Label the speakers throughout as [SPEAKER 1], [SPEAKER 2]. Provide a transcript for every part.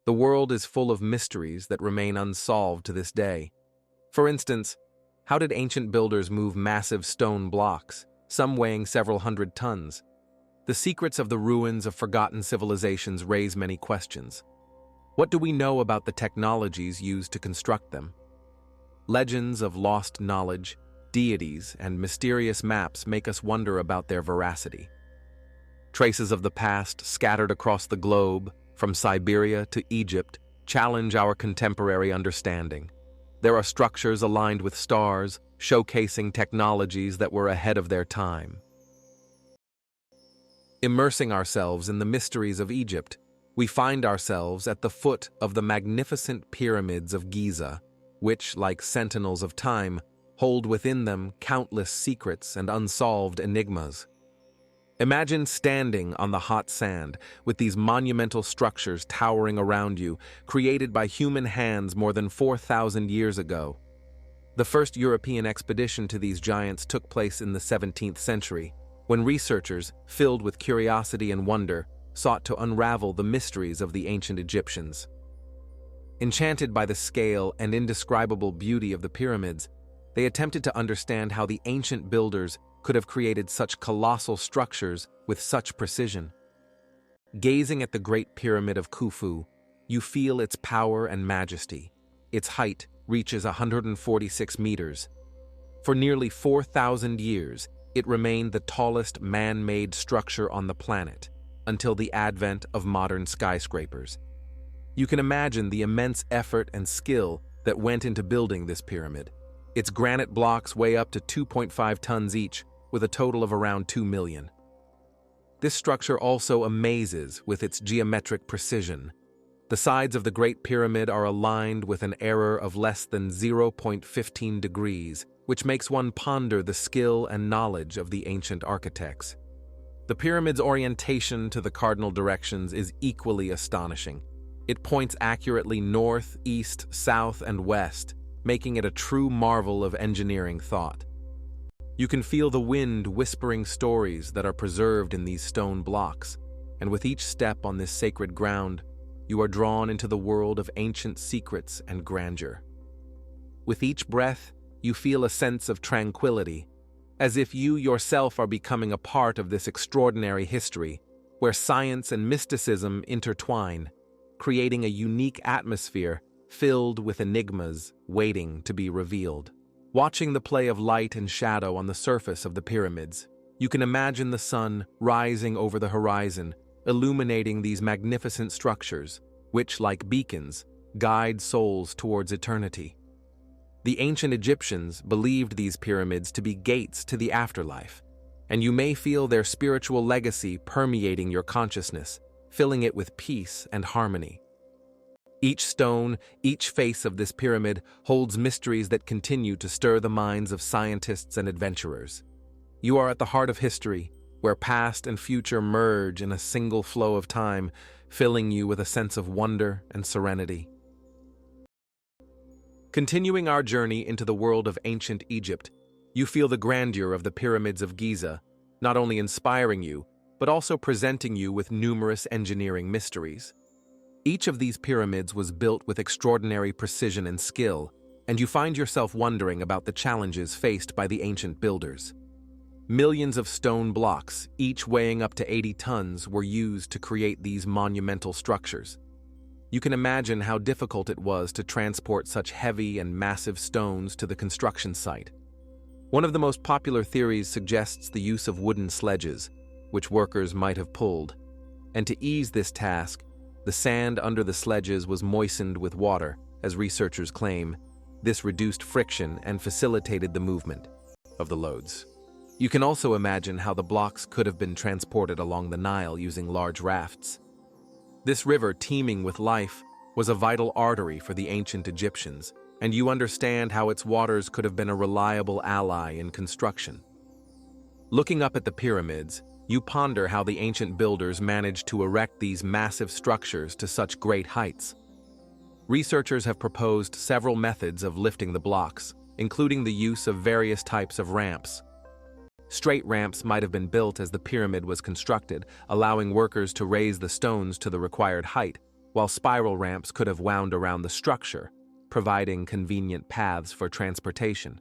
[SPEAKER 1] The world is full of mysteries that remain unsolved to this day. For instance, how did ancient builders move massive stone blocks, some weighing several hundred tons? The secrets of the ruins of forgotten civilizations raise many questions. What do we know about the technologies used to construct them? Legends of lost knowledge, deities, and mysterious maps make us wonder about their veracity. Traces of the past scattered across the globe, from Siberia to Egypt, challenge our contemporary understanding. There are structures aligned with stars, showcasing technologies that were ahead of their time. Immersing ourselves in the mysteries of Egypt, we find ourselves at the foot of the magnificent pyramids of Giza, which, like sentinels of time, hold within them countless secrets and unsolved enigmas. Imagine standing on the hot sand with these monumental structures towering around you, created by human hands more than 4,000 years ago. The first European expedition to these giants took place in the 17th century, when researchers, filled with curiosity and wonder, sought to unravel the mysteries of the ancient Egyptians. Enchanted by the scale and indescribable beauty of the pyramids, they attempted to understand how the ancient builders could have created such colossal structures with such precision. Gazing at the Great Pyramid of Khufu, you feel its power and majesty. Its height reaches 146 meters. For nearly 4,000 years, it remained the tallest man-made structure on the planet, until the advent of modern skyscrapers. You can imagine the immense effort and skill that went into building this pyramid. Its granite blocks weigh up to 2.5 tons each, with a total of around 2 million. This structure also amazes with its geometric precision. The sides of the Great Pyramid are aligned with an error of less than 0.15 degrees, which makes one ponder the skill and knowledge of the ancient architects. The pyramid's orientation to the cardinal directions is equally astonishing. It points accurately north, east, south, and west, making it a true marvel of engineering thought. You can feel the wind whispering stories that are preserved in these stone blocks, and with each step on this sacred ground, you are drawn into the world of ancient secrets and grandeur. With each breath, you feel a sense of tranquility, as if you yourself are becoming a part of this extraordinary history, where science and mysticism intertwine, creating a unique atmosphere filled with enigmas waiting to be revealed. Watching the play of light and shadow on the surface of the pyramids, you can imagine the sun rising over the horizon, illuminating these magnificent structures, which, like beacons, guide souls towards eternity. The ancient Egyptians believed these pyramids to be gates to the afterlife, and you may feel their spiritual legacy permeating your consciousness, filling it with peace and harmony. Each stone, each face of this pyramid holds mysteries that continue to stir the minds of scientists and adventurers. You are at the heart of history, where past and future merge in a single flow of time, filling you with a sense of wonder and serenity. Continuing our journey into the world of ancient Egypt, you feel the grandeur of the pyramids of Giza, not only inspiring you, but also presenting you with numerous engineering mysteries. Each of these pyramids was built with extraordinary precision and skill, and you find yourself wondering about the challenges faced by the ancient builders. Millions of stone blocks, each weighing up to 80 tons, were used to create these monumental structures. You can imagine how difficult it was to transport such heavy and massive stones to the construction site. One of the most popular theories suggests the use of wooden sledges, which workers might have pulled, and to ease this task, the sand under the sledges was moistened with water, as researchers claim. This reduced friction and facilitated the movement of the loads. You can also imagine how the blocks could have been transported along the Nile using large rafts. This river, teeming with life, was a vital artery for the ancient Egyptians, and you understand how its waters could have been a reliable ally in construction. Looking up at the pyramids, you ponder how the ancient builders managed to erect these massive structures to such great heights. Researchers have proposed several methods of lifting the blocks, including the use of various types of ramps. Straight ramps might have been built as the pyramid was constructed, allowing workers to raise the stones to the required height, while spiral ramps could have wound around the structure, providing convenient paths for transportation.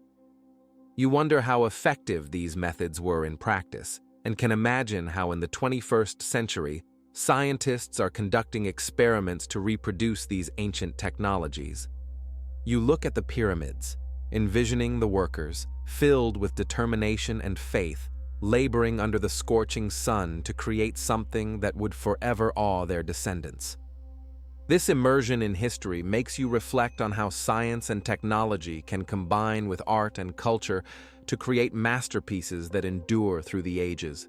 [SPEAKER 1] You wonder how effective these methods were in practice, and can imagine how in the 21st century, scientists are conducting experiments to reproduce these ancient technologies. You look at the pyramids, envisioning the workers, filled with determination and faith, laboring under the scorching sun to create something that would forever awe their descendants. This immersion in history makes you reflect on how science and technology can combine with art and culture to create masterpieces that endure through the ages.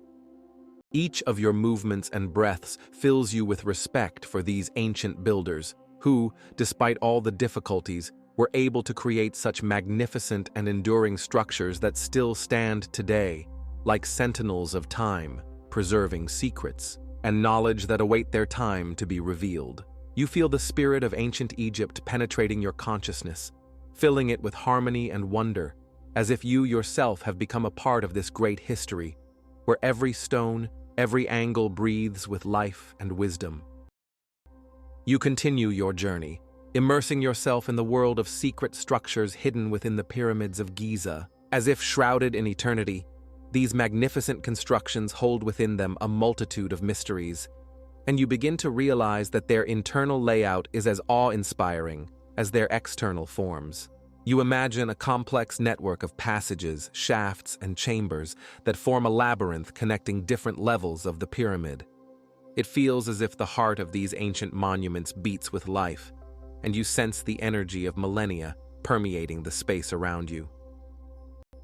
[SPEAKER 1] Each of your movements and breaths fills you with respect for these ancient builders who, despite all the difficulties, were able to create such magnificent and enduring structures that still stand today, like sentinels of time, preserving secrets and knowledge that await their time to be revealed. You feel the spirit of ancient Egypt penetrating your consciousness, filling it with harmony and wonder, as if you yourself have become a part of this great history, where every stone, every angle breathes with life and wisdom. You continue your journey, immersing yourself in the world of secret structures hidden within the pyramids of Giza. As if shrouded in eternity, these magnificent constructions hold within them a multitude of mysteries, and you begin to realize that their internal layout is as awe-inspiring as their external forms. You imagine a complex network of passages, shafts, and chambers that form a labyrinth connecting different levels of the pyramid. It feels as if the heart of these ancient monuments beats with life, and you sense the energy of millennia permeating the space around you.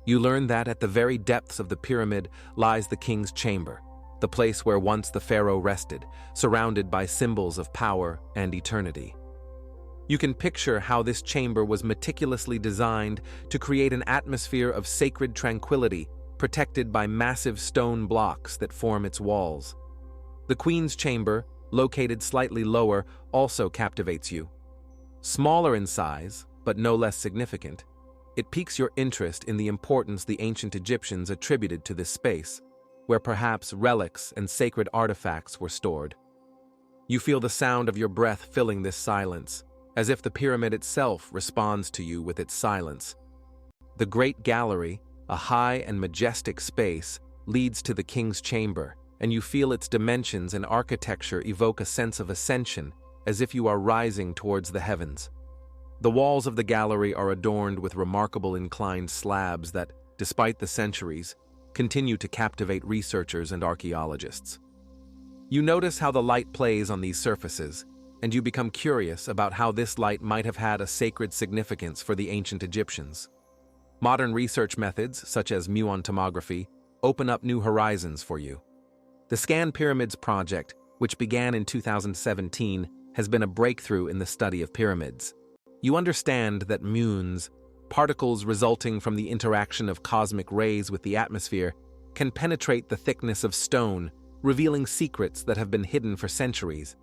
[SPEAKER 1] You learn that at the very depths of the pyramid lies the king's chamber, the place where once the pharaoh rested, surrounded by symbols of power and eternity. You can picture how this chamber was meticulously designed to create an atmosphere of sacred tranquility, protected by massive stone blocks that form its walls. The queen's chamber, located slightly lower, also captivates you. Smaller in size, but no less significant, it piques your interest in the importance the ancient Egyptians attributed to this space, where perhaps relics and sacred artifacts were stored. You feel the sound of your breath filling this silence, as if the pyramid itself responds to you with its silence. The Great Gallery, a high and majestic space, leads to the king's chamber, and you feel its dimensions and architecture evoke a sense of ascension, as if you are rising towards the heavens. The walls of the gallery are adorned with remarkable inclined slabs that, despite the centuries, continue to captivate researchers and archaeologists. You notice how the light plays on these surfaces, and you become curious about how this light might have had a sacred significance for the ancient Egyptians. Modern research methods, such as muon tomography, open up new horizons for you. The Scan Pyramids project, which began in 2017, has been a breakthrough in the study of pyramids. You understand that muons, particles resulting from the interaction of cosmic rays with the atmosphere, can penetrate the thickness of stone, revealing secrets that have been hidden for centuries.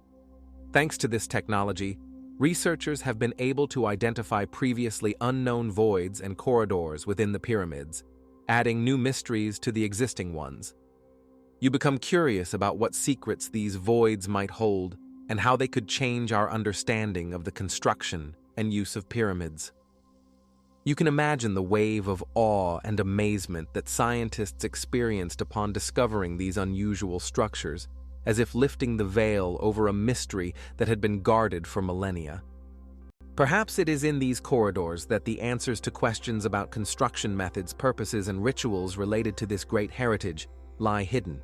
[SPEAKER 1] Thanks to this technology, researchers have been able to identify previously unknown voids and corridors within the pyramids, adding new mysteries to the existing ones. You become curious about what secrets these voids might hold and how they could change our understanding of the construction and use of pyramids. You can imagine the wave of awe and amazement that scientists experienced upon discovering these unusual structures, as if lifting the veil over a mystery that had been guarded for millennia. Perhaps it is in these corridors that the answers to questions about construction methods, purposes, and rituals related to this great heritage lie hidden.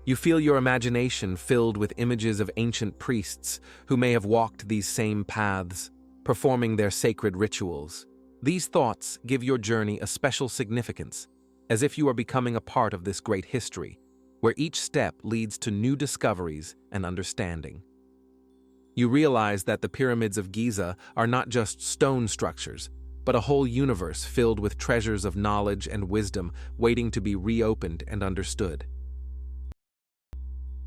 [SPEAKER 1] You feel your imagination filled with images of ancient priests who may have walked these same paths, performing their sacred rituals. These thoughts give your journey a special significance, as if you are becoming a part of this great history, where each step leads to new discoveries and understanding. You realize that the pyramids of Giza are not just stone structures, but a whole universe filled with treasures of knowledge and wisdom waiting to be reopened and understood.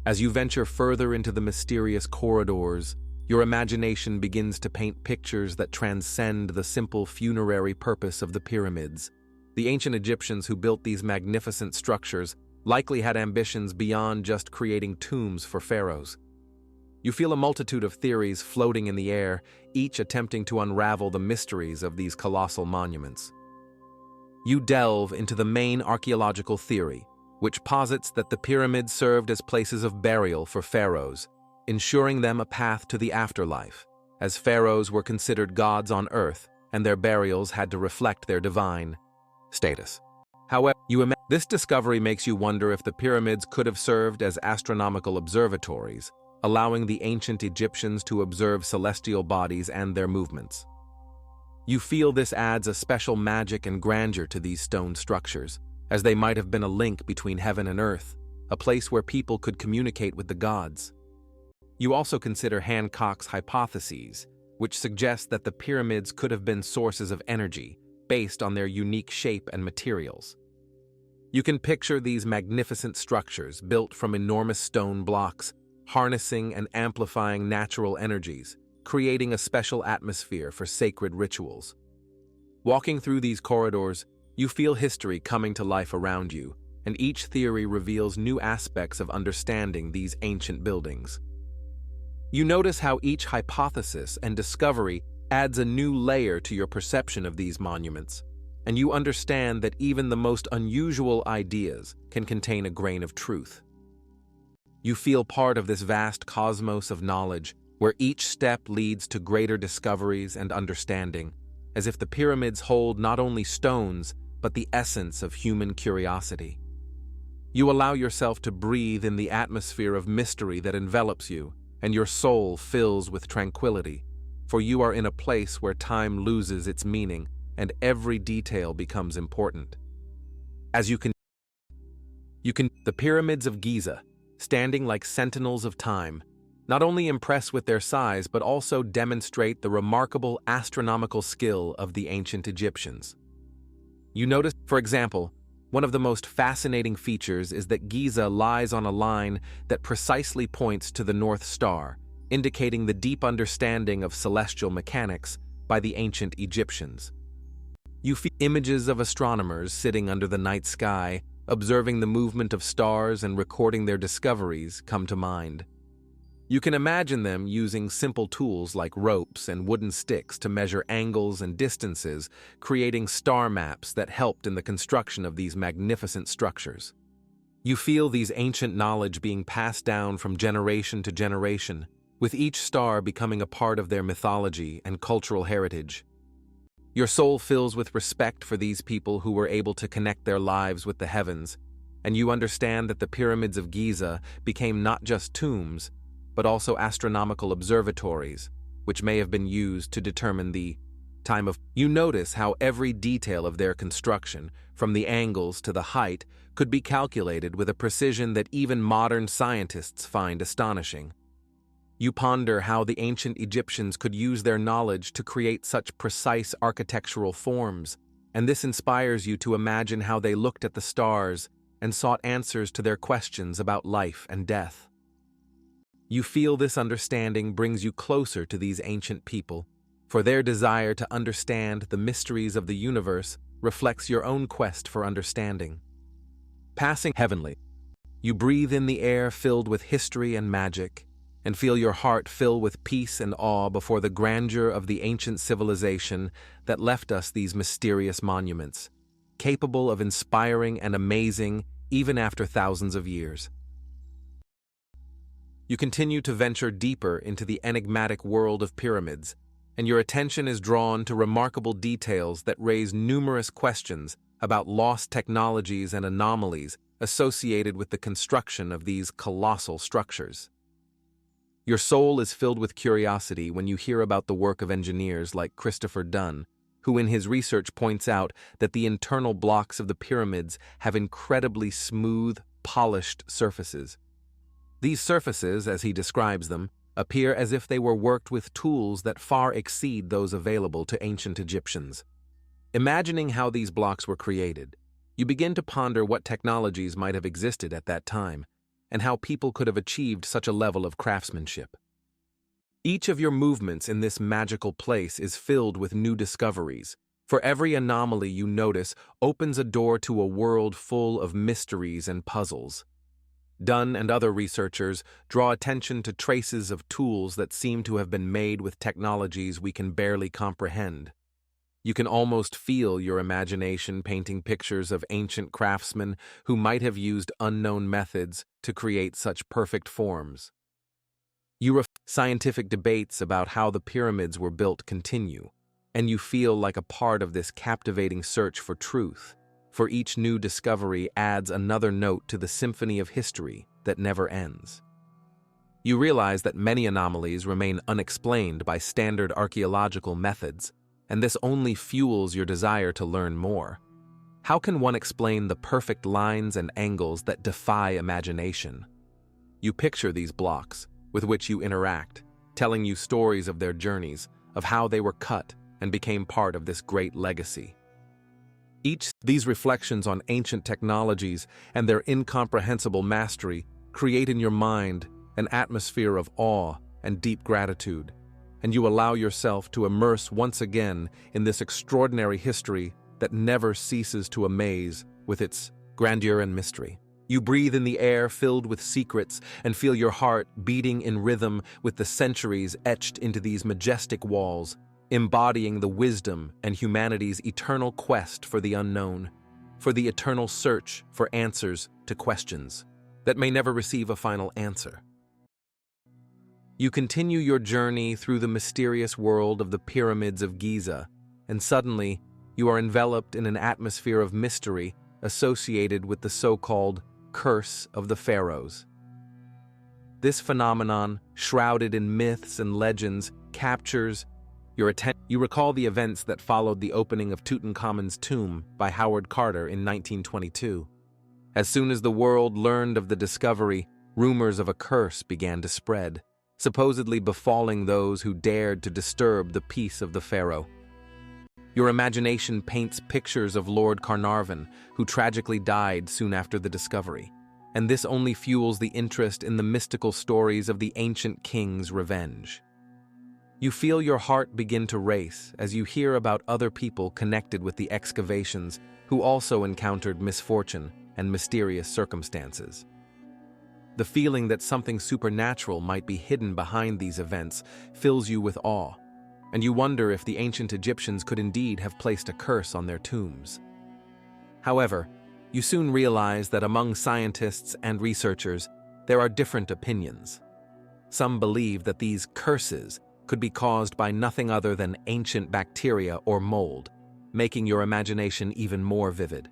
[SPEAKER 1] As you venture further into the mysterious corridors, your imagination begins to paint pictures that transcend the simple funerary purpose of the pyramids. The ancient Egyptians who built these magnificent structures likely had ambitions beyond just creating tombs for pharaohs. You feel a multitude of theories floating in the air, each attempting to unravel the mysteries of these colossal monuments. You delve into the main archaeological theory, which posits that the pyramids served as places of burial for pharaohs, ensuring them a path to the afterlife, as pharaohs were considered gods on earth and their burials had to reflect their divine status. However, this discovery makes you wonder if the pyramids could have served as astronomical observatories, allowing the ancient Egyptians to observe celestial bodies and their movements. You feel this adds a special magic and grandeur to these stone structures, as they might have been a link between heaven and earth, a place where people could communicate with the gods. You also consider Hancock's hypotheses, which suggest that the pyramids could have been sources of energy, based on their unique shape and materials. You can picture these magnificent structures built from enormous stone blocks, harnessing and amplifying natural energies, creating a special atmosphere for sacred rituals. Walking through these corridors, you feel history coming to life around you, and each theory reveals new aspects of understanding these ancient buildings. You notice how each hypothesis and discovery adds a new layer to your perception of these monuments, and you understand that even the most unusual ideas can contain a grain of truth. You feel part of this vast cosmos of knowledge, where each step leads to greater discoveries and understanding, as if the pyramids hold not only stones, but the essence of human curiosity. You allow yourself to breathe in the atmosphere of mystery that envelops you, and your soul fills with tranquility, for you are in a place where time loses its meaning and every detail becomes important. As you can, the pyramids of Giza, standing like sentinels of time, not only impress with their size but also demonstrate the remarkable astronomical skill of the ancient Egyptians. You notice, for example, one of the most fascinating features is that Giza lies on a line that precisely points to the North Star, indicating the deep understanding of celestial mechanics by the ancient Egyptians. You feel images of astronomers sitting under the night sky, observing the movement of stars and recording their discoveries come to mind. You can imagine them using simple tools like ropes and wooden sticks to measure angles and distances, creating star maps that helped in the construction of these magnificent structures. You feel these ancient knowledge being passed down from generation to generation, with each star becoming a part of their mythology and cultural heritage. Your soul fills with respect for these people who were able to connect their lives with the heavens, and you understand that the pyramids of Giza became not just tombs, but also astronomical observatories, which may have been used to determine the time of. You notice how every detail of their construction, from the angles to the height, could be calculated with a precision that even modern scientists find astonishing. You ponder how the ancient Egyptians could use their knowledge to create such precise architectural forms, and this inspires you to imagine how they looked at the stars and sought answers to their questions about life and death. You feel this understanding brings you closer to these ancient people, for their desire to understand the mysteries of the universe reflects your own quest for understanding. Passing heavenly, you breathe in the air filled with history and magic, and feel your heart fill with peace and awe before the grandeur of the ancient civilization that left us these mysterious monuments, capable of inspiring and amazing even after thousands of years. You continue to venture deeper into the enigmatic world of pyramids, and your attention is drawn to remarkable details that raise numerous questions about lost technologies and anomalies associated with the construction of these colossal structures. Your soul is filled with curiosity when you hear about the work of engineers like Christopher Dunn, who in his research points out that the internal blocks of the pyramids have incredibly smooth, polished surfaces. These surfaces, as he describes them, appear as if they were worked with tools that far exceed those available to ancient Egyptians. Imagining how these blocks were created, you begin to ponder what technologies might have existed at that time, and how people could have achieved such a level of craftsmanship. Each of your movements in this magical place is filled with new discoveries, for every anomaly you notice opens a door to a world full of mysteries and puzzles. Dunn and other researchers draw attention to traces of tools that seem to have been made with technologies we can barely comprehend. You can almost feel your imagination painting pictures of ancient craftsmen who might have used unknown methods to create such perfect forms. Scientific debates about how the pyramids were built continue, and you feel like a part of this captivating search for truth. For each new discovery adds another note to the symphony of history that never ends. You realize that many anomalies remain unexplained by standard archaeological methods, and this only fuels your desire to learn more. How can one explain the perfect lines and angles that defy imagination? You picture these blocks, with which you interact, telling you stories of their journeys, of how they were cut and became part of this great legacy. These reflections on ancient technologies and their incomprehensible mastery create in your mind an atmosphere of awe and deep gratitude, and you allow yourself to immerse once again in this extraordinary history that never ceases to amaze with its grandeur and mystery. You breathe in the air filled with secrets and feel your heart beating in rhythm with the centuries etched into these majestic walls, embodying the wisdom and humanity's eternal quest for the unknown, for the eternal search for answers to questions that may never receive a final answer. You continue your journey through the mysterious world of the pyramids of Giza, and suddenly you are enveloped in an atmosphere of mystery associated with the so-called curse of the pharaohs. This phenomenon, shrouded in myths and legends, captures your attention. You recall the events that followed the opening of Tutankhamun's tomb by Howard Carter in 1922. As soon as the world learned of the discovery, rumors of a curse began to spread, supposedly befalling those who dared to disturb the peace of the pharaoh. Your imagination paints pictures of Lord Carnarvon, who tragically died soon after the discovery, and this only fuels the interest in the mystical stories of the ancient king's revenge. You feel your heart begin to race as you hear about other people connected with the excavations who also encountered misfortune and mysterious circumstances. The feeling that something supernatural might be hidden behind these events fills you with awe, and you wonder if the ancient Egyptians could indeed have placed a curse on their tombs. However, you soon realize that among scientists and researchers, there are different opinions. Some believe that these curses could be caused by nothing other than ancient bacteria or mold, making your imagination even more vivid.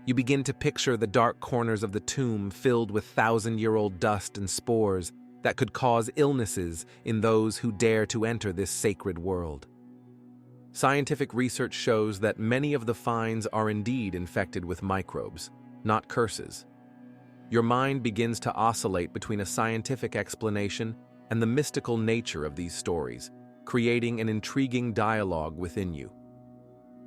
[SPEAKER 1] You begin to picture the dark corners of the tomb filled with thousand-year-old dust and spores that could cause illnesses in those who dare to enter this sacred world. Scientific research shows that many of the finds are indeed infected with microbes, not curses. Your mind begins to oscillate between a scientific explanation and the mystical nature of these stories, creating an intriguing dialogue within you.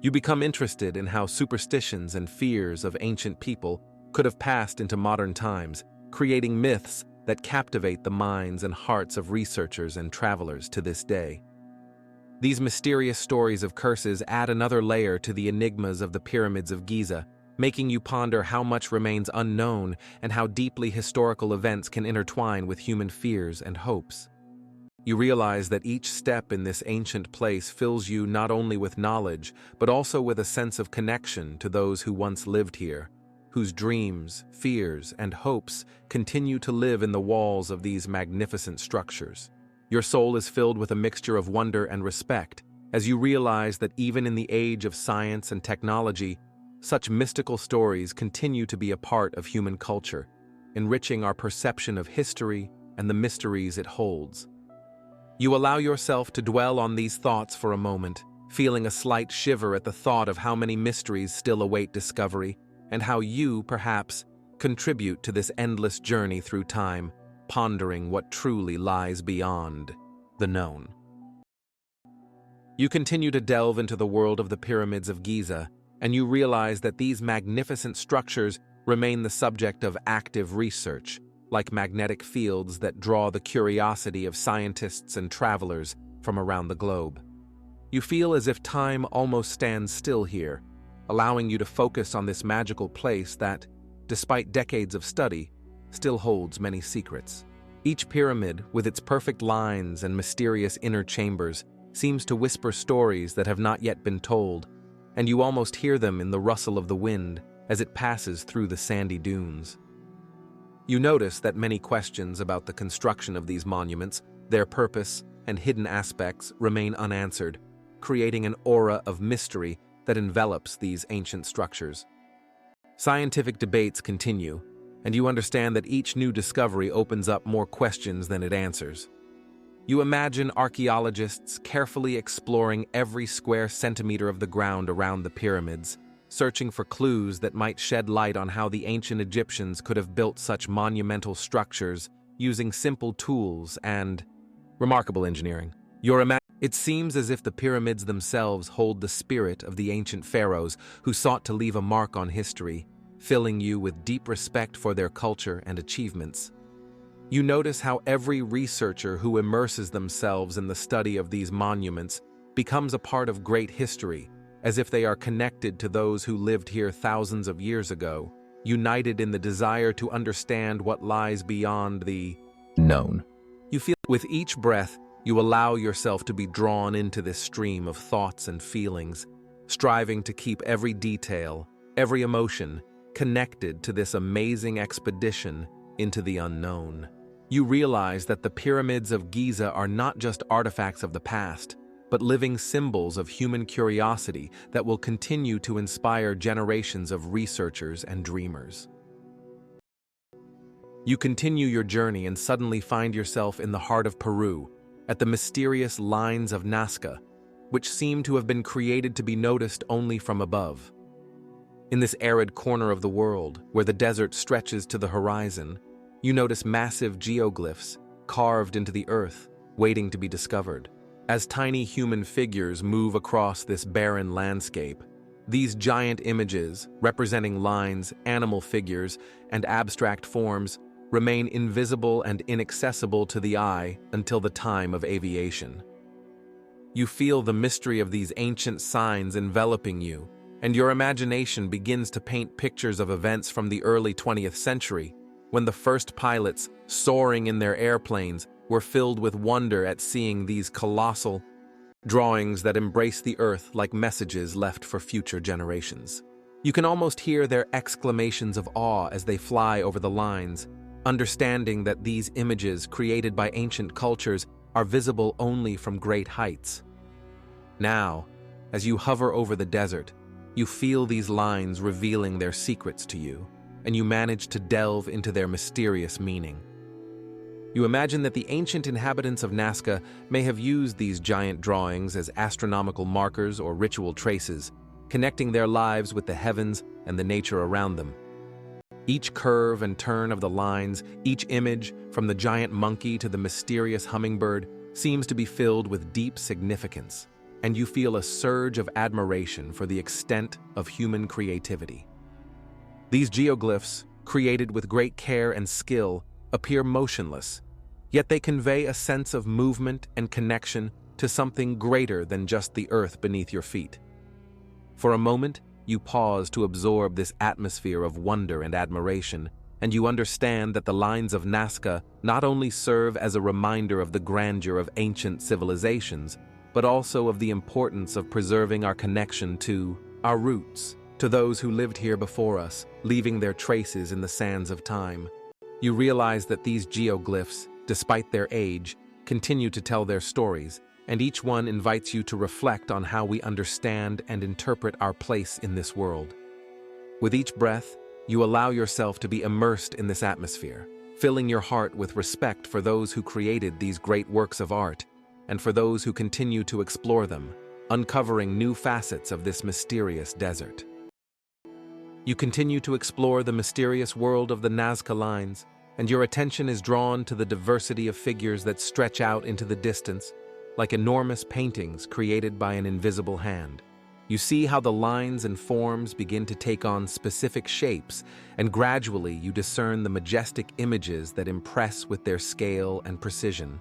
[SPEAKER 1] You become interested in how superstitions and fears of ancient people could have passed into modern times, creating myths that captivate the minds and hearts of researchers and travelers to this day. These mysterious stories of curses add another layer to the enigmas of the pyramids of Giza, making you ponder how much remains unknown and how deeply historical events can intertwine with human fears and hopes. You realize that each step in this ancient place fills you not only with knowledge, but also with a sense of connection to those who once lived here, whose dreams, fears, and hopes continue to live in the walls of these magnificent structures. Your soul is filled with a mixture of wonder and respect, as you realize that even in the age of science and technology, such mystical stories continue to be a part of human culture, enriching our perception of history and the mysteries it holds. You allow yourself to dwell on these thoughts for a moment, feeling a slight shiver at the thought of how many mysteries still await discovery, and how you, perhaps, contribute to this endless journey through time, pondering what truly lies beyond the known. You continue to delve into the world of the pyramids of Giza, and you realize that these magnificent structures remain the subject of active research, like magnetic fields that draw the curiosity of scientists and travelers from around the globe. You feel as if time almost stands still here, allowing you to focus on this magical place that, despite decades of study, still holds many secrets. Each pyramid, with its perfect lines and mysterious inner chambers, seems to whisper stories that have not yet been told, and you almost hear them in the rustle of the wind as it passes through the sandy dunes. You notice that many questions about the construction of these monuments, their purpose, and hidden aspects remain unanswered, creating an aura of mystery that envelops these ancient structures. Scientific debates continue, and you understand that each new discovery opens up more questions than it answers. You imagine archaeologists carefully exploring every square centimeter of the ground around the pyramids, searching for clues that might shed light on how the ancient Egyptians could have built such monumental structures using simple tools and remarkable engineering. It seems as if the pyramids themselves hold the spirit of the ancient pharaohs who sought to leave a mark on history, filling you with deep respect for their culture and achievements. You notice how every researcher who immerses themselves in the study of these monuments becomes a part of great history, as if they are connected to those who lived here thousands of years ago, united in the desire to understand what lies beyond the known. You feel with each breath, you allow yourself to be drawn into this stream of thoughts and feelings, striving to keep every detail, every emotion, connected to this amazing expedition into the unknown. You realize that the pyramids of Giza are not just artifacts of the past, but living symbols of human curiosity that will continue to inspire generations of researchers and dreamers. You continue your journey and suddenly find yourself in the heart of Peru, at the mysterious lines of Nazca, which seem to have been created to be noticed only from above. In this arid corner of the world, where the desert stretches to the horizon, you notice massive geoglyphs carved into the earth, waiting to be discovered. As tiny human figures move across this barren landscape, these giant images, representing lines, animal figures, and abstract forms, remain invisible and inaccessible to the eye until the time of aviation. You feel the mystery of these ancient signs enveloping you, and your imagination begins to paint pictures of events from the early 20th century, when the first pilots, soaring in their airplanes, were filled with wonder at seeing these colossal drawings that embrace the earth like messages left for future generations. You can almost hear their exclamations of awe as they fly over the lines, understanding that these images created by ancient cultures are visible only from great heights. Now, as you hover over the desert, you feel these lines revealing their secrets to you, and you manage to delve into their mysterious meaning. You imagine that the ancient inhabitants of Nazca may have used these giant drawings as astronomical markers or ritual traces, connecting their lives with the heavens and the nature around them. Each curve and turn of the lines, each image, from the giant monkey to the mysterious hummingbird, seems to be filled with deep significance, and you feel a surge of admiration for the extent of human creativity. These geoglyphs, created with great care and skill, appear motionless, yet they convey a sense of movement and connection to something greater than just the earth beneath your feet. For a moment, you pause to absorb this atmosphere of wonder and admiration, and you understand that the lines of Nazca not only serve as a reminder of the grandeur of ancient civilizations, but also of the importance of preserving our connection to our roots, to those who lived here before us, leaving their traces in the sands of time. You realize that these geoglyphs, despite their age, continue to tell their stories, and each one invites you to reflect on how we understand and interpret our place in this world. With each breath, you allow yourself to be immersed in this atmosphere, filling your heart with respect for those who created these great works of art, and for those who continue to explore them, uncovering new facets of this mysterious desert. You continue to explore the mysterious world of the Nazca lines, and your attention is drawn to the diversity of figures that stretch out into the distance, like enormous paintings created by an invisible hand. You see how the lines and forms begin to take on specific shapes, and gradually you discern the majestic images that impress with their scale and precision.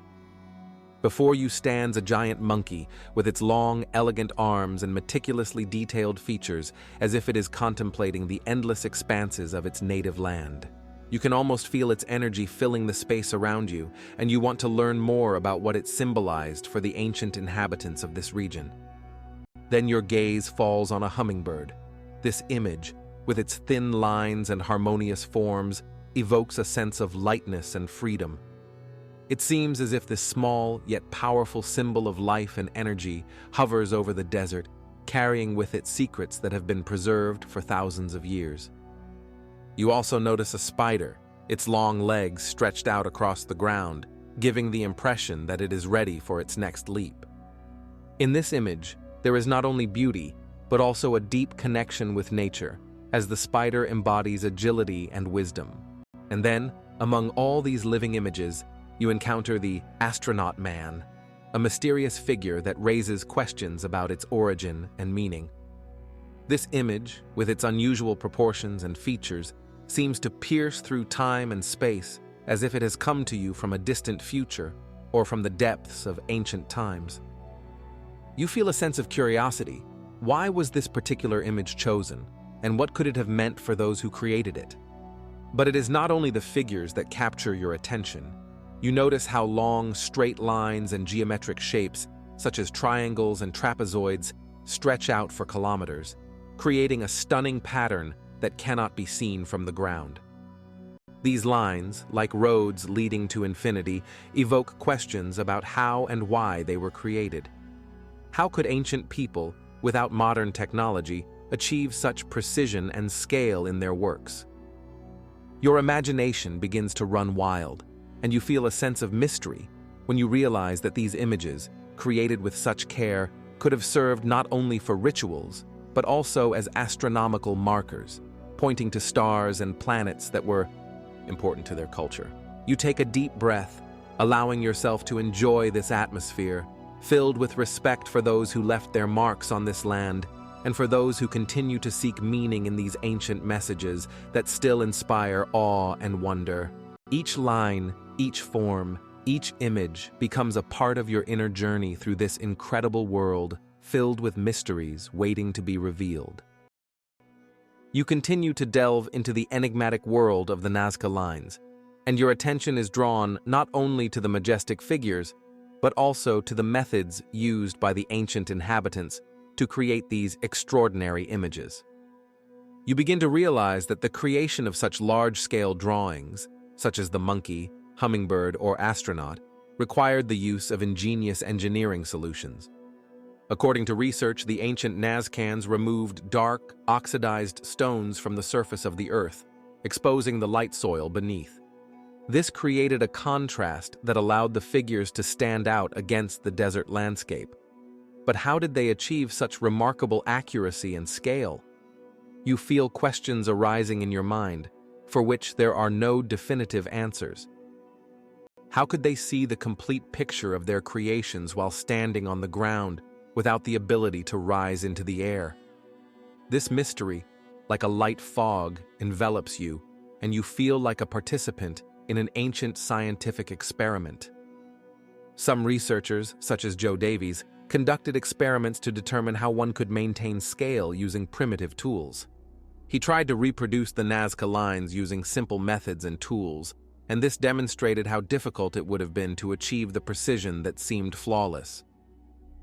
[SPEAKER 1] Before you stands a giant monkey with its long, elegant arms and meticulously detailed features, as if it is contemplating the endless expanses of its native land. You can almost feel its energy filling the space around you, and you want to learn more about what it symbolized for the ancient inhabitants of this region. Then your gaze falls on a hummingbird. This image, with its thin lines and harmonious forms, evokes a sense of lightness and freedom. It seems as if this small yet powerful symbol of life and energy hovers over the desert, carrying with it secrets that have been preserved for thousands of years. You also notice a spider, its long legs stretched out across the ground, giving the impression that it is ready for its next leap. In this image, there is not only beauty, but also a deep connection with nature, as the spider embodies agility and wisdom. And then, among all these living images, you encounter the astronaut man, a mysterious figure that raises questions about its origin and meaning. This image, with its unusual proportions and features, seems to pierce through time and space as if it has come to you from a distant future or from the depths of ancient times. You feel a sense of curiosity. Why was this particular image chosen, and what could it have meant for those who created it? But it is not only the figures that capture your attention. You notice how long, straight lines and geometric shapes, such as triangles and trapezoids, stretch out for kilometers, creating a stunning pattern that cannot be seen from the ground. These lines, like roads leading to infinity, evoke questions about how and why they were created. How could ancient people, without modern technology, achieve such precision and scale in their works? Your imagination begins to run wild, and you feel a sense of mystery when you realize that these images, created with such care, could have served not only for rituals, but also as astronomical markers, pointing to stars and planets that were important to their culture. You take a deep breath, allowing yourself to enjoy this atmosphere, filled with respect for those who left their marks on this land, and for those who continue to seek meaning in these ancient messages that still inspire awe and wonder. Each line, each form, each image becomes a part of your inner journey through this incredible world filled with mysteries waiting to be revealed. You continue to delve into the enigmatic world of the Nazca lines, and your attention is drawn not only to the majestic figures, but also to the methods used by the ancient inhabitants to create these extraordinary images. You begin to realize that the creation of such large-scale drawings, such as the monkey, hummingbird, or astronaut, required the use of ingenious engineering solutions. According to research, the ancient Nazcans removed dark, oxidized stones from the surface of the earth, exposing the light soil beneath. This created a contrast that allowed the figures to stand out against the desert landscape. But how did they achieve such remarkable accuracy and scale? You feel questions arising in your mind, for which there are no definitive answers. How could they see the complete picture of their creations while standing on the ground, without the ability to rise into the air? This mystery, like a light fog, envelops you, and you feel like a participant in an ancient scientific experiment. Some researchers, such as Joe Davies, conducted experiments to determine how one could maintain scale using primitive tools. He tried to reproduce the Nazca lines using simple methods and tools, and this demonstrated how difficult it would have been to achieve the precision that seemed flawless.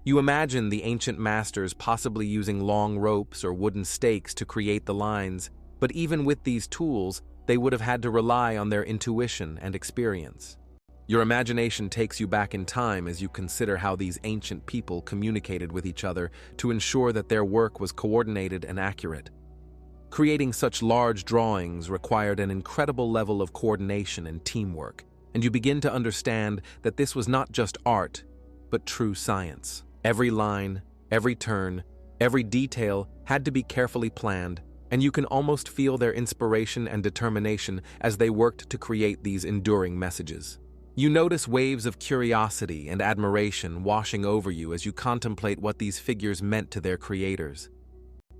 [SPEAKER 1] You imagine the ancient masters possibly using long ropes or wooden stakes to create the lines, but even with these tools, they would have had to rely on their intuition and experience. Your imagination takes you back in time as you consider how these ancient people communicated with each other to ensure that their work was coordinated and accurate. Creating such large drawings required an incredible level of coordination and teamwork, and you begin to understand that this was not just art, but true science. Every line, every turn, every detail had to be carefully planned, and you can almost feel their inspiration and determination as they worked to create these enduring messages. You notice waves of curiosity and admiration washing over you as you contemplate what these figures meant to their creators.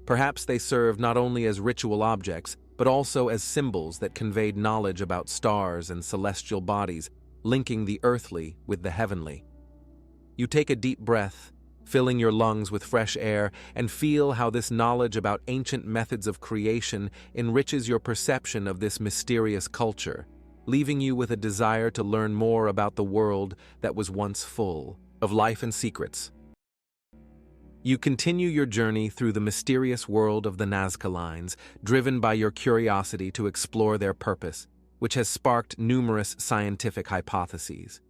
[SPEAKER 1] Perhaps they served not only as ritual objects, but also as symbols that conveyed knowledge about stars and celestial bodies, linking the earthly with the heavenly. You take a deep breath, filling your lungs with fresh air, and feel how this knowledge about ancient methods of creation enriches your perception of this mysterious culture, leaving you with a desire to learn more about the world that was once full of life and secrets. You continue your journey through the mysterious world of the Nazca Lines, driven by your curiosity to explore their purpose, which has sparked numerous scientific hypotheses.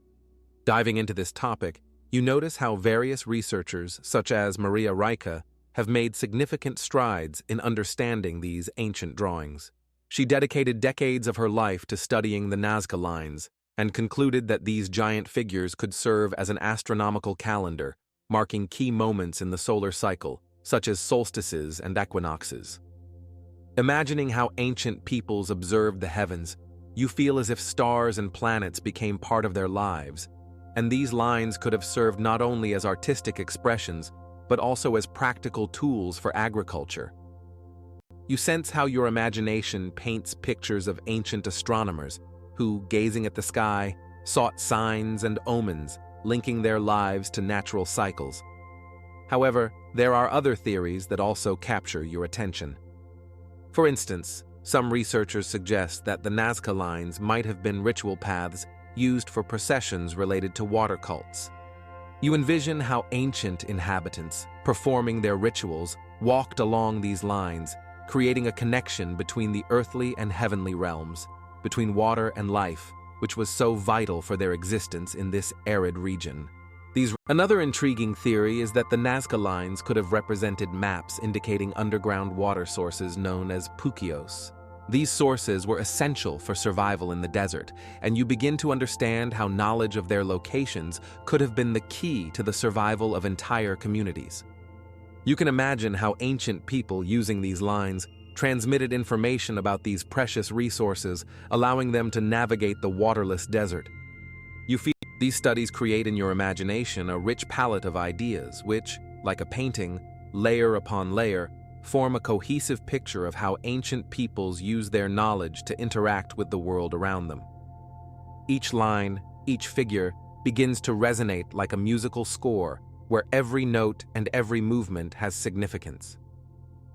[SPEAKER 1] Diving into this topic, you notice how various researchers, such as Maria Rika, have made significant strides in understanding these ancient drawings. She dedicated decades of her life to studying the Nazca Lines and concluded that these giant figures could serve as an astronomical calendar, marking key moments in the solar cycle, such as solstices and equinoxes. Imagining how ancient peoples observed the heavens, you feel as if stars and planets became part of their lives, and these lines could have served not only as artistic expressions, but also as practical tools for agriculture. You sense how your imagination paints pictures of ancient astronomers who, gazing at the sky, sought signs and omens, linking their lives to natural cycles. However, there are other theories that also capture your attention. For instance, some researchers suggest that the Nazca Lines might have been ritual paths used for processions related to water cults. You envision how ancient inhabitants, performing their rituals, walked along these lines, creating a connection between the earthly and heavenly realms, between water and life, which was so vital for their existence in this arid region. Another intriguing theory is that the Nazca Lines could have represented maps indicating underground water sources known as pukios. These sources were essential for survival in the desert, and you begin to understand how knowledge of their locations could have been the key to the survival of entire communities. You can imagine how ancient people using these lines transmitted information about these precious resources, allowing them to navigate the waterless desert. You feel these studies create in your imagination a rich palette of ideas which, like a painting, layer upon layer, form a cohesive picture of how ancient peoples use their knowledge to interact with the world around them. Each line, each figure, begins to resonate like a musical score, where every note and every movement has significance.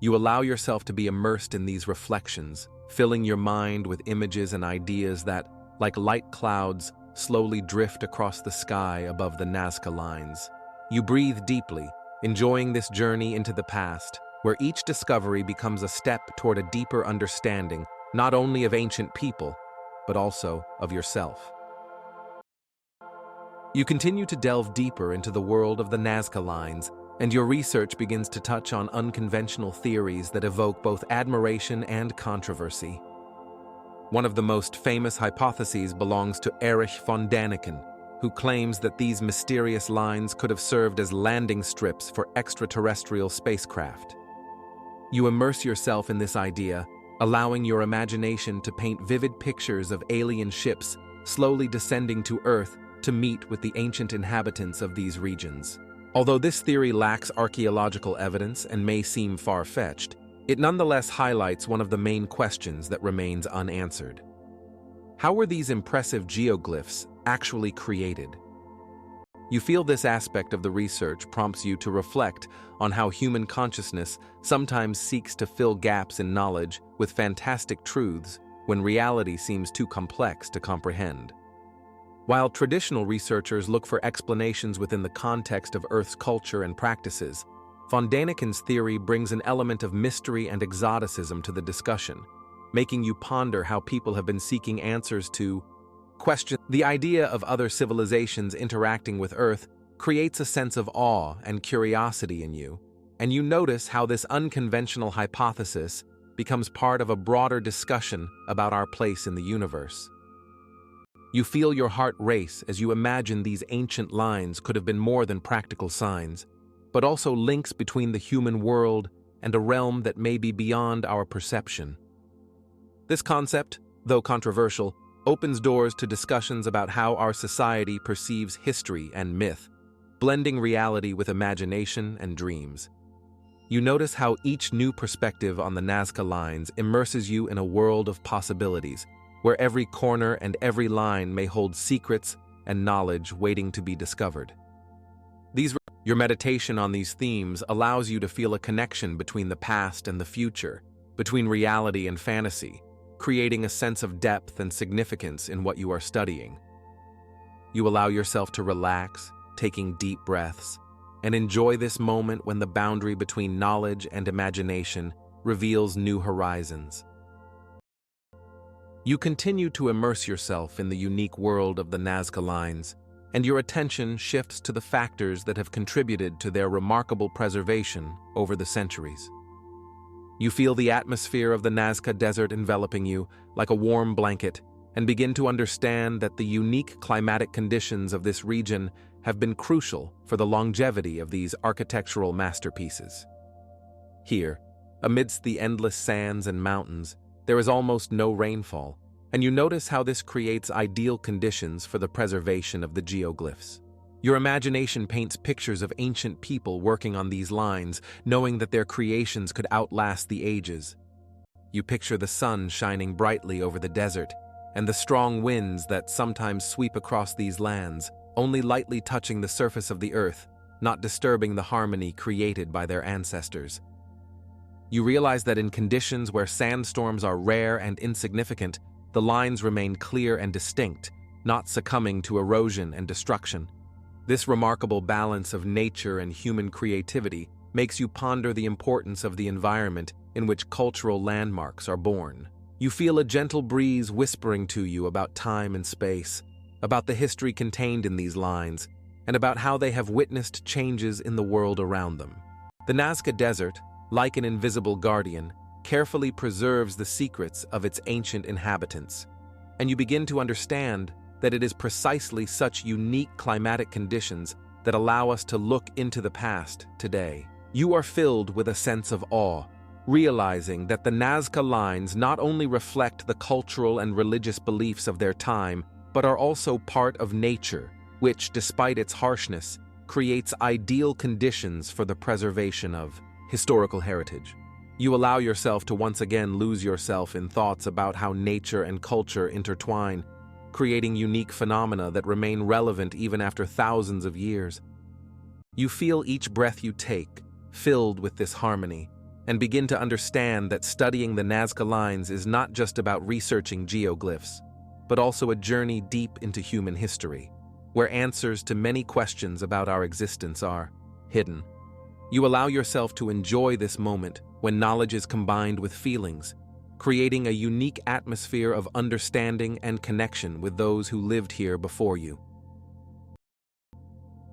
[SPEAKER 1] You allow yourself to be immersed in these reflections, filling your mind with images and ideas that, like light clouds, slowly drift across the sky above the Nazca Lines. You breathe deeply, enjoying this journey into the past, where each discovery becomes a step toward a deeper understanding, not only of ancient people, but also of yourself. You continue to delve deeper into the world of the Nazca Lines, and your research begins to touch on unconventional theories that evoke both admiration and controversy. One of the most famous hypotheses belongs to Erich von Däniken, who claims that these mysterious lines could have served as landing strips for extraterrestrial spacecraft. You immerse yourself in this idea, allowing your imagination to paint vivid pictures of alien ships slowly descending to Earth to meet with the ancient inhabitants of these regions. Although this theory lacks archaeological evidence and may seem far-fetched, it nonetheless highlights one of the main questions that remains unanswered. How were these impressive geoglyphs actually created? You feel this aspect of the research prompts you to reflect on how human consciousness sometimes seeks to fill gaps in knowledge with fantastic truths when reality seems too complex to comprehend. While traditional researchers look for explanations within the context of Earth's culture and practices, von Däniken's theory brings an element of mystery and exoticism to the discussion, making you ponder how people have been seeking answers to questions. The idea of other civilizations interacting with Earth creates a sense of awe and curiosity in you, and you notice how this unconventional hypothesis becomes part of a broader discussion about our place in the universe. You feel your heart race as you imagine these ancient lines could have been more than practical signs, but also links between the human world and a realm that may be beyond our perception. This concept, though controversial, opens doors to discussions about how our society perceives history and myth, blending reality with imagination and dreams. You notice how each new perspective on the Nazca Lines immerses you in a world of possibilities, where every corner and every line may hold secrets and knowledge waiting to be discovered. Your meditation on these themes allows you to feel a connection between the past and the future, between reality and fantasy, creating a sense of depth and significance in what you are studying. You allow yourself to relax, taking deep breaths, and enjoy this moment when the boundary between knowledge and imagination reveals new horizons. You continue to immerse yourself in the unique world of the Nazca Lines, and your attention shifts to the factors that have contributed to their remarkable preservation over the centuries. You feel the atmosphere of the Nazca Desert enveloping you like a warm blanket, and begin to understand that the unique climatic conditions of this region have been crucial for the longevity of these architectural masterpieces. Here, amidst the endless sands and mountains, there is almost no rainfall, and you notice how this creates ideal conditions for the preservation of the geoglyphs. Your imagination paints pictures of ancient people working on these lines, knowing that their creations could outlast the ages. You picture the sun shining brightly over the desert, and the strong winds that sometimes sweep across these lands, only lightly touching the surface of the earth, not disturbing the harmony created by their ancestors. You realize that in conditions where sandstorms are rare and insignificant, the lines remain clear and distinct, not succumbing to erosion and destruction. This remarkable balance of nature and human creativity makes you ponder the importance of the environment in which cultural landmarks are born. You feel a gentle breeze whispering to you about time and space, about the history contained in these lines, and about how they have witnessed changes in the world around them. The Nazca Desert, like an invisible guardian, carefully preserves the secrets of its ancient inhabitants, and you begin to understand that it is precisely such unique climatic conditions that allow us to look into the past today. You are filled with a sense of awe, realizing that the Nazca Lines not only reflect the cultural and religious beliefs of their time, but are also part of nature, which, despite its harshness, creates ideal conditions for the preservation of historical heritage. You allow yourself to once again lose yourself in thoughts about how nature and culture intertwine, creating unique phenomena that remain relevant even after thousands of years. You feel each breath you take filled with this harmony, and begin to understand that studying the Nazca Lines is not just about researching geoglyphs, but also a journey deep into human history, where answers to many questions about our existence are hidden. You allow yourself to enjoy this moment when knowledge is combined with feelings, creating a unique atmosphere of understanding and connection with those who lived here before you.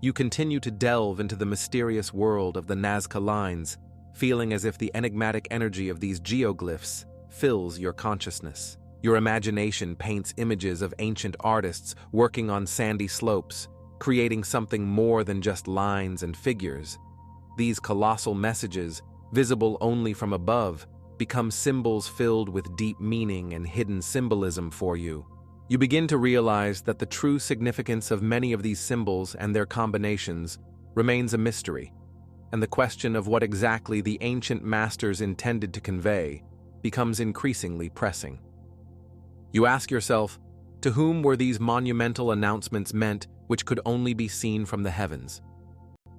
[SPEAKER 1] You continue to delve into the mysterious world of the Nazca Lines, feeling as if the enigmatic energy of these geoglyphs fills your consciousness. Your imagination paints images of ancient artists working on sandy slopes, creating something more than just lines and figures. These colossal messages, visible only from above, become symbols filled with deep meaning and hidden symbolism for you. You begin to realize that the true significance of many of these symbols and their combinations remains a mystery, and the question of what exactly the ancient masters intended to convey becomes increasingly pressing. You ask yourself, to whom were these monumental announcements meant which could only be seen from the heavens?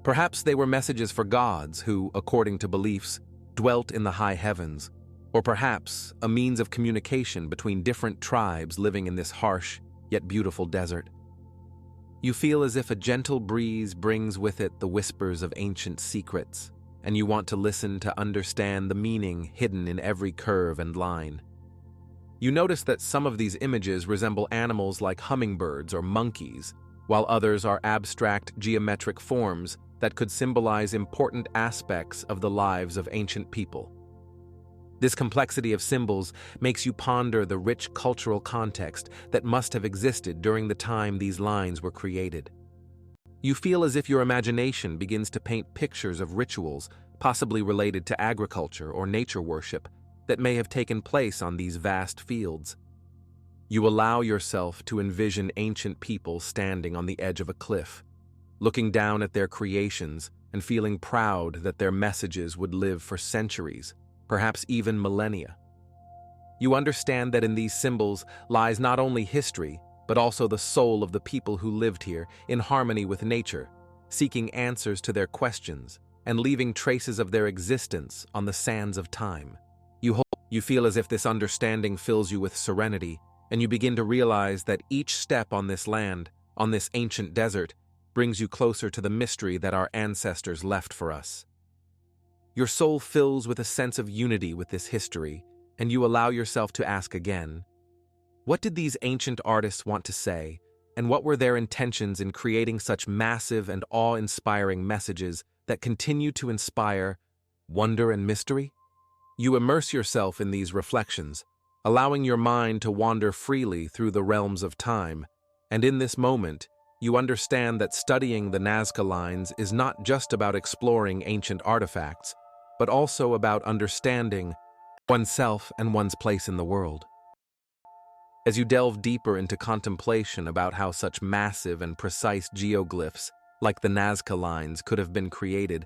[SPEAKER 1] Perhaps they were messages for gods who, according to beliefs, dwelt in the high heavens, or perhaps a means of communication between different tribes living in this harsh yet beautiful desert. You feel as if a gentle breeze brings with it the whispers of ancient secrets, and you want to listen to understand the meaning hidden in every curve and line. You notice that some of these images resemble animals like hummingbirds or monkeys, while others are abstract geometric forms that could symbolize important aspects of the lives of ancient people. This complexity of symbols makes you ponder the rich cultural context that must have existed during the time these lines were created. You feel as if your imagination begins to paint pictures of rituals, possibly related to agriculture or nature worship, that may have taken place on these vast fields. You allow yourself to envision ancient people standing on the edge of a cliff, looking down at their creations and feeling proud that their messages would live for centuries, perhaps even millennia. You understand that in these symbols lies not only history, but also the soul of the people who lived here in harmony with nature, seeking answers to their questions and leaving traces of their existence on the sands of time. You feel as if this understanding fills you with serenity, and you begin to realize that each step on this land, on this ancient desert, brings you closer to the mystery that our ancestors left for us. Your soul fills with a sense of unity with this history, and you allow yourself to ask again, what did these ancient artists want to say, and what were their intentions in creating such massive and awe-inspiring messages that continue to inspire wonder and mystery? You immerse yourself in these reflections, allowing your mind to wander freely through the realms of time, and in this moment, you understand that studying the Nazca Lines is not just about exploring ancient artifacts, but also about understanding oneself and one's place in the world. As you delve deeper into contemplation about how such massive and precise geoglyphs, like the Nazca Lines, could have been created,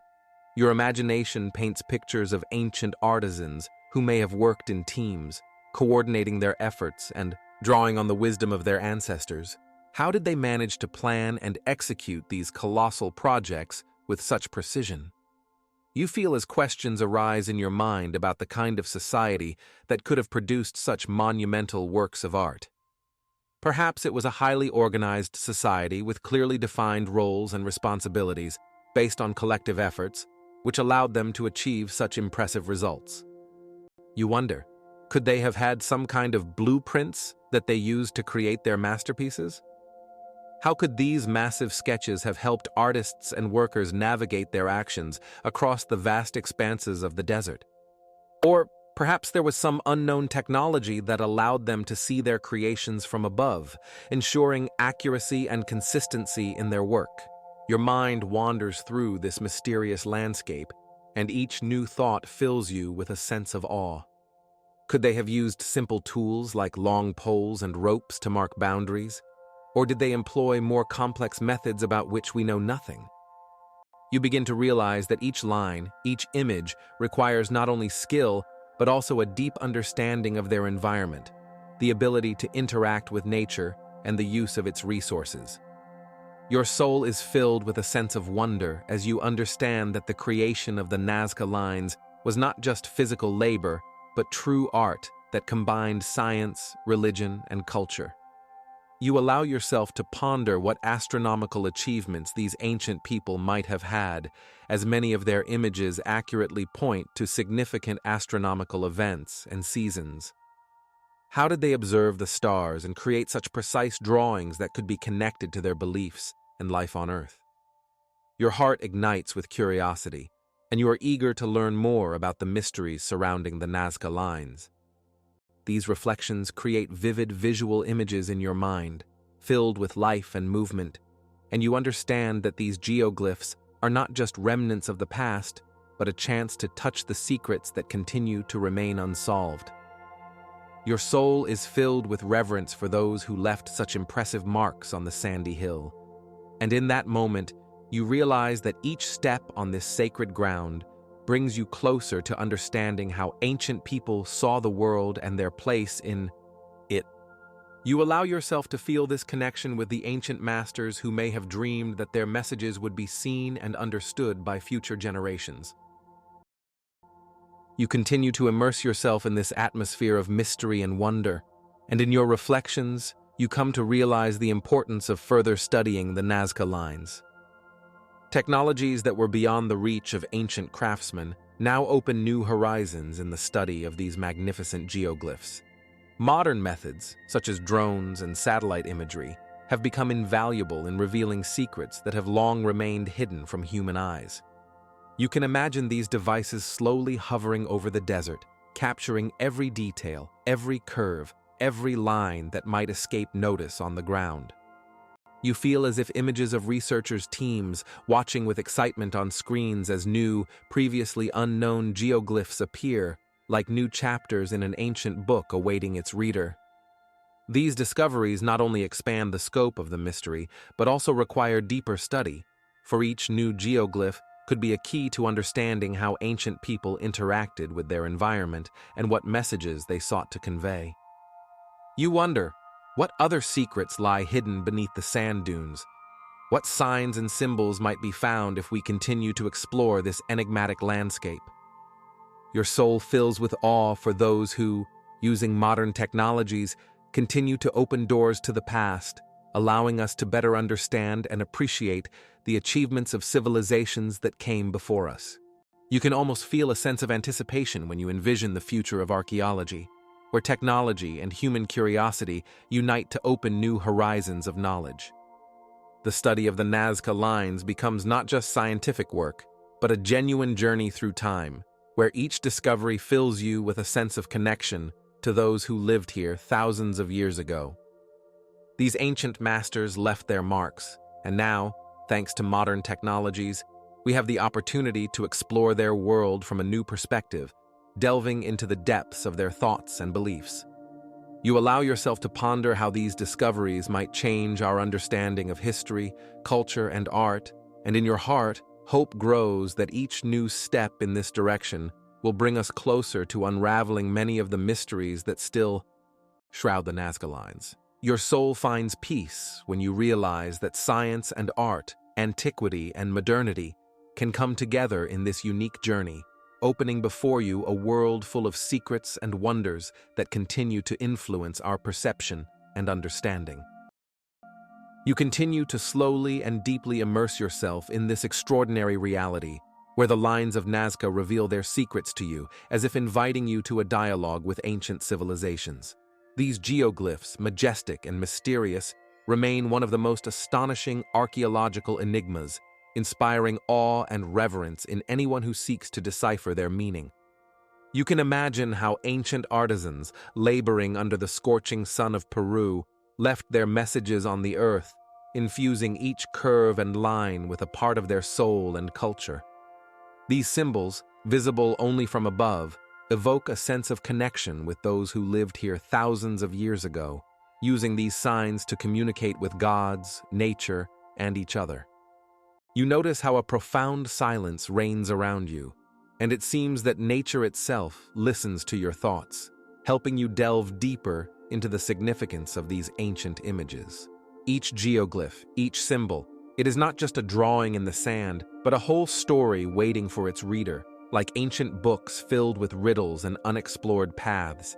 [SPEAKER 1] your imagination paints pictures of ancient artisans who may have worked in teams, coordinating their efforts and drawing on the wisdom of their ancestors. How did they manage to plan and execute these colossal projects with such precision? You feel as questions arise in your mind about the kind of society that could have produced such monumental works of art. Perhaps it was a highly organized society with clearly defined roles and responsibilities based on collective efforts, which allowed them to achieve such impressive results. You wonder, could they have had some kind of blueprints that they used to create their masterpieces? How could these massive sketches have helped artists and workers navigate their actions across the vast expanses of the desert? Or perhaps there was some unknown technology that allowed them to see their creations from above, ensuring accuracy and consistency in their work. Your mind wanders through this mysterious landscape, and each new thought fills you with a sense of awe. Could they have used simple tools like long poles and ropes to mark boundaries? Or did they employ more complex methods about which we know nothing? You begin to realize that each line, each image, requires not only skill, but also a deep understanding of their environment, the ability to interact with nature, and the use of its resources. Your soul is filled with a sense of wonder as you understand that the creation of the Nazca Lines was not just physical labor, but true art that combined science, religion, and culture. You allow yourself to ponder what astronomical achievements these ancient people might have had, as many of their images accurately point to significant astronomical events and seasons. How did they observe the stars and create such precise drawings that could be connected to their beliefs and life on Earth? Your heart ignites with curiosity, and you are eager to learn more about the mysteries surrounding the Nazca Lines. These reflections create vivid visual images in your mind, filled with life and movement, and you understand that these geoglyphs are not just remnants of the past, but a chance to touch the secrets that continue to remain unsolved. Your soul is filled with reverence for those who left such impressive marks on the sandy hill, and in that moment, you realize that each step on this sacred ground brings you closer to understanding how ancient people saw the world and their place in it. You allow yourself to feel this connection with the ancient masters who may have dreamed that their messages would be seen and understood by future generations. You continue to immerse yourself in this atmosphere of mystery and wonder, and in your reflections, you come to realize the importance of further studying the Nazca Lines. Technologies that were beyond the reach of ancient craftsmen now open new horizons in the study of these magnificent geoglyphs. Modern methods, such as drones and satellite imagery, have become invaluable in revealing secrets that have long remained hidden from human eyes. You can imagine these devices slowly hovering over the desert, capturing every detail, every curve, every line that might escape notice on the ground. You feel as if images of researchers' teams watching with excitement on screens as new, previously unknown geoglyphs appear, like new chapters in an ancient book awaiting its reader. These discoveries not only expand the scope of the mystery, but also require deeper study, for each new geoglyph could be a key to understanding how ancient people interacted with their environment and what messages they sought to convey. You wonder, what other secrets lie hidden beneath the sand dunes? What signs and symbols might be found if we continue to explore this enigmatic landscape? Your soul fills with awe for those who, using modern technologies, continue to open doors to the past, allowing us to better understand and appreciate the achievements of civilizations that came before us. You can almost feel a sense of anticipation when you envision the future of archaeology, where technology and human curiosity unite to open new horizons of knowledge. The study of the Nazca lines becomes not just scientific work, but a genuine journey through time, where each discovery fills you with a sense of connection to those who lived here thousands of years ago. These ancient masters left their marks, and now, thanks to modern technologies, we have the opportunity to explore their world from a new perspective, delving into the depths of their thoughts and beliefs. You allow yourself to ponder how these discoveries might change our understanding of history, culture, and art, and in your heart, hope grows that each new step in this direction will bring us closer to unraveling many of the mysteries that still shroud the Nazca lines. Your soul finds peace when you realize that science and art, antiquity and modernity, can come together in this unique journey, opening before you a world full of secrets and wonders that continue to influence our perception and understanding. You continue to slowly and deeply immerse yourself in this extraordinary reality, where the lines of Nazca reveal their secrets to you, as if inviting you to a dialogue with ancient civilizations. These geoglyphs, majestic and mysterious, remain one of the most astonishing archaeological enigmas, inspiring awe and reverence in anyone who seeks to decipher their meaning. You can imagine how ancient artisans, laboring under the scorching sun of Peru, left their messages on the earth, infusing each curve and line with a part of their soul and culture. These symbols, visible only from above, evoke a sense of connection with those who lived here thousands of years ago, using these signs to communicate with gods, nature, and each other. You notice how a profound silence reigns around you, and it seems that nature itself listens to your thoughts, helping you delve deeper into the significance of these ancient images. Each geoglyph, each symbol, it is not just a drawing in the sand, but a whole story waiting for its reader, like ancient books filled with riddles and unexplored paths.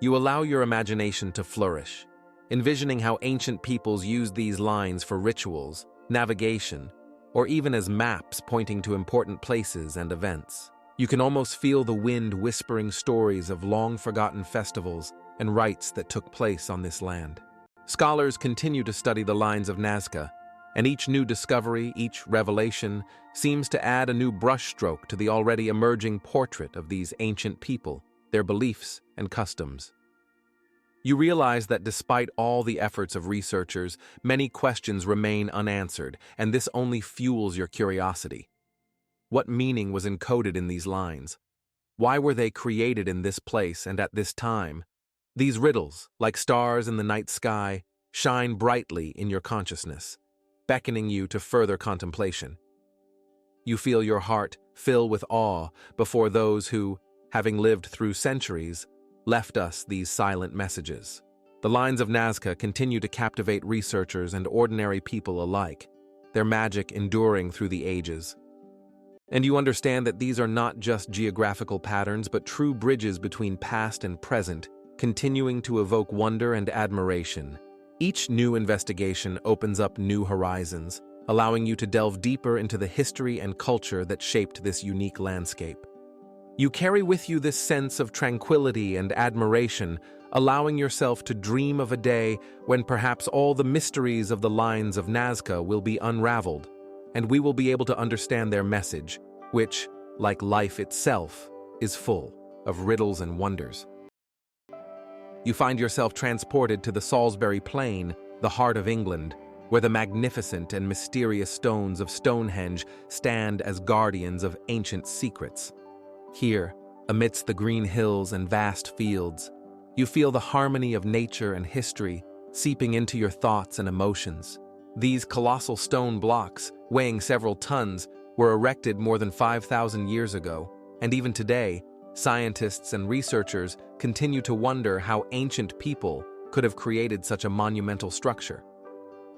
[SPEAKER 1] You allow your imagination to flourish, envisioning how ancient peoples used these lines for rituals, navigation, or even as maps pointing to important places and events. You can almost feel the wind whispering stories of long-forgotten festivals and rites that took place on this land. Scholars continue to study the lines of Nazca, and each new discovery, each revelation, seems to add a new brushstroke to the already emerging portrait of these ancient people, their beliefs and customs. You realize that despite all the efforts of researchers, many questions remain unanswered, and this only fuels your curiosity. What meaning was encoded in these lines? Why were they created in this place and at this time? These riddles, like stars in the night sky, shine brightly in your consciousness, beckoning you to further contemplation. You feel your heart fill with awe before those who, having lived through centuries, left us these silent messages. The lines of Nazca continue to captivate researchers and ordinary people alike, their magic enduring through the ages. And you understand that these are not just geographical patterns, but true bridges between past and present, continuing to evoke wonder and admiration. Each new investigation opens up new horizons, allowing you to delve deeper into the history and culture that shaped this unique landscape. You carry with you this sense of tranquility and admiration, allowing yourself to dream of a day when perhaps all the mysteries of the lines of Nazca will be unraveled, and we will be able to understand their message, which, like life itself, is full of riddles and wonders. You find yourself transported to the Salisbury Plain, the heart of England, where the magnificent and mysterious stones of Stonehenge stand as guardians of ancient secrets. Here, amidst the green hills and vast fields, you feel the harmony of nature and history seeping into your thoughts and emotions. These colossal stone blocks, weighing several tons, were erected more than 5,000 years ago, and even today, scientists and researchers continue to wonder how ancient people could have created such a monumental structure.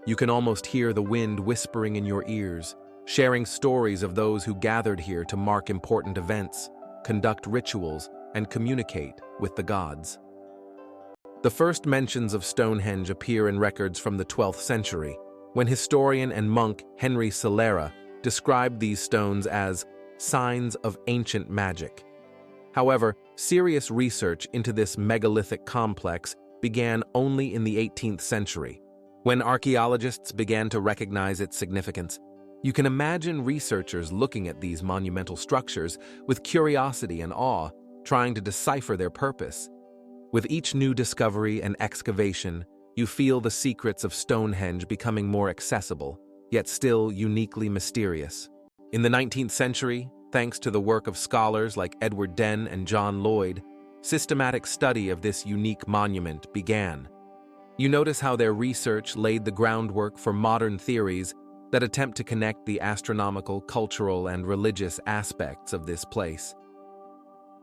[SPEAKER 1] You can almost hear the wind whispering in your ears, sharing stories of those who gathered here to mark important events, conduct rituals, and communicate with the gods. The first mentions of Stonehenge appear in records from the 12th century, when historian and monk Henry Solera described these stones as signs of ancient magic. However, serious research into this megalithic complex began only in the 18th century, when archaeologists began to recognize its significance. You can imagine researchers looking at these monumental structures with curiosity and awe, trying to decipher their purpose. With each new discovery and excavation, you feel the secrets of Stonehenge becoming more accessible, yet still uniquely mysterious. In the 19th century, thanks to the work of scholars like Edward Den and John Lloyd, systematic study of this unique monument began. You notice how their research laid the groundwork for modern theories that attempt to connect the astronomical, cultural, and religious aspects of this place.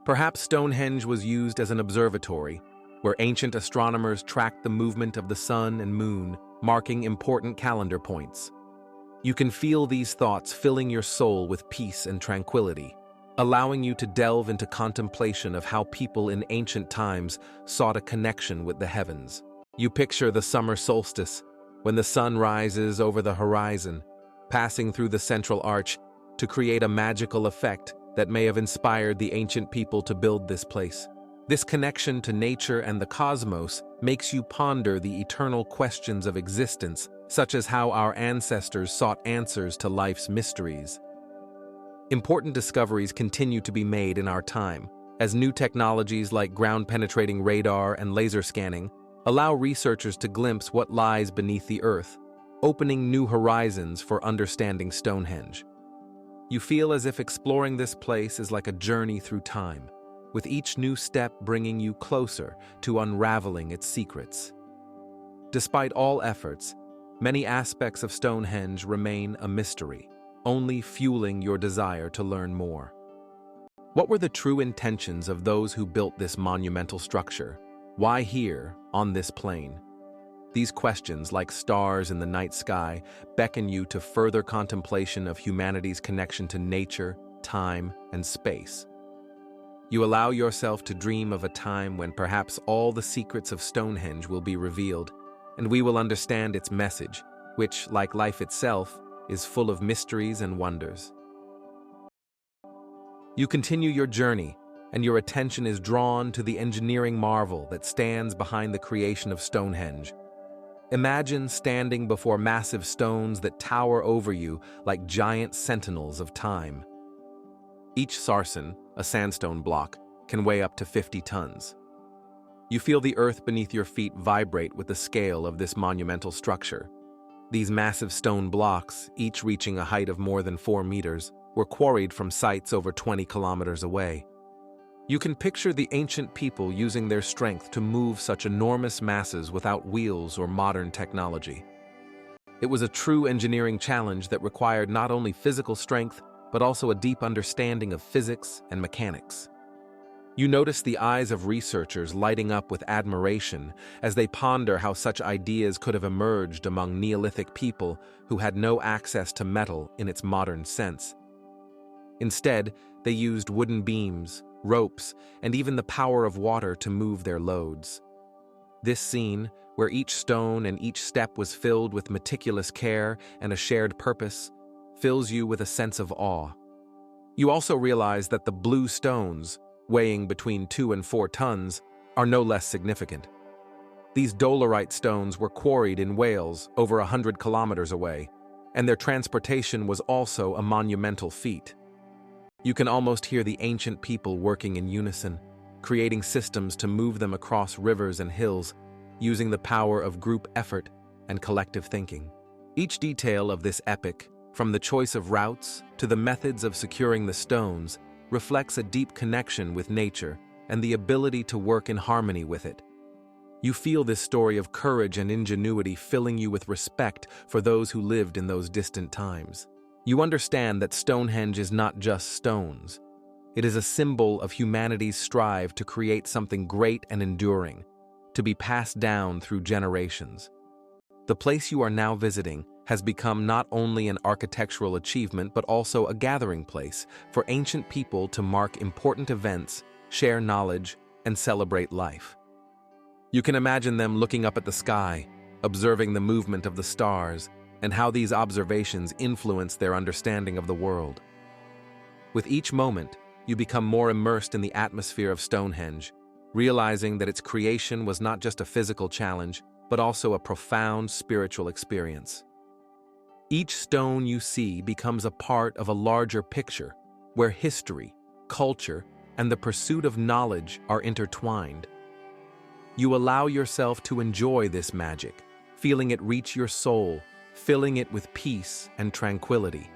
[SPEAKER 1] Perhaps Stonehenge was used as an observatory, where ancient astronomers tracked the movement of the sun and moon, marking important calendar points. You can feel these thoughts filling your soul with peace and tranquility, allowing you to delve into contemplation of how people in ancient times sought a connection with the heavens. You picture the summer solstice, when the sun rises over the horizon, passing through the central arch to create a magical effect that may have inspired the ancient people to build this place. This connection to nature and the cosmos makes you ponder the eternal questions of existence, such as how our ancestors sought answers to life's mysteries. Important discoveries continue to be made in our time, as new technologies like ground-penetrating radar and laser scanning allow researchers to glimpse what lies beneath the earth, opening new horizons for understanding Stonehenge. You feel as if exploring this place is like a journey through time, with each new step bringing you closer to unraveling its secrets. Despite all efforts, many aspects of Stonehenge remain a mystery, only fueling your desire to learn more. What were the true intentions of those who built this monumental structure? Why here, on this plain? These questions, like stars in the night sky, beckon you to further contemplation of humanity's connection to nature, time, and space. You allow yourself to dream of a time when perhaps all the secrets of Stonehenge will be revealed, and we will understand its message, which, like life itself, is full of mysteries and wonders. You continue your journey, and your attention is drawn to the engineering marvel that stands behind the creation of Stonehenge. Imagine standing before massive stones that tower over you like giant sentinels of time. Each sarsen, a sandstone block, can weigh up to 50 tons. You feel the earth beneath your feet vibrate with the scale of this monumental structure. These massive stone blocks, each reaching a height of more than 4 meters, were quarried from sites over 20 kilometers away. You can picture the ancient people using their strength to move such enormous masses without wheels or modern technology. It was a true engineering challenge that required not only physical strength, but also a deep understanding of physics and mechanics. You notice the eyes of researchers lighting up with admiration as they ponder how such ideas could have emerged among Neolithic people who had no access to metal in its modern sense. Instead, they used wooden beams, ropes, and even the power of water to move their loads. This scene, where each stone and each step was filled with meticulous care and a shared purpose, fills you with a sense of awe. You also realize that the blue stones, weighing between 2 and 4 tons, are no less significant. These dolerite stones were quarried in Wales, over 100 kilometers away, and their transportation was also a monumental feat. You can almost hear the ancient people working in unison, creating systems to move them across rivers and hills, using the power of group effort and collective thinking. Each detail of this epic, from the choice of routes to the methods of securing the stones, reflects a deep connection with nature and the ability to work in harmony with it. You feel this story of courage and ingenuity filling you with respect for those who lived in those distant times. You understand that Stonehenge is not just stones. It is a symbol of humanity's strive to create something great and enduring, to be passed down through generations. The place you are now visiting has become not only an architectural achievement but also a gathering place for ancient people to mark important events, share knowledge, and celebrate life. You can imagine them looking up at the sky, observing the movement of the stars, and how these observations influence their understanding of the world. With each moment, you become more immersed in the atmosphere of Stonehenge, realizing that its creation was not just a physical challenge, but also a profound spiritual experience. Each stone you see becomes a part of a larger picture, where history, culture, and the pursuit of knowledge are intertwined. You allow yourself to enjoy this magic, feeling it reach your soul, filling it with peace and tranquility.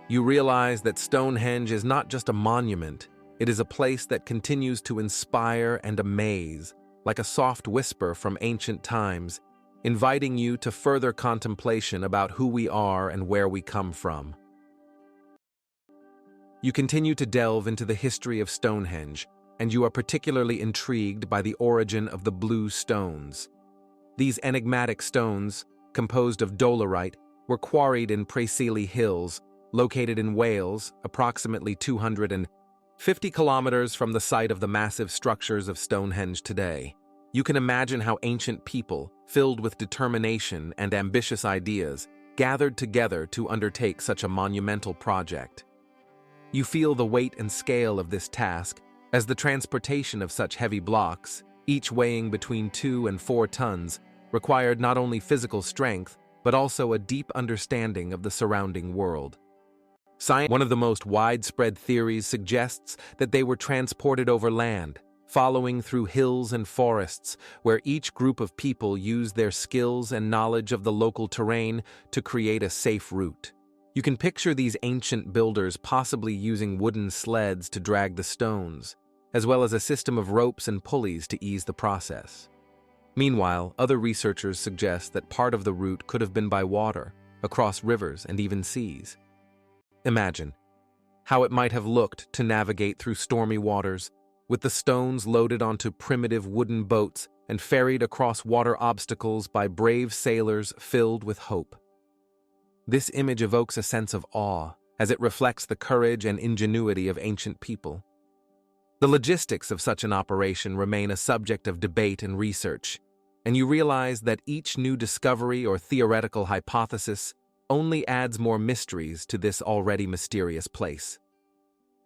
[SPEAKER 1] You realize that Stonehenge is not just a monument, it is a place that continues to inspire and amaze, like a soft whisper from ancient times, inviting you to further contemplation about who we are and where we come from. You continue to delve into the history of Stonehenge, and you are particularly intrigued by the origin of the blue stones. These enigmatic stones, composed of dolerite, were quarried in Preseli Hills, located in Wales, approximately 250 kilometers from the site of the massive structures of Stonehenge today. You can imagine how ancient people, filled with determination and ambitious ideas, gathered together to undertake such a monumental project. You feel the weight and scale of this task, as the transportation of such heavy blocks, each weighing between 2 and 4 tons, required not only physical strength, but also a deep understanding of the surrounding world. One of the most widespread theories suggests that they were transported over land, following through hills and forests, where each group of people used their skills and knowledge of the local terrain to create a safe route. You can picture these ancient builders possibly using wooden sleds to drag the stones, as well as a system of ropes and pulleys to ease the process. Meanwhile, other researchers suggest that part of the route could have been by water, across rivers and even seas. Imagine how it might have looked to navigate through stormy waters, with the stones loaded onto primitive wooden boats and ferried across water obstacles by brave sailors filled with hope. This image evokes a sense of awe, as it reflects the courage and ingenuity of ancient people. The logistics of such an operation remain a subject of debate and research, and you realize that each new discovery or theoretical hypothesis only adds more mysteries to this already mysterious place.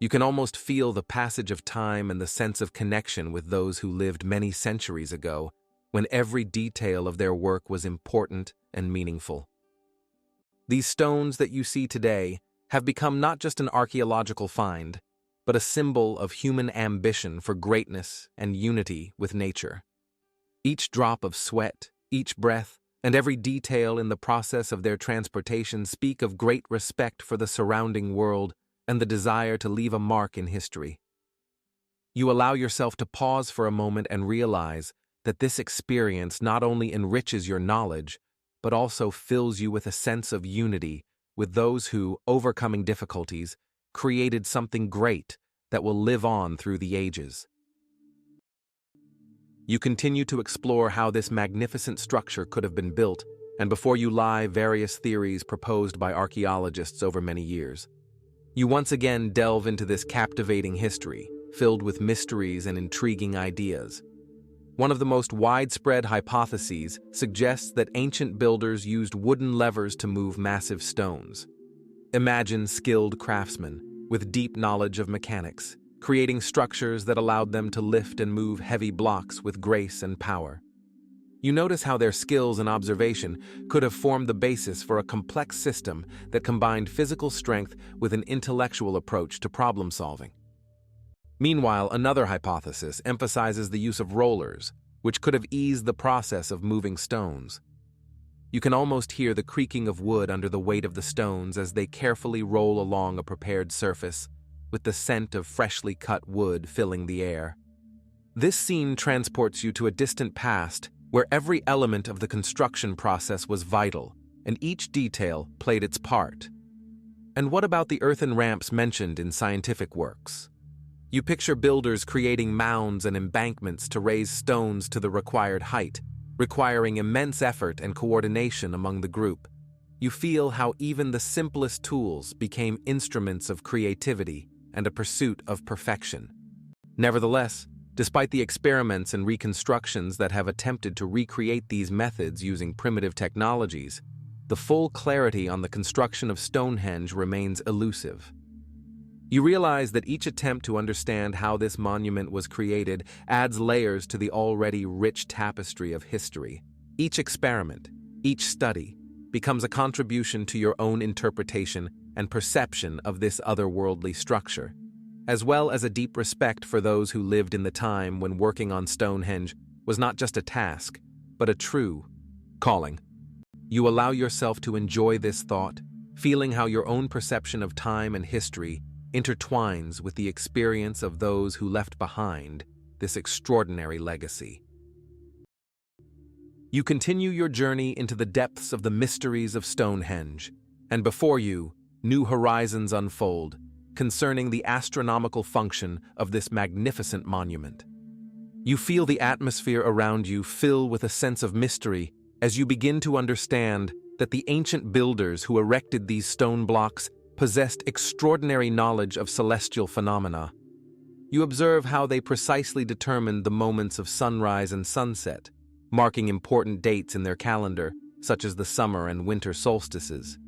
[SPEAKER 1] You can almost feel the passage of time and the sense of connection with those who lived many centuries ago, when every detail of their work was important and meaningful. These stones that you see today have become not just an archaeological find, but a symbol of human ambition for greatness and unity with nature. Each drop of sweat, each breath, and every detail in the process of their transportation speak of great respect for the surrounding world and the desire to leave a mark in history. You allow yourself to pause for a moment and realize that this experience not only enriches your knowledge, but also fills you with a sense of unity with those who, overcoming difficulties, created something great that will live on through the ages. You continue to explore how this magnificent structure could have been built, and before you lie various theories proposed by archaeologists over many years. You once again delve into this captivating history, filled with mysteries and intriguing ideas. One of the most widespread hypotheses suggests that ancient builders used wooden levers to move massive stones. Imagine skilled craftsmen with deep knowledge of mechanics, creating structures that allowed them to lift and move heavy blocks with grace and power. You notice how their skills and observation could have formed the basis for a complex system that combined physical strength with an intellectual approach to problem solving. Meanwhile, another hypothesis emphasizes the use of rollers, which could have eased the process of moving stones. You can almost hear the creaking of wood under the weight of the stones as they carefully roll along a prepared surface, with the scent of freshly cut wood filling the air. This scene transports you to a distant past where every element of the construction process was vital, and each detail played its part. And what about the earthen ramps mentioned in scientific works? You picture builders creating mounds and embankments to raise stones to the required height, requiring immense effort and coordination among the group. You feel how even the simplest tools became instruments of creativity and a pursuit of perfection. Nevertheless, despite the experiments and reconstructions that have attempted to recreate these methods using primitive technologies, the full clarity on the construction of Stonehenge remains elusive. You realize that each attempt to understand how this monument was created adds layers to the already rich tapestry of history. Each experiment, each study, becomes a contribution to your own interpretation and perception of this otherworldly structure, as well as a deep respect for those who lived in the time when working on Stonehenge was not just a task, but a true calling. You allow yourself to enjoy this thought, feeling how your own perception of time and history intertwines with the experience of those who left behind this extraordinary legacy. You continue your journey into the depths of the mysteries of Stonehenge, and before you, new horizons unfold concerning the astronomical function of this magnificent monument. You feel the atmosphere around you fill with a sense of mystery as you begin to understand that the ancient builders who erected these stone blocks possessed extraordinary knowledge of celestial phenomena. You observe how they precisely determined the moments of sunrise and sunset, marking important dates in their calendar, such as the summer and winter solstices.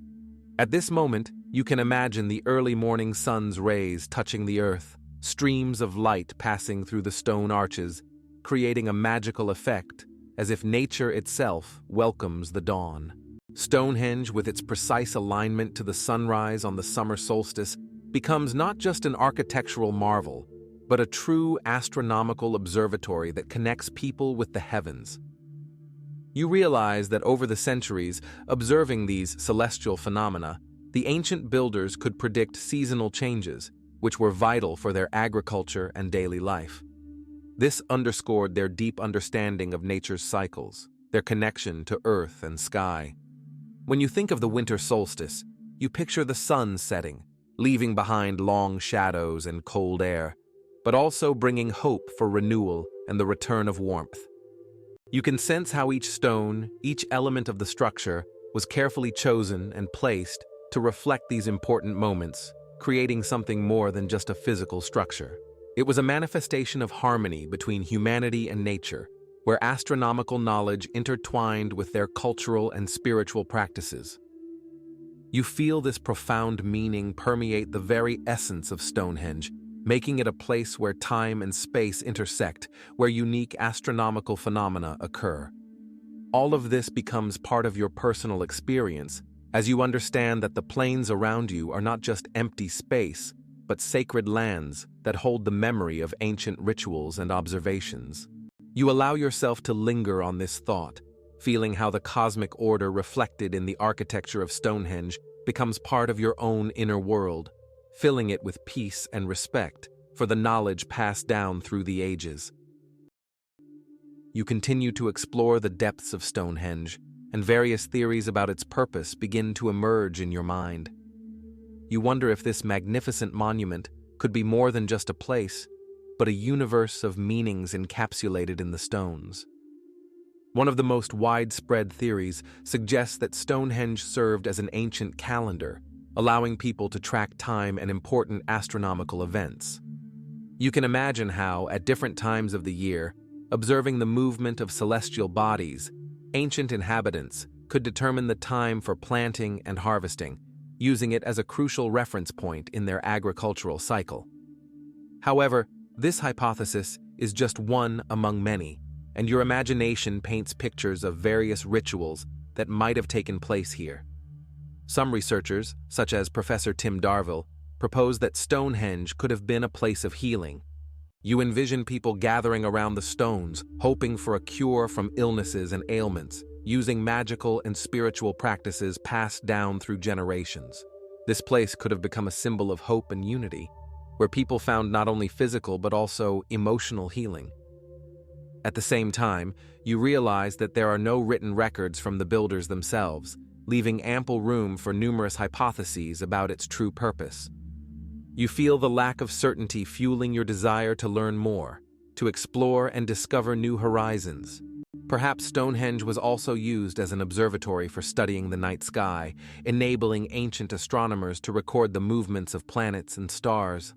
[SPEAKER 1] At this moment, you can imagine the early morning sun's rays touching the earth, streams of light passing through the stone arches, creating a magical effect, as if nature itself welcomes the dawn. Stonehenge, with its precise alignment to the sunrise on the summer solstice, becomes not just an architectural marvel, but a true astronomical observatory that connects people with the heavens. You realize that over the centuries, observing these celestial phenomena, the ancient builders could predict seasonal changes, which were vital for their agriculture and daily life. This underscored their deep understanding of nature's cycles, their connection to earth and sky. When you think of the winter solstice, you picture the sun setting, leaving behind long shadows and cold air, but also bringing hope for renewal and the return of warmth. You can sense how each stone, each element of the structure, was carefully chosen and placed to reflect these important moments, creating something more than just a physical structure. It was a manifestation of harmony between humanity and nature, where astronomical knowledge intertwined with their cultural and spiritual practices. You feel this profound meaning permeate the very essence of Stonehenge, making it a place where time and space intersect, where unique astronomical phenomena occur. All of this becomes part of your personal experience, as you understand that the plains around you are not just empty space, but sacred lands that hold the memory of ancient rituals and observations. You allow yourself to linger on this thought, feeling how the cosmic order reflected in the architecture of Stonehenge becomes part of your own inner world, filling it with peace and respect for the knowledge passed down through the ages. You continue to explore the depths of Stonehenge, and various theories about its purpose begin to emerge in your mind. You wonder if this magnificent monument could be more than just a place, but a universe of meanings encapsulated in the stones. One of the most widespread theories suggests that Stonehenge served as an ancient calendar, allowing people to track time and important astronomical events. You can imagine how, at different times of the year, observing the movement of celestial bodies, ancient inhabitants could determine the time for planting and harvesting, using it as a crucial reference point in their agricultural cycle. However, this hypothesis is just one among many, and your imagination paints pictures of various rituals that might have taken place here. Some researchers, such as Professor Tim Darvill, propose that Stonehenge could have been a place of healing. You envision people gathering around the stones, hoping for a cure from illnesses and ailments, using magical and spiritual practices passed down through generations. This place could have become a symbol of hope and unity, where people found not only physical but also emotional healing. At the same time, you realize that there are no written records from the builders themselves, leaving ample room for numerous hypotheses about its true purpose. You feel the lack of certainty fueling your desire to learn more, to explore and discover new horizons. Perhaps Stonehenge was also used as an observatory for studying the night sky, enabling ancient astronomers to record the movements of planets and stars.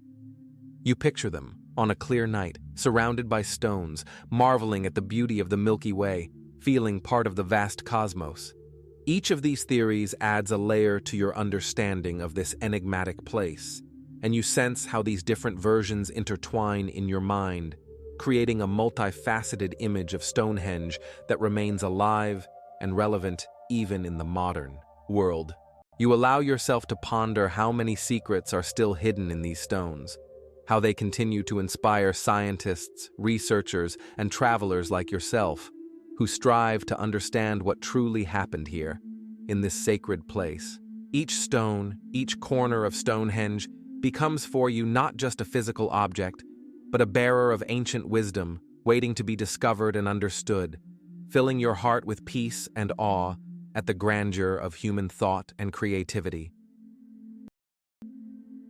[SPEAKER 1] You picture them, on a clear night, surrounded by stones, marveling at the beauty of the Milky Way, feeling part of the vast cosmos. Each of these theories adds a layer to your understanding of this enigmatic place, and you sense how these different versions intertwine in your mind, creating a multifaceted image of Stonehenge that remains alive and relevant even in the modern world. You allow yourself to ponder how many secrets are still hidden in these stones, how they continue to inspire scientists, researchers, and travelers like yourself, who strive to understand what truly happened here, in this sacred place. Each stone, each corner of Stonehenge, becomes for you not just a physical object, but a bearer of ancient wisdom, waiting to be discovered and understood, filling your heart with peace and awe at the grandeur of human thought and creativity.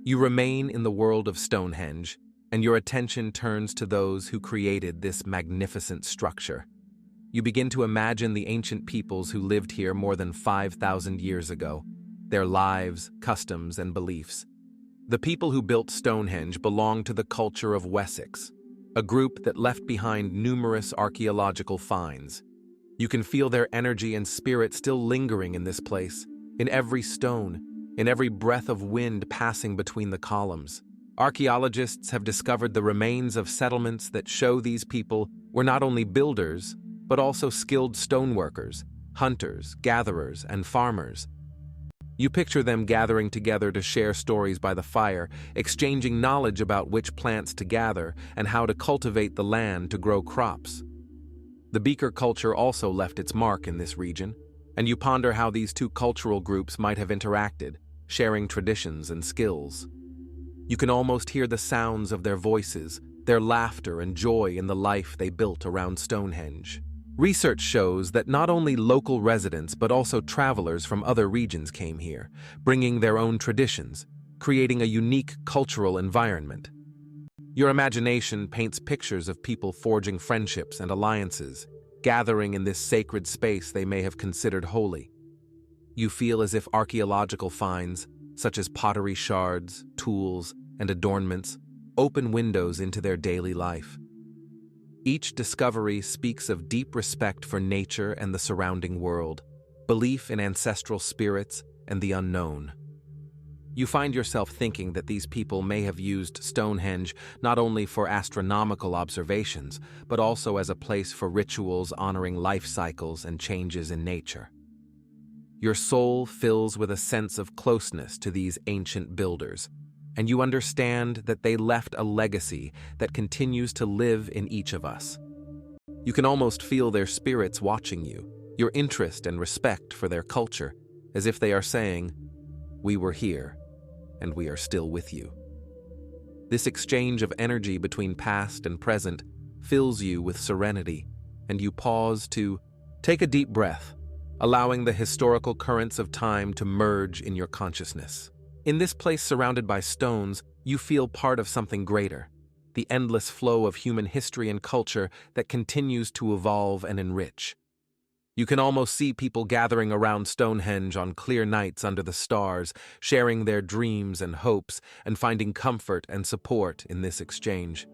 [SPEAKER 1] You remain in the world of Stonehenge, and your attention turns to those who created this magnificent structure. You begin to imagine the ancient peoples who lived here more than 5,000 years ago, their lives, customs, and beliefs. The people who built Stonehenge belong to the culture of Wessex, a group that left behind numerous archaeological finds. You can feel their energy and spirit still lingering in this place, in every stone, in every breath of wind passing between the columns. Archaeologists have discovered the remains of settlements that show these people were not only builders, but also skilled stoneworkers, hunters, gatherers, and farmers. You picture them gathering together to share stories by the fire, exchanging knowledge about which plants to gather and how to cultivate the land to grow crops. The Beaker culture also left its mark in this region, and you ponder how these two cultural groups might have interacted, sharing traditions and skills. You can almost hear the sounds of their voices, their laughter and joy in the life they built around Stonehenge. Research shows that not only local residents but also travelers from other regions came here, bringing their own traditions, creating a unique cultural environment. Your imagination paints pictures of people forging friendships and alliances, gathering in this sacred space they may have considered holy. You feel as if archaeological finds, such as pottery shards, tools, and adornments, open windows into their daily life. Each discovery speaks of deep respect for nature and the surrounding world, belief in ancestral spirits and the unknown. You find yourself thinking that these people may have used Stonehenge not only for astronomical observations, but also as a place for rituals honoring life cycles and changes in nature. Your soul fills with a sense of closeness to these ancient builders, and you understand that they left a legacy that continues to live in each of us. You can almost feel their spirits watching you, your interest and respect for their culture, as if they are saying, "We were here, and we are still with you." This exchange of energy between past and present fills you with serenity, and you pause to take a deep breath, allowing the historical currents of time to merge in your consciousness. In this place surrounded by stones, you feel part of something greater, the endless flow of human history and culture that continues to evolve and enrich. You can almost see people gathering around Stonehenge on clear nights under the stars, sharing their dreams and hopes, and finding comfort and support in this exchange.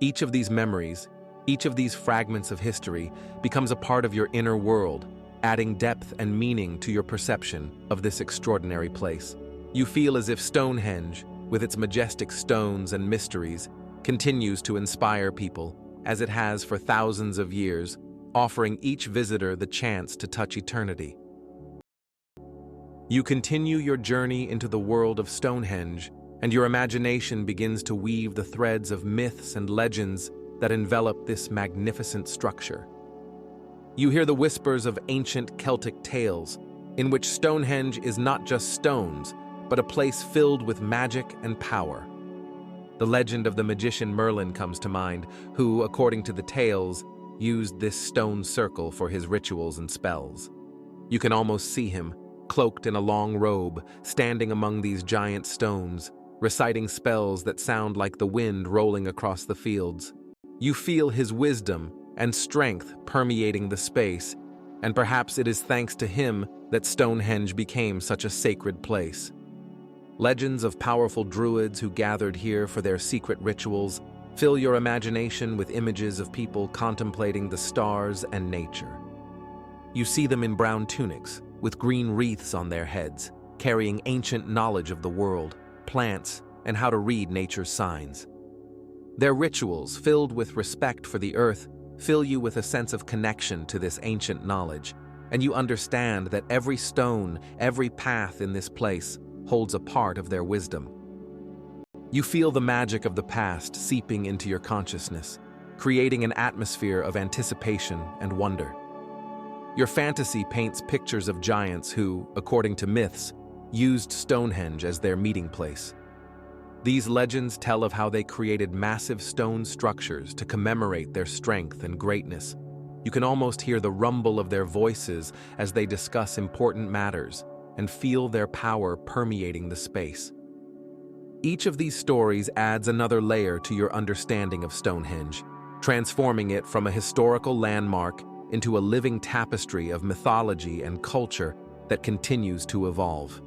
[SPEAKER 1] Each of these memories, each of these fragments of history, becomes a part of your inner world, adding depth and meaning to your perception of this extraordinary place. You feel as if Stonehenge, with its majestic stones and mysteries, continues to inspire people, as it has for thousands of years, offering each visitor the chance to touch eternity. You continue your journey into the world of Stonehenge, and your imagination begins to weave the threads of myths and legends that envelop this magnificent structure. You hear the whispers of ancient Celtic tales, in which Stonehenge is not just stones, but a place filled with magic and power. The legend of the magician Merlin comes to mind, who, according to the tales, used this stone circle for his rituals and spells. You can almost see him, cloaked in a long robe, standing among these giant stones, reciting spells that sound like the wind rolling across the fields. You feel his wisdom and strength permeating the space, and perhaps it is thanks to him that Stonehenge became such a sacred place. Legends of powerful druids who gathered here for their secret rituals fill your imagination with images of people contemplating the stars and nature. You see them in brown tunics, with green wreaths on their heads, carrying ancient knowledge of the world, plants, and how to read nature's signs. Their rituals, filled with respect for the earth, fill you with a sense of connection to this ancient knowledge, and you understand that every stone, every path in this place holds a part of their wisdom. You feel the magic of the past seeping into your consciousness, creating an atmosphere of anticipation and wonder. Your fantasy paints pictures of giants who, according to myths, used Stonehenge as their meeting place. These legends tell of how they created massive stone structures to commemorate their strength and greatness. You can almost hear the rumble of their voices as they discuss important matters and feel their power permeating the space. Each of these stories adds another layer to your understanding of Stonehenge, transforming it from a historical landmark into a living tapestry of mythology and culture that continues to evolve.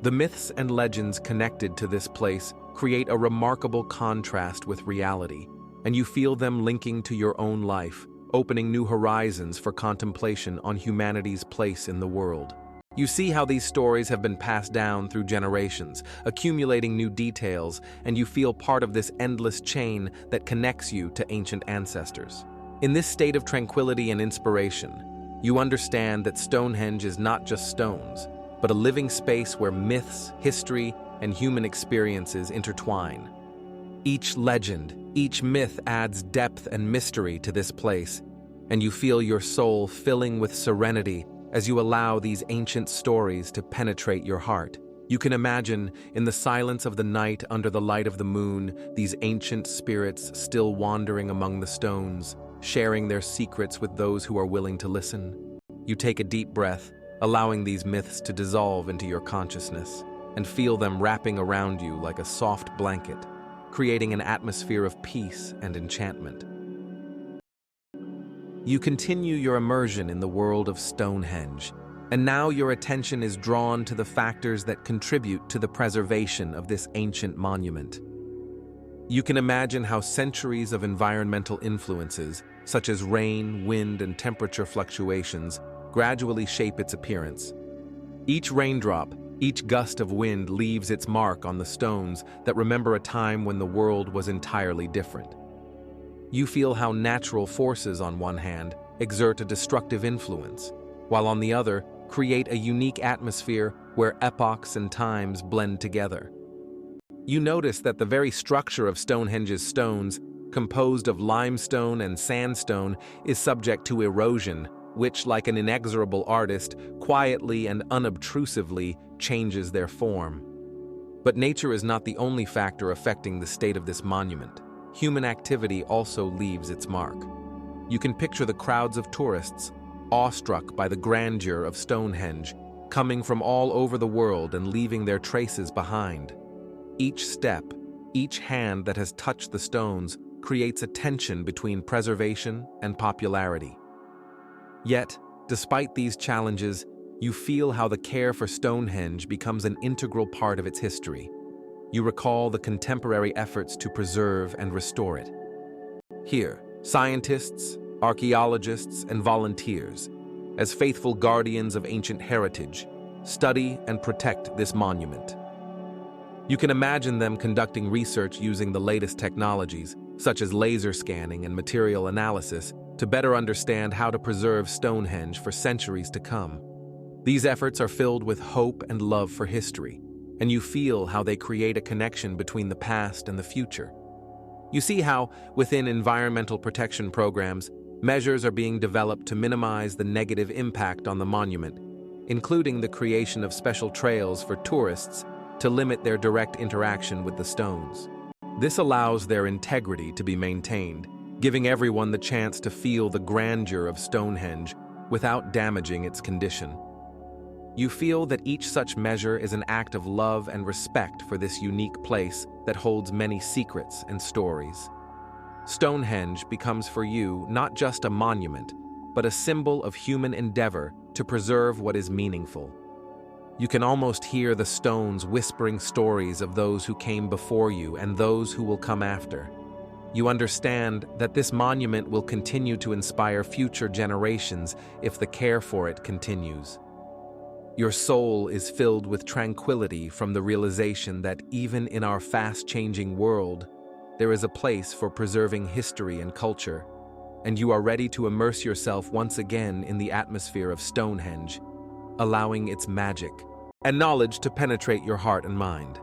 [SPEAKER 1] The myths and legends connected to this place create a remarkable contrast with reality, and you feel them linking to your own life, opening new horizons for contemplation on humanity's place in the world. You see how these stories have been passed down through generations, accumulating new details, and you feel part of this endless chain that connects you to ancient ancestors. In this state of tranquility and inspiration, you understand that Stonehenge is not just stones, but a living space where myths, history, and human experiences intertwine. Each legend, each myth adds depth and mystery to this place, and you feel your soul filling with serenity as you allow these ancient stories to penetrate your heart. You can imagine, in the silence of the night under the light of the moon, these ancient spirits still wandering among the stones, sharing their secrets with those who are willing to listen. You take a deep breath, allowing these myths to dissolve into your consciousness, and feel them wrapping around you like a soft blanket, creating an atmosphere of peace and enchantment. You continue your immersion in the world of Stonehenge, and now your attention is drawn to the factors that contribute to the preservation of this ancient monument. You can imagine how centuries of environmental influences, such as rain, wind, and temperature fluctuations, gradually shape its appearance. Each raindrop, each gust of wind leaves its mark on the stones that remember a time when the world was entirely different. You feel how natural forces, on one hand, exert a destructive influence, while on the other, create a unique atmosphere where epochs and times blend together. You notice that the very structure of Stonehenge's stones, composed of limestone and sandstone, is subject to erosion, which, like an inexorable artist, quietly and unobtrusively changes their form. But nature is not the only factor affecting the state of this monument. Human activity also leaves its mark. You can picture the crowds of tourists, awestruck by the grandeur of Stonehenge, coming from all over the world and leaving their traces behind. Each step, each hand that has touched the stones, creates a tension between preservation and popularity. Yet, despite these challenges, you feel how the care for Stonehenge becomes an integral part of its history. You recall the contemporary efforts to preserve and restore it. Here, scientists, archaeologists, and volunteers, as faithful guardians of ancient heritage, study and protect this monument. You can imagine them conducting research using the latest technologies, such as laser scanning and material analysis, to better understand how to preserve Stonehenge for centuries to come. These efforts are filled with hope and love for history, and you feel how they create a connection between the past and the future. You see how, within environmental protection programs, measures are being developed to minimize the negative impact on the monument, including the creation of special trails for tourists to limit their direct interaction with the stones. This allows their integrity to be maintained, giving everyone the chance to feel the grandeur of Stonehenge without damaging its condition. You feel that each such measure is an act of love and respect for this unique place that holds many secrets and stories. Stonehenge becomes for you not just a monument, but a symbol of human endeavor to preserve what is meaningful. You can almost hear the stones whispering stories of those who came before you and those who will come after. You understand that this monument will continue to inspire future generations if the care for it continues. Your soul is filled with tranquility from the realization that even in our fast-changing world, there is a place for preserving history and culture, and you are ready to immerse yourself once again in the atmosphere of Stonehenge, allowing its magic and knowledge to penetrate your heart and mind.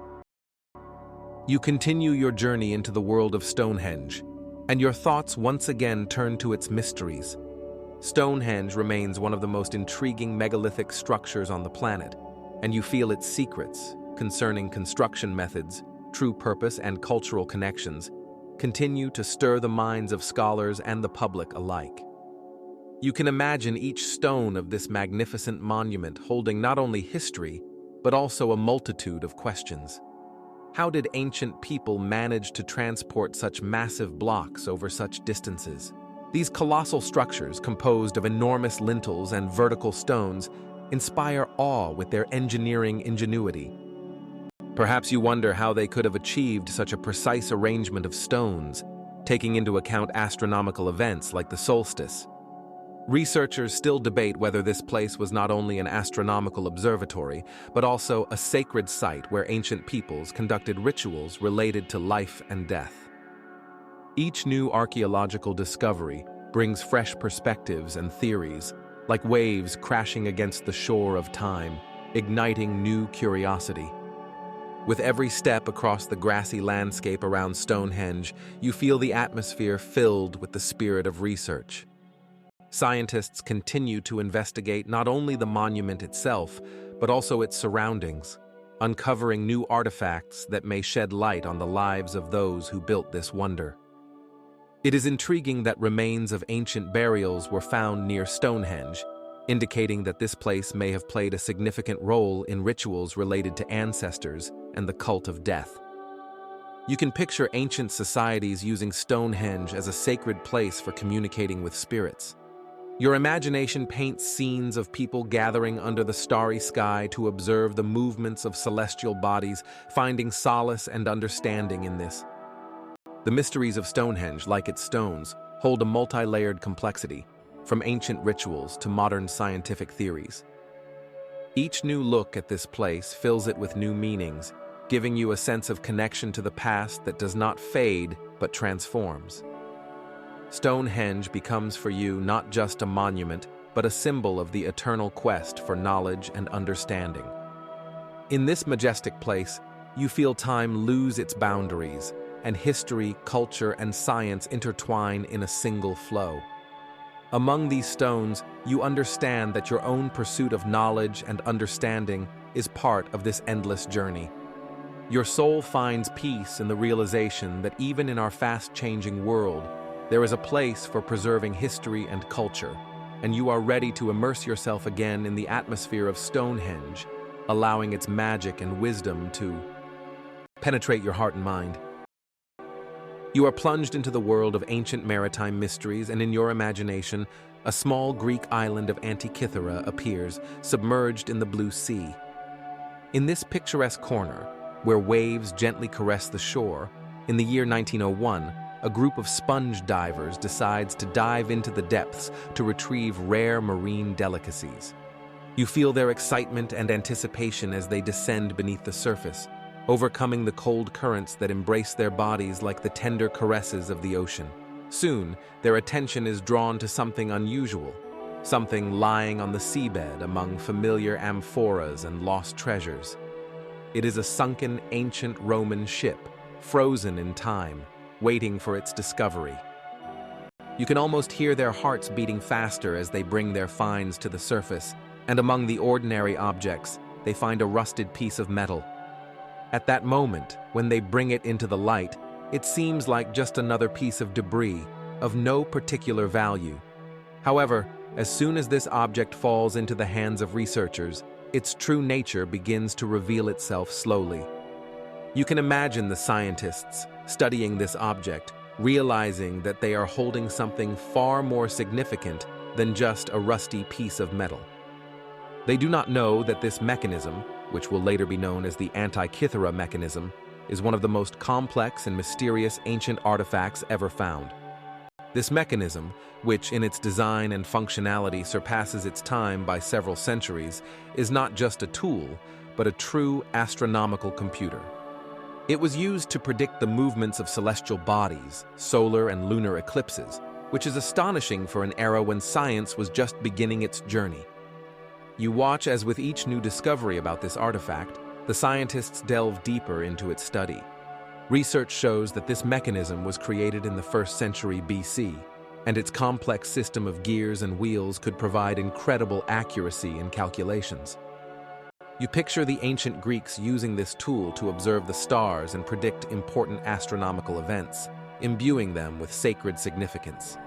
[SPEAKER 1] You continue your journey into the world of Stonehenge, and your thoughts once again turn to its mysteries. Stonehenge remains one of the most intriguing megalithic structures on the planet, and you feel its secrets concerning construction methods, true purpose, and cultural connections continue to stir the minds of scholars and the public alike. You can imagine each stone of this magnificent monument holding not only history, but also a multitude of questions. How did ancient people manage to transport such massive blocks over such distances? These colossal structures, composed of enormous lintels and vertical stones, inspire awe with their engineering ingenuity. Perhaps you wonder how they could have achieved such a precise arrangement of stones, taking into account astronomical events like the solstice. Researchers still debate whether this place was not only an astronomical observatory, but also a sacred site where ancient peoples conducted rituals related to life and death. Each new archaeological discovery brings fresh perspectives and theories, like waves crashing against the shore of time, igniting new curiosity. With every step across the grassy landscape around Stonehenge, you feel the atmosphere filled with the spirit of research. Scientists continue to investigate not only the monument itself, but also its surroundings, uncovering new artifacts that may shed light on the lives of those who built this wonder. It is intriguing that remains of ancient burials were found near Stonehenge, indicating that this place may have played a significant role in rituals related to ancestors and the cult of death. You can picture ancient societies using Stonehenge as a sacred place for communicating with spirits. Your imagination paints scenes of people gathering under the starry sky to observe the movements of celestial bodies, finding solace and understanding in this. The mysteries of Stonehenge, like its stones, hold a multi-layered complexity, from ancient rituals to modern scientific theories. Each new look at this place fills it with new meanings, giving you a sense of connection to the past that does not fade but transforms. Stonehenge becomes for you not just a monument, but a symbol of the eternal quest for knowledge and understanding. In this majestic place, you feel time lose its boundaries, and history, culture, and science intertwine in a single flow. Among these stones, you understand that your own pursuit of knowledge and understanding is part of this endless journey. Your soul finds peace in the realization that even in our fast-changing world, there is a place for preserving history and culture, and you are ready to immerse yourself again in the atmosphere of Stonehenge, allowing its magic and wisdom to penetrate your heart and mind. You are plunged into the world of ancient maritime mysteries, and in your imagination, a small Greek island of Antikythera appears, submerged in the blue sea. In this picturesque corner, where waves gently caress the shore, in the year 1901, a group of sponge divers decides to dive into the depths to retrieve rare marine delicacies. You feel their excitement and anticipation as they descend beneath the surface, overcoming the cold currents that embrace their bodies like the tender caresses of the ocean. Soon, their attention is drawn to something unusual, something lying on the seabed among familiar amphoras and lost treasures. It is a sunken ancient Roman ship, frozen in time, waiting for its discovery. You can almost hear their hearts beating faster as they bring their finds to the surface, and among the ordinary objects, they find a rusted piece of metal. At that moment, when they bring it into the light, it seems like just another piece of debris, of no particular value. However, as soon as this object falls into the hands of researchers, its true nature begins to reveal itself slowly. You can imagine the scientists studying this object, realizing that they are holding something far more significant than just a rusty piece of metal. They do not know that this mechanism, which will later be known as the Antikythera mechanism, is one of the most complex and mysterious ancient artifacts ever found. This mechanism, which in its design and functionality surpasses its time by several centuries, is not just a tool, but a true astronomical computer. It was used to predict the movements of celestial bodies, solar and lunar eclipses, which is astonishing for an era when science was just beginning its journey. You watch as with each new discovery about this artifact, the scientists delve deeper into its study. Research shows that this mechanism was created in the 1st century BC, and its complex system of gears and wheels could provide incredible accuracy in calculations. You picture the ancient Greeks using this tool to observe the stars and predict important astronomical events, imbuing them with sacred significance.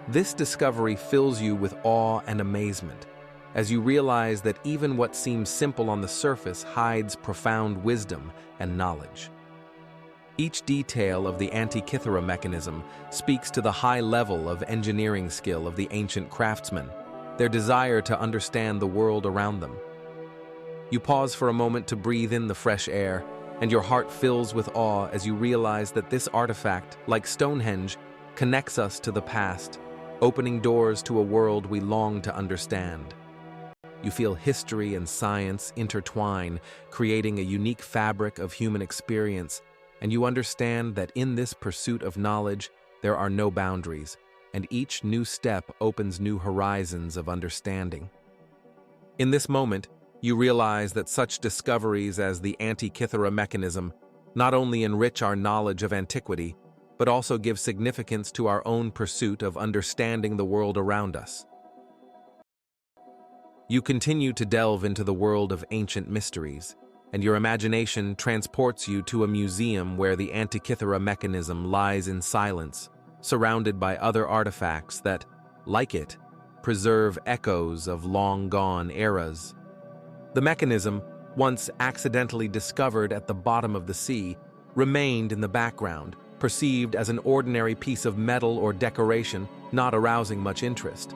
[SPEAKER 1] This discovery fills you with awe and amazement, as you realize that even what seems simple on the surface hides profound wisdom and knowledge. Each detail of the Antikythera mechanism speaks to the high level of engineering skill of the ancient craftsmen, their desire to understand the world around them. You pause for a moment to breathe in the fresh air, and your heart fills with awe as you realize that this artifact, like Stonehenge, connects us to the past, opening doors to a world we long to understand. You feel history and science intertwine, creating a unique fabric of human experience, and you understand that in this pursuit of knowledge, there are no boundaries, and each new step opens new horizons of understanding. In this moment, you realize that such discoveries as the Antikythera mechanism not only enrich our knowledge of antiquity, but also give significance to our own pursuit of understanding the world around us. You continue to delve into the world of ancient mysteries, and your imagination transports you to a museum where the Antikythera mechanism lies in silence, surrounded by other artifacts that, like it, preserve echoes of long-gone eras. The mechanism, once accidentally discovered at the bottom of the sea, remained in the background, perceived as an ordinary piece of metal or decoration, not arousing much interest.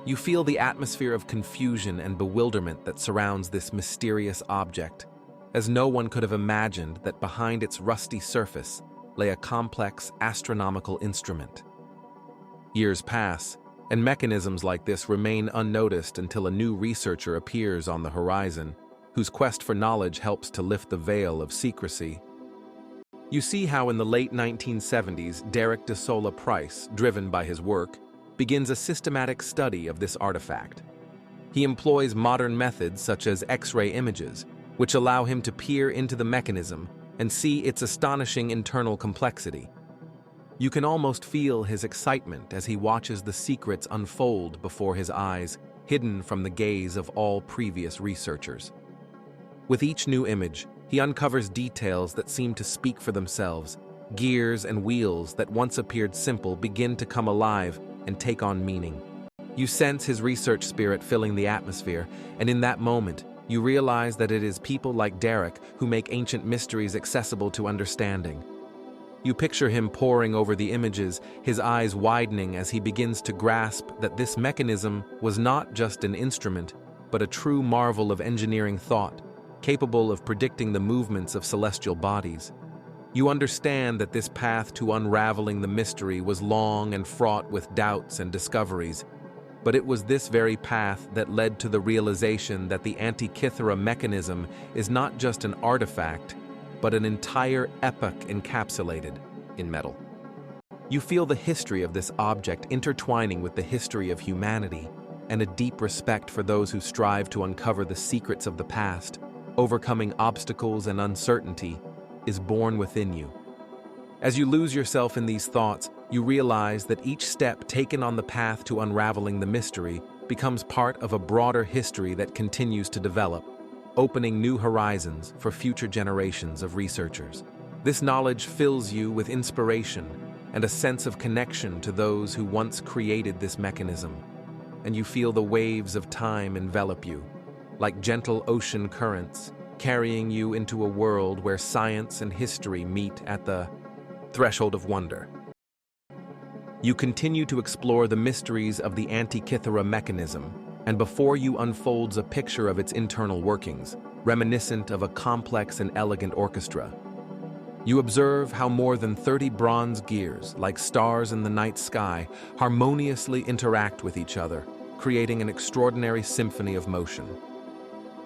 [SPEAKER 1] You feel the atmosphere of confusion and bewilderment that surrounds this mysterious object, as no one could have imagined that behind its rusty surface lay a complex astronomical instrument. Years pass, and mechanisms like this remain unnoticed until a new researcher appears on the horizon, whose quest for knowledge helps to lift the veil of secrecy. You see how in the late 1970s, Derek de Sola Price, driven by his work, begins a systematic study of this artifact. He employs modern methods such as X-ray images, which allow him to peer into the mechanism and see its astonishing internal complexity. You can almost feel his excitement as he watches the secrets unfold before his eyes, hidden from the gaze of all previous researchers. With each new image, he uncovers details that seem to speak for themselves. Gears and wheels that once appeared simple begin to come alive and take on meaning. You sense his research spirit filling the atmosphere, and in that moment, you realize that it is people like Derek who make ancient mysteries accessible to understanding. You picture him poring over the images, his eyes widening as he begins to grasp that this mechanism was not just an instrument, but a true marvel of engineering thought, capable of predicting the movements of celestial bodies. You understand that this path to unraveling the mystery was long and fraught with doubts and discoveries, but it was this very path that led to the realization that the Antikythera mechanism is not just an artifact, but an entire epoch encapsulated in metal. You feel the history of this object intertwining with the history of humanity, and a deep respect for those who strive to uncover the secrets of the past, overcoming obstacles and uncertainty, is born within you. As you lose yourself in these thoughts, you realize that each step taken on the path to unraveling the mystery becomes part of a broader history that continues to develop, opening new horizons for future generations of researchers. This knowledge fills you with inspiration and a sense of connection to those who once created this mechanism, and you feel the waves of time envelop you, like gentle ocean currents, carrying you into a world where science and history meet at the threshold of wonder. You continue to explore the mysteries of the Antikythera mechanism, and before you unfolds a picture of its internal workings, reminiscent of a complex and elegant orchestra. You observe how more than 30 bronze gears, like stars in the night sky, harmoniously interact with each other, creating an extraordinary symphony of motion.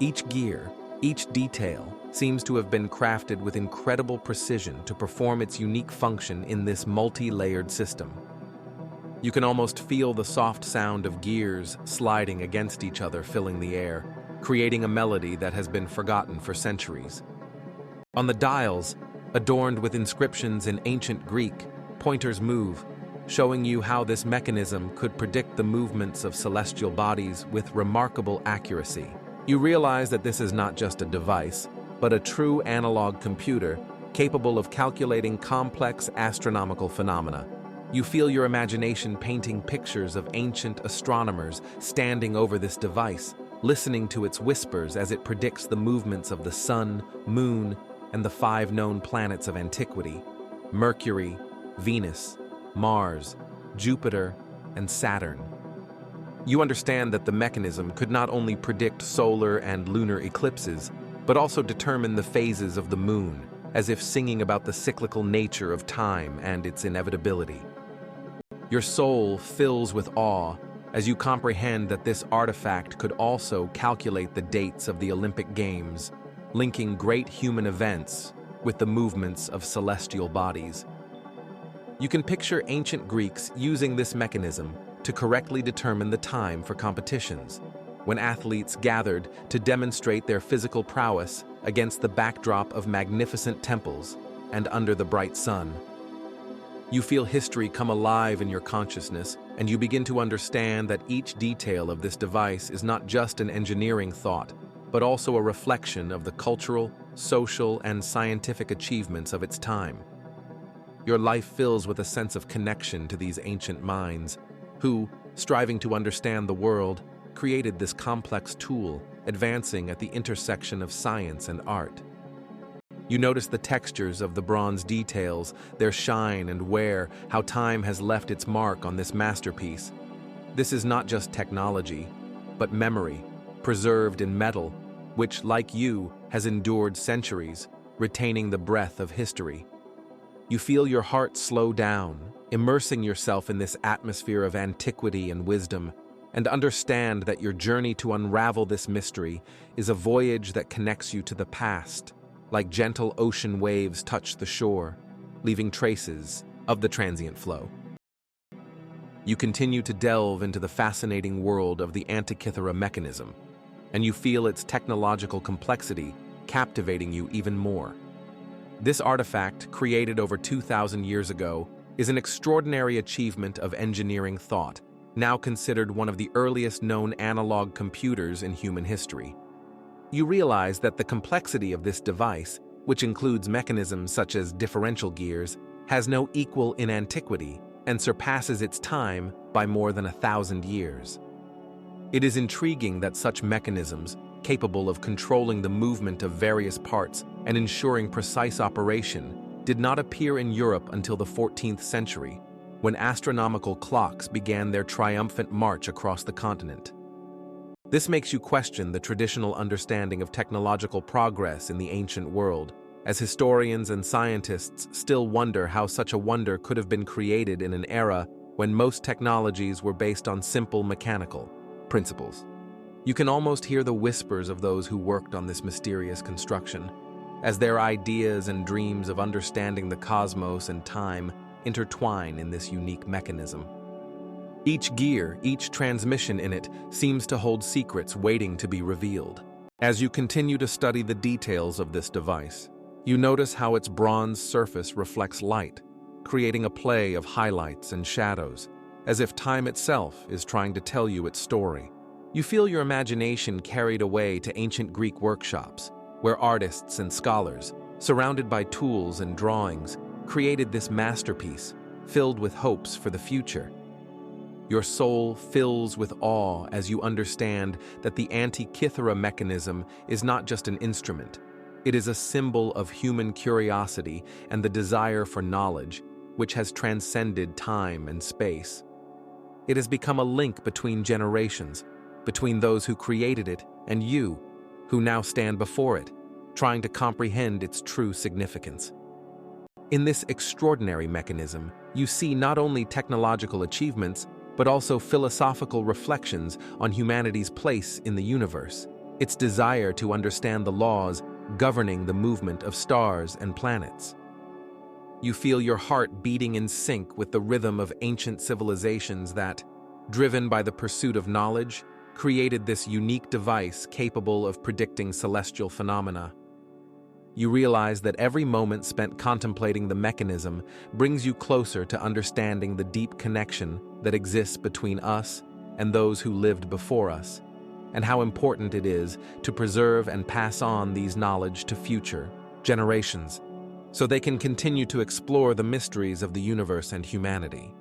[SPEAKER 1] Each gear, each detail, seems to have been crafted with incredible precision to perform its unique function in this multi-layered system. You can almost feel the soft sound of gears sliding against each other, filling the air, creating a melody that has been forgotten for centuries. On the dials, adorned with inscriptions in ancient Greek, pointers move, showing you how this mechanism could predict the movements of celestial bodies with remarkable accuracy. You realize that this is not just a device, but a true analog computer capable of calculating complex astronomical phenomena. You feel your imagination painting pictures of ancient astronomers standing over this device, listening to its whispers as it predicts the movements of the sun, moon, and the 5 known planets of antiquity: Mercury, Venus, Mars, Jupiter, and Saturn. You understand that the mechanism could not only predict solar and lunar eclipses, but also determine the phases of the moon, as if singing about the cyclical nature of time and its inevitability. Your soul fills with awe as you comprehend that this artifact could also calculate the dates of the Olympic Games, linking great human events with the movements of celestial bodies. You can picture ancient Greeks using this mechanism to correctly determine the time for competitions, when athletes gathered to demonstrate their physical prowess against the backdrop of magnificent temples and under the bright sun. You feel history come alive in your consciousness, and you begin to understand that each detail of this device is not just an engineering thought, but also a reflection of the cultural, social, and scientific achievements of its time. Your life fills with a sense of connection to these ancient minds, who, striving to understand the world, created this complex tool, advancing at the intersection of science and art. You notice the textures of the bronze details, their shine and wear, how time has left its mark on this masterpiece. This is not just technology, but memory, preserved in metal, which, like you, has endured centuries, retaining the breath of history. You feel your heart slow down, immersing yourself in this atmosphere of antiquity and wisdom, and understand that your journey to unravel this mystery is a voyage that connects you to the past, like gentle ocean waves touch the shore, leaving traces of the transient flow. You continue to delve into the fascinating world of the Antikythera mechanism, and you feel its technological complexity captivating you even more. This artifact, created over 2,000 years ago, is an extraordinary achievement of engineering thought, now considered one of the earliest known analog computers in human history. You realize that the complexity of this device, which includes mechanisms such as differential gears, has no equal in antiquity and surpasses its time by more than 1,000 years. It is intriguing that such mechanisms, capable of controlling the movement of various parts and ensuring precise operation, did not appear in Europe until the 14th century, when astronomical clocks began their triumphant march across the continent. This makes you question the traditional understanding of technological progress in the ancient world, as historians and scientists still wonder how such a wonder could have been created in an era when most technologies were based on simple mechanical principles. You can almost hear the whispers of those who worked on this mysterious construction, as their ideas and dreams of understanding the cosmos and time intertwine in this unique mechanism. Each gear, each transmission in it, seems to hold secrets waiting to be revealed. As you continue to study the details of this device, you notice how its bronze surface reflects light, creating a play of highlights and shadows, as if time itself is trying to tell you its story. You feel your imagination carried away to ancient Greek workshops, where artists and scholars, surrounded by tools and drawings, created this masterpiece, filled with hopes for the future. Your soul fills with awe as you understand that the Antikythera mechanism is not just an instrument. It is a symbol of human curiosity and the desire for knowledge, which has transcended time and space. It has become a link between generations, between those who created it and you, who now stand before it, trying to comprehend its true significance. In this extraordinary mechanism, you see not only technological achievements, but also philosophical reflections on humanity's place in the universe, its desire to understand the laws governing the movement of stars and planets. You feel your heart beating in sync with the rhythm of ancient civilizations that, driven by the pursuit of knowledge, created this unique device capable of predicting celestial phenomena. You realize that every moment spent contemplating the mechanism brings you closer to understanding the deep connection that exists between us and those who lived before us, and how important it is to preserve and pass on these knowledge to future generations, so they can continue to explore the mysteries of the universe and humanity.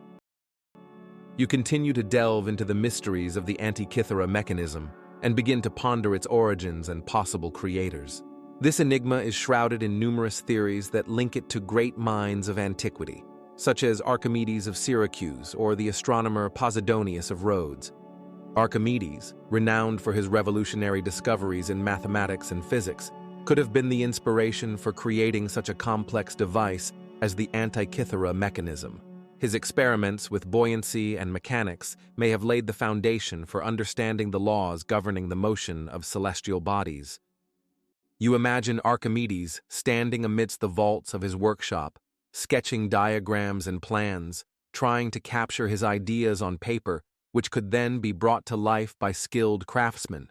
[SPEAKER 1] You continue to delve into the mysteries of the Antikythera mechanism and begin to ponder its origins and possible creators. This enigma is shrouded in numerous theories that link it to great minds of antiquity, such as Archimedes of Syracuse or the astronomer Posidonius of Rhodes. Archimedes, renowned for his revolutionary discoveries in mathematics and physics, could have been the inspiration for creating such a complex device as the Antikythera mechanism. His experiments with buoyancy and mechanics may have laid the foundation for understanding the laws governing the motion of celestial bodies. You imagine Archimedes standing amidst the vaults of his workshop, sketching diagrams and plans, trying to capture his ideas on paper, which could then be brought to life by skilled craftsmen.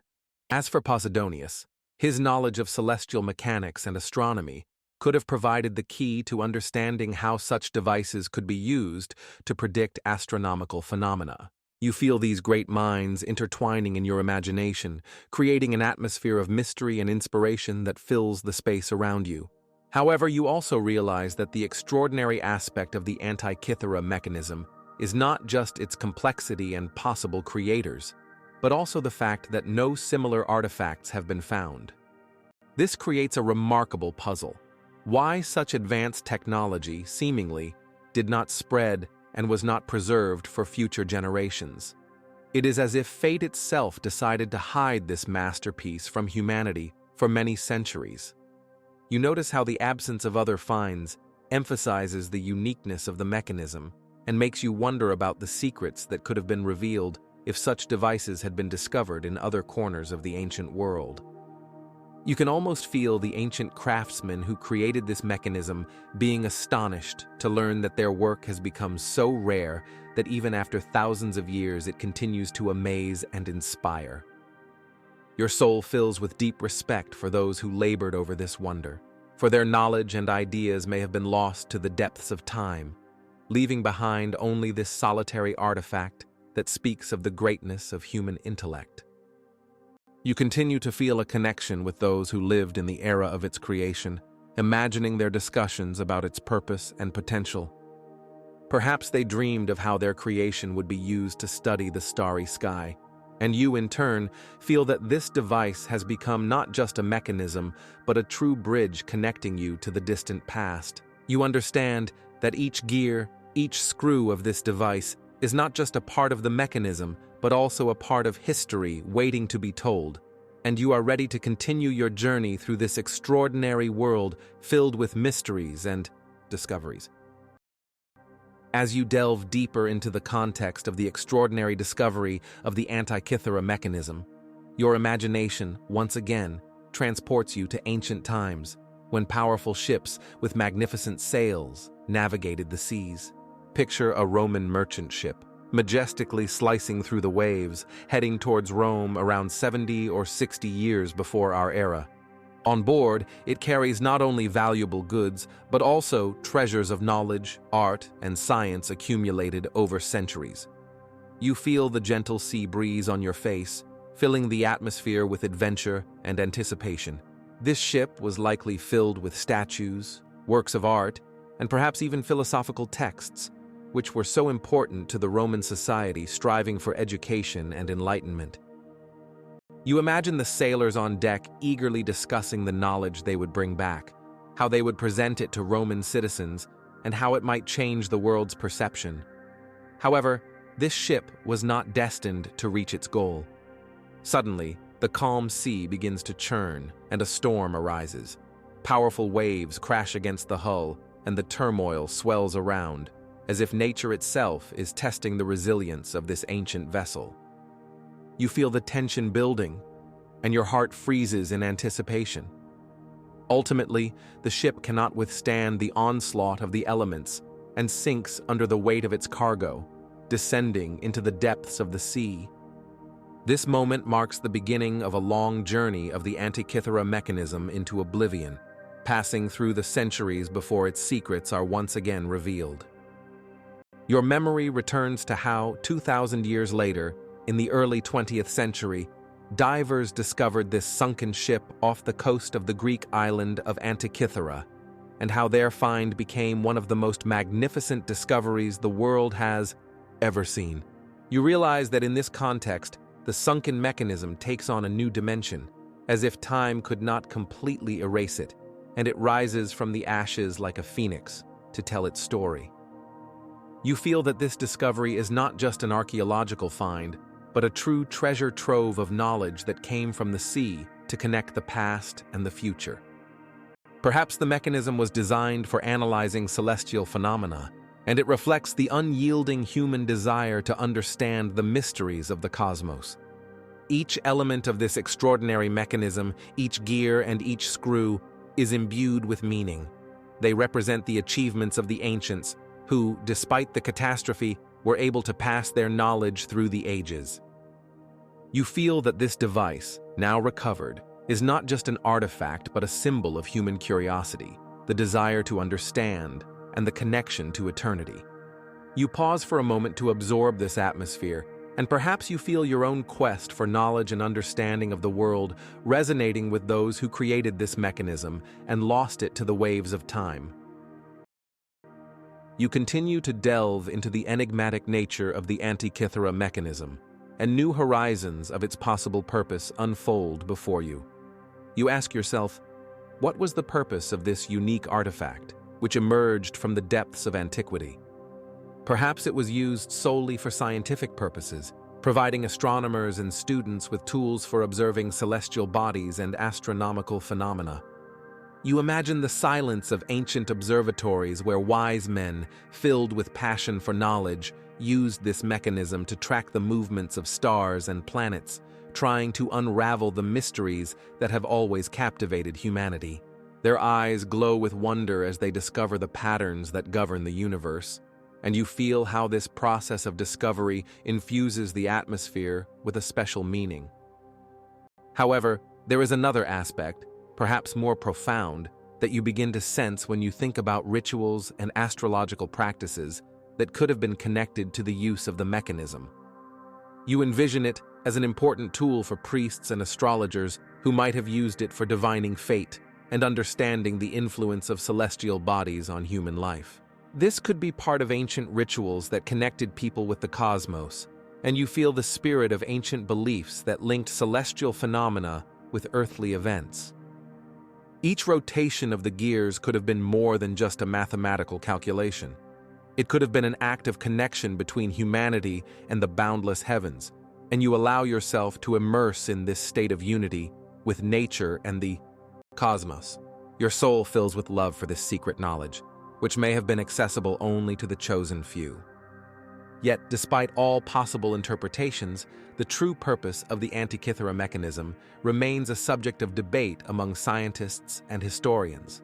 [SPEAKER 1] As for Posidonius, his knowledge of celestial mechanics and astronomy could have provided the key to understanding how such devices could be used to predict astronomical phenomena. You feel these great minds intertwining in your imagination, creating an atmosphere of mystery and inspiration that fills the space around you. However, you also realize that the extraordinary aspect of the Antikythera mechanism is not just its complexity and possible creators, but also the fact that no similar artifacts have been found. This creates a remarkable puzzle. Why such advanced technology, seemingly, did not spread and was not preserved for future generations. It is as if fate itself decided to hide this masterpiece from humanity for many centuries. You notice how the absence of other finds emphasizes the uniqueness of the mechanism and makes you wonder about the secrets that could have been revealed if such devices had been discovered in other corners of the ancient world. You can almost feel the ancient craftsmen who created this mechanism being astonished to learn that their work has become so rare that even after thousands of years it continues to amaze and inspire. Your soul fills with deep respect for those who labored over this wonder, for their knowledge and ideas may have been lost to the depths of time, leaving behind only this solitary artifact that speaks of the greatness of human intellect. You continue to feel a connection with those who lived in the era of its creation, imagining their discussions about its purpose and potential. Perhaps they dreamed of how their creation would be used to study the starry sky, and you, in turn, feel that this device has become not just a mechanism, but a true bridge connecting you to the distant past. You understand that each gear, each screw of this device is not just a part of the mechanism, but also a part of history waiting to be told, and you are ready to continue your journey through this extraordinary world filled with mysteries and discoveries. As you delve deeper into the context of the extraordinary discovery of the Antikythera mechanism, your imagination, once again, transports you to ancient times, when powerful ships with magnificent sails navigated the seas. Picture a Roman merchant ship, majestically slicing through the waves, heading towards Rome around 70 or 60 years before our era. On board, it carries not only valuable goods, but also treasures of knowledge, art, and science accumulated over centuries. You feel the gentle sea breeze on your face, filling the atmosphere with adventure and anticipation. This ship was likely filled with statues, works of art, and perhaps even philosophical texts, which were so important to the Roman society striving for education and enlightenment. You imagine the sailors on deck eagerly discussing the knowledge they would bring back, how they would present it to Roman citizens, and how it might change the world's perception. However, this ship was not destined to reach its goal. Suddenly, the calm sea begins to churn, and a storm arises. Powerful waves crash against the hull, and the turmoil swells around, as if nature itself is testing the resilience of this ancient vessel. You feel the tension building, and your heart freezes in anticipation. Ultimately, the ship cannot withstand the onslaught of the elements and sinks under the weight of its cargo, descending into the depths of the sea. This moment marks the beginning of a long journey of the Antikythera mechanism into oblivion, passing through the centuries before its secrets are once again revealed. Your memory returns to how, 2,000 years later, in the early 20th century, divers discovered this sunken ship off the coast of the Greek island of Antikythera, and how their find became one of the most magnificent discoveries the world has ever seen. You realize that in this context, the sunken mechanism takes on a new dimension, as if time could not completely erase it, and it rises from the ashes like a phoenix to tell its story. You feel that this discovery is not just an archaeological find, but a true treasure trove of knowledge that came from the sea to connect the past and the future. Perhaps the mechanism was designed for analyzing celestial phenomena, and it reflects the unyielding human desire to understand the mysteries of the cosmos. Each element of this extraordinary mechanism, each gear and each screw, is imbued with meaning. They represent the achievements of the ancients, who, despite the catastrophe, were able to pass their knowledge through the ages. You feel that this device, now recovered, is not just an artifact but a symbol of human curiosity, the desire to understand, and the connection to eternity. You pause for a moment to absorb this atmosphere, and perhaps you feel your own quest for knowledge and understanding of the world resonating with those who created this mechanism and lost it to the waves of time. You continue to delve into the enigmatic nature of the Antikythera mechanism, and new horizons of its possible purpose unfold before you. You ask yourself, what was the purpose of this unique artifact, which emerged from the depths of antiquity? Perhaps it was used solely for scientific purposes, providing astronomers and students with tools for observing celestial bodies and astronomical phenomena. You imagine the silence of ancient observatories where wise men, filled with passion for knowledge, used this mechanism to track the movements of stars and planets, trying to unravel the mysteries that have always captivated humanity. Their eyes glow with wonder as they discover the patterns that govern the universe, and you feel how this process of discovery infuses the atmosphere with a special meaning. However, there is another aspect, perhaps more profound, that you begin to sense when you think about rituals and astrological practices that could have been connected to the use of the mechanism. You envision it as an important tool for priests and astrologers who might have used it for divining fate and understanding the influence of celestial bodies on human life. This could be part of ancient rituals that connected people with the cosmos, and you feel the spirit of ancient beliefs that linked celestial phenomena with earthly events. Each rotation of the gears could have been more than just a mathematical calculation. It could have been an act of connection between humanity and the boundless heavens, and you allow yourself to immerse in this state of unity with nature and the cosmos. Your soul fills with love for this secret knowledge, which may have been accessible only to the chosen few. Yet, despite all possible interpretations, the true purpose of the Antikythera mechanism remains a subject of debate among scientists and historians.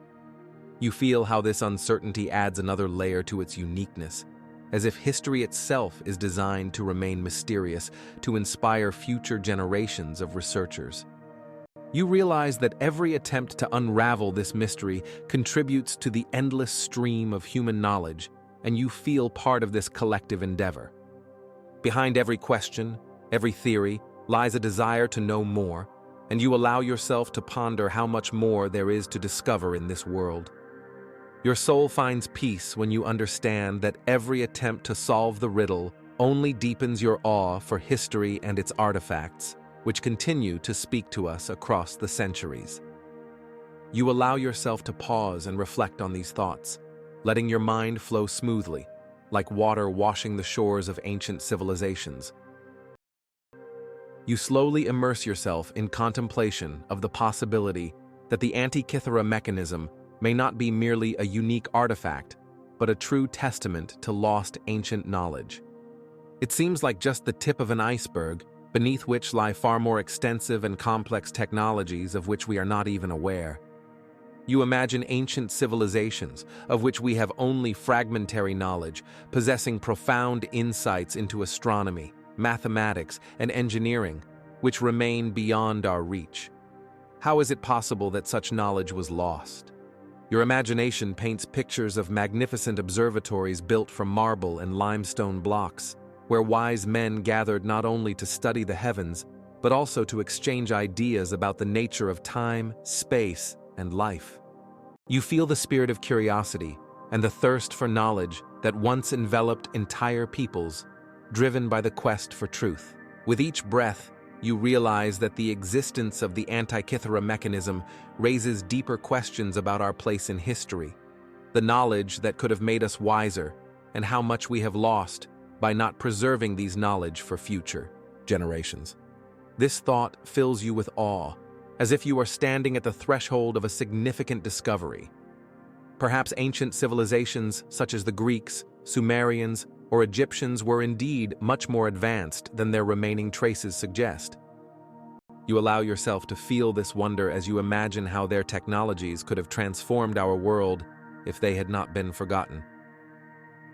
[SPEAKER 1] You feel how this uncertainty adds another layer to its uniqueness, as if history itself is designed to remain mysterious, to inspire future generations of researchers. You realize that every attempt to unravel this mystery contributes to the endless stream of human knowledge, and you feel part of this collective endeavor. Behind every question, every theory, lies a desire to know more, and you allow yourself to ponder how much more there is to discover in this world. Your soul finds peace when you understand that every attempt to solve the riddle only deepens your awe for history and its artifacts, which continue to speak to us across the centuries. You allow yourself to pause and reflect on these thoughts, letting your mind flow smoothly, like water washing the shores of ancient civilizations. You slowly immerse yourself in contemplation of the possibility that the Antikythera mechanism may not be merely a unique artifact, but a true testament to lost ancient knowledge. It seems like just the tip of an iceberg, beneath which lie far more extensive and complex technologies of which we are not even aware. You imagine ancient civilizations, of which we have only fragmentary knowledge, possessing profound insights into astronomy, mathematics, and engineering, which remain beyond our reach. How is it possible that such knowledge was lost? Your imagination paints pictures of magnificent observatories built from marble and limestone blocks, where wise men gathered not only to study the heavens, but also to exchange ideas about the nature of time, space, and life. You feel the spirit of curiosity and the thirst for knowledge that once enveloped entire peoples, driven by the quest for truth. With each breath, you realize that the existence of the Antikythera mechanism raises deeper questions about our place in history, the knowledge that could have made us wiser, and how much we have lost by not preserving these knowledge for future generations. This thought fills you with awe, as if you are standing at the threshold of a significant discovery. Perhaps ancient civilizations such as the Greeks, Sumerians, or Egyptians were indeed much more advanced than their remaining traces suggest. You allow yourself to feel this wonder as you imagine how their technologies could have transformed our world if they had not been forgotten.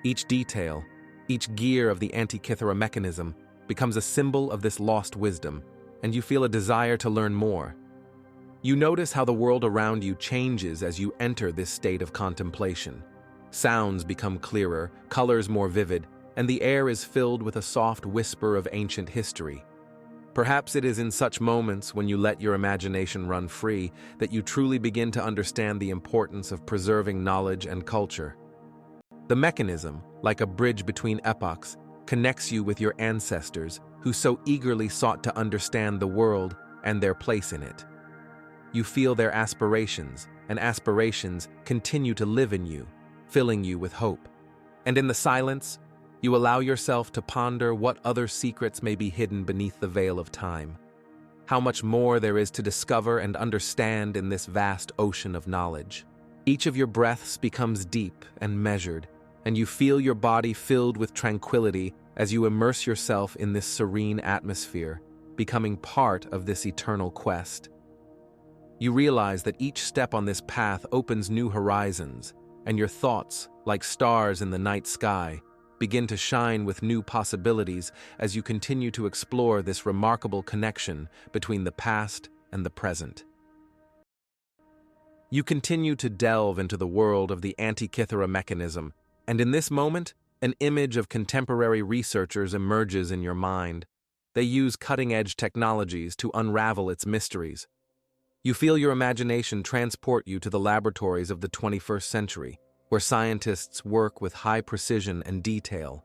[SPEAKER 1] Each detail, each gear of the Antikythera mechanism becomes a symbol of this lost wisdom, and you feel a desire to learn more. You notice how the world around you changes as you enter this state of contemplation. Sounds become clearer, colors more vivid, and the air is filled with a soft whisper of ancient history. Perhaps it is in such moments, when you let your imagination run free, that you truly begin to understand the importance of preserving knowledge and culture. The mechanism, like a bridge between epochs, connects you with your ancestors who so eagerly sought to understand the world and their place in it. You feel their aspirations, and aspirations continue to live in you, filling you with hope. And in the silence, you allow yourself to ponder what other secrets may be hidden beneath the veil of time. How much more there is to discover and understand in this vast ocean of knowledge. Each of your breaths becomes deep and measured, and you feel your body filled with tranquility as you immerse yourself in this serene atmosphere, becoming part of this eternal quest. You realize that each step on this path opens new horizons, and your thoughts, like stars in the night sky, begin to shine with new possibilities as you continue to explore this remarkable connection between the past and the present. You continue to delve into the world of the Antikythera mechanism, and in this moment, an image of contemporary researchers emerges in your mind. They use cutting-edge technologies to unravel its mysteries. You feel your imagination transport you to the laboratories of the 21st century, where scientists work with high precision and detail.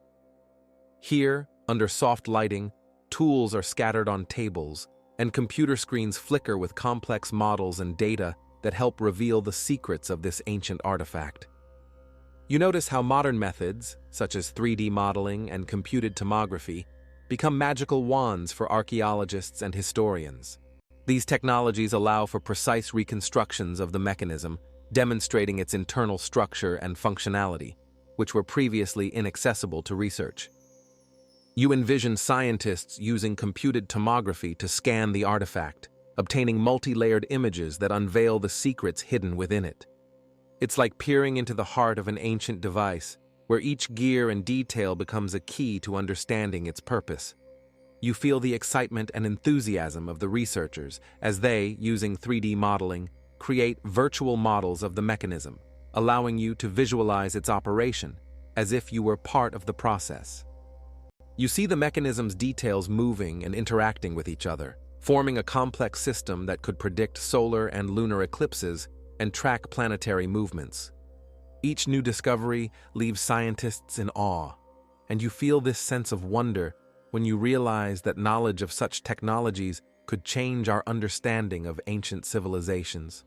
[SPEAKER 1] Here, under soft lighting, tools are scattered on tables, and computer screens flicker with complex models and data that help reveal the secrets of this ancient artifact. You notice how modern methods, such as 3D modeling and computed tomography, become magical wands for archaeologists and historians. These technologies allow for precise reconstructions of the mechanism, demonstrating its internal structure and functionality, which were previously inaccessible to research. You envision scientists using computed tomography to scan the artifact, obtaining multi-layered images that unveil the secrets hidden within it. It's like peering into the heart of an ancient device, where each gear and detail becomes a key to understanding its purpose. You feel the excitement and enthusiasm of the researchers as they, using 3D modeling, create virtual models of the mechanism, allowing you to visualize its operation, as if you were part of the process. You see the mechanism's details moving and interacting with each other, forming a complex system that could predict solar and lunar eclipses and track planetary movements. Each new discovery leaves scientists in awe, and you feel this sense of wonder when you realize that knowledge of such technologies could change our understanding of ancient civilizations.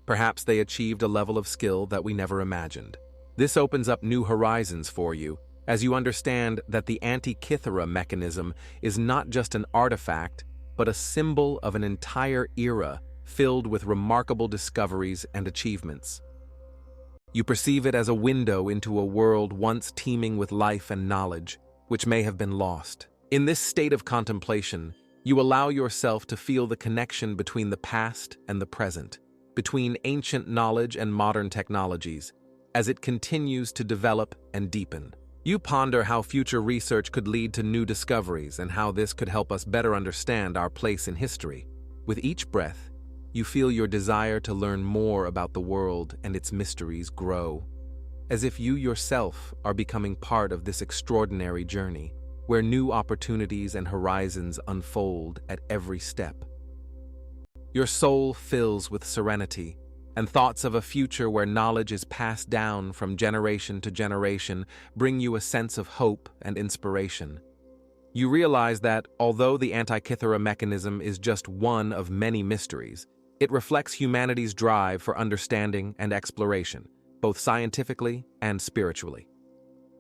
[SPEAKER 1] Perhaps they achieved a level of skill that we never imagined. This opens up new horizons for you, as you understand that the Antikythera mechanism is not just an artifact, but a symbol of an entire era filled with remarkable discoveries and achievements. You perceive it as a window into a world once teeming with life and knowledge, which may have been lost. In this state of contemplation, you allow yourself to feel the connection between the past and the present, between ancient knowledge and modern technologies, as it continues to develop and deepen. You ponder how future research could lead to new discoveries and how this could help us better understand our place in history. With each breath, you feel your desire to learn more about the world and its mysteries grow, as if you yourself are becoming part of this extraordinary journey, where new opportunities and horizons unfold at every step. Your soul fills with serenity, and thoughts of a future where knowledge is passed down from generation to generation bring you a sense of hope and inspiration. You realize that, although the Antikythera mechanism is just one of many mysteries, it reflects humanity's drive for understanding and exploration, both scientifically and spiritually.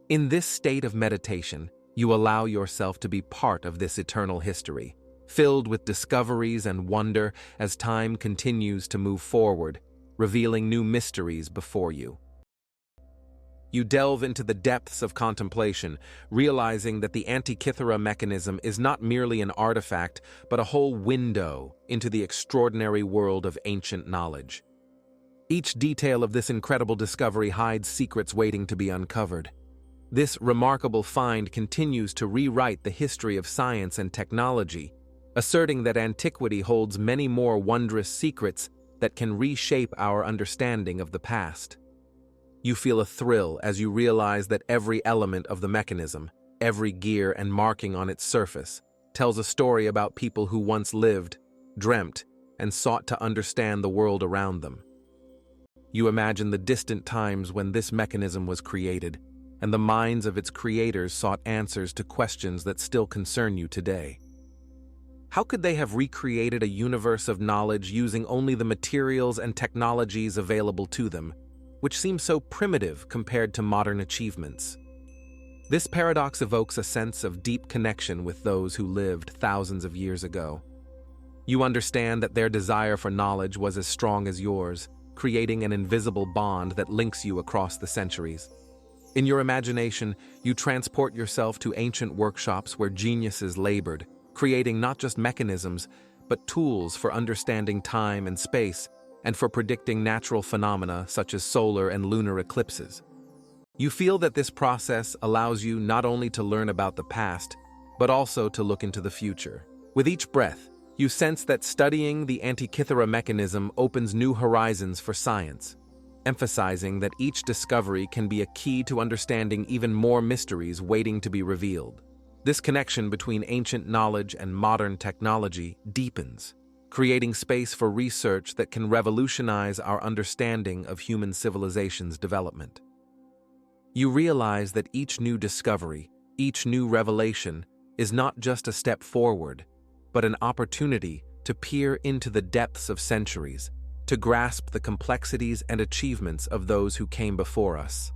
[SPEAKER 1] In this state of meditation, you allow yourself to be part of this eternal history, filled with discoveries and wonder as time continues to move forward, revealing new mysteries before you. You delve into the depths of contemplation, realizing that the Antikythera mechanism is not merely an artifact, but a whole window into the extraordinary world of ancient knowledge. Each detail of this incredible discovery hides secrets waiting to be uncovered. This remarkable find continues to rewrite the history of science and technology, asserting that antiquity holds many more wondrous secrets that can reshape our understanding of the past. You feel a thrill as you realize that every element of the mechanism, every gear and marking on its surface, tells a story about people who once lived, dreamt, and sought to understand the world around them. You imagine the distant times when this mechanism was created, and the minds of its creators sought answers to questions that still concern you today. How could they have recreated a universe of knowledge using only the materials and technologies available to them, which seem so primitive compared to modern achievements? This paradox evokes a sense of deep connection with those who lived thousands of years ago. You understand that their desire for knowledge was as strong as yours, creating an invisible bond that links you across the centuries. In your imagination, you transport yourself to ancient workshops where geniuses labored, creating not just mechanisms, but tools for understanding time and space, and for predicting natural phenomena such as solar and lunar eclipses. You feel that this process allows you not only to learn about the past, but also to look into the future. With each breath, you sense that studying the Antikythera mechanism opens new horizons for science, emphasizing that each discovery can be a key to understanding even more mysteries waiting to be revealed. This connection between ancient knowledge and modern technology deepens, creating space for research that can revolutionize our understanding of human civilization's development. You realize that each new discovery, each new revelation, is not just a step forward, but an opportunity to peer into the depths of centuries, to grasp the complexities and achievements of those who came before us.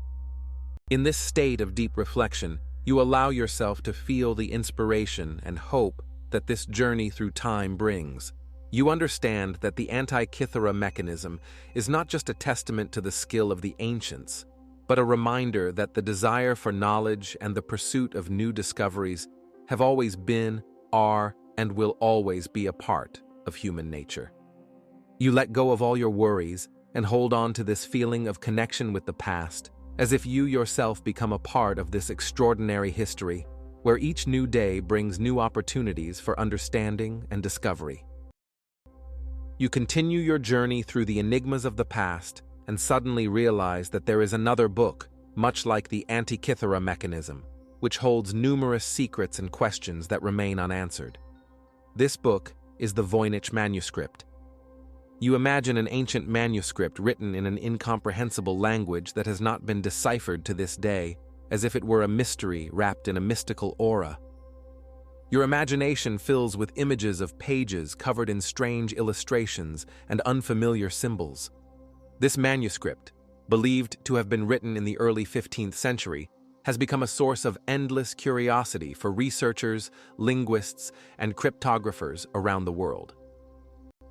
[SPEAKER 1] In this state of deep reflection, you allow yourself to feel the inspiration and hope that this journey through time brings. You understand that the Antikythera mechanism is not just a testament to the skill of the ancients, but a reminder that the desire for knowledge and the pursuit of new discoveries have always been, are, and will always be a part of human nature. You let go of all your worries and hold on to this feeling of connection with the past, as if you yourself become a part of this extraordinary history, where each new day brings new opportunities for understanding and discovery. You continue your journey through the enigmas of the past and suddenly realize that there is another book, much like the Antikythera mechanism, which holds numerous secrets and questions that remain unanswered. This book is the Voynich Manuscript. You imagine an ancient manuscript written in an incomprehensible language that has not been deciphered to this day, as if it were a mystery wrapped in a mystical aura. Your imagination fills with images of pages covered in strange illustrations and unfamiliar symbols. This manuscript, believed to have been written in the early 15th century, has become a source of endless curiosity for researchers, linguists, and cryptographers around the world.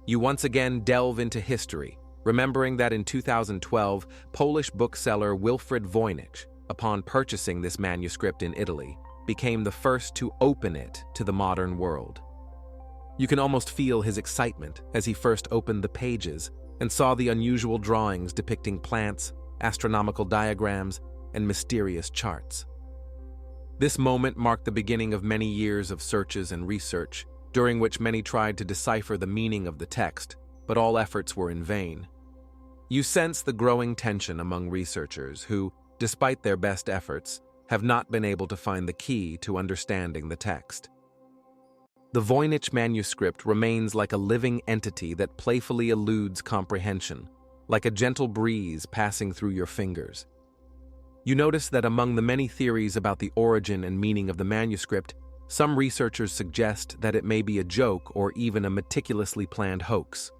[SPEAKER 1] You once again delve into history, remembering that in 2012, Polish bookseller Wilfred Voynich, upon purchasing this manuscript in Italy, became the first to open it to the modern world. You can almost feel his excitement as he first opened the pages and saw the unusual drawings depicting plants, astronomical diagrams, and mysterious charts. This moment marked the beginning of many years of searches and research, during which many tried to decipher the meaning of the text, but all efforts were in vain. You sense the growing tension among researchers who, despite their best efforts, have not been able to find the key to understanding the text. The Voynich Manuscript remains like a living entity that playfully eludes comprehension, like a gentle breeze passing through your fingers. You notice that among the many theories about the origin and meaning of the manuscript, some researchers suggest that it may be a joke or even a meticulously planned hoax.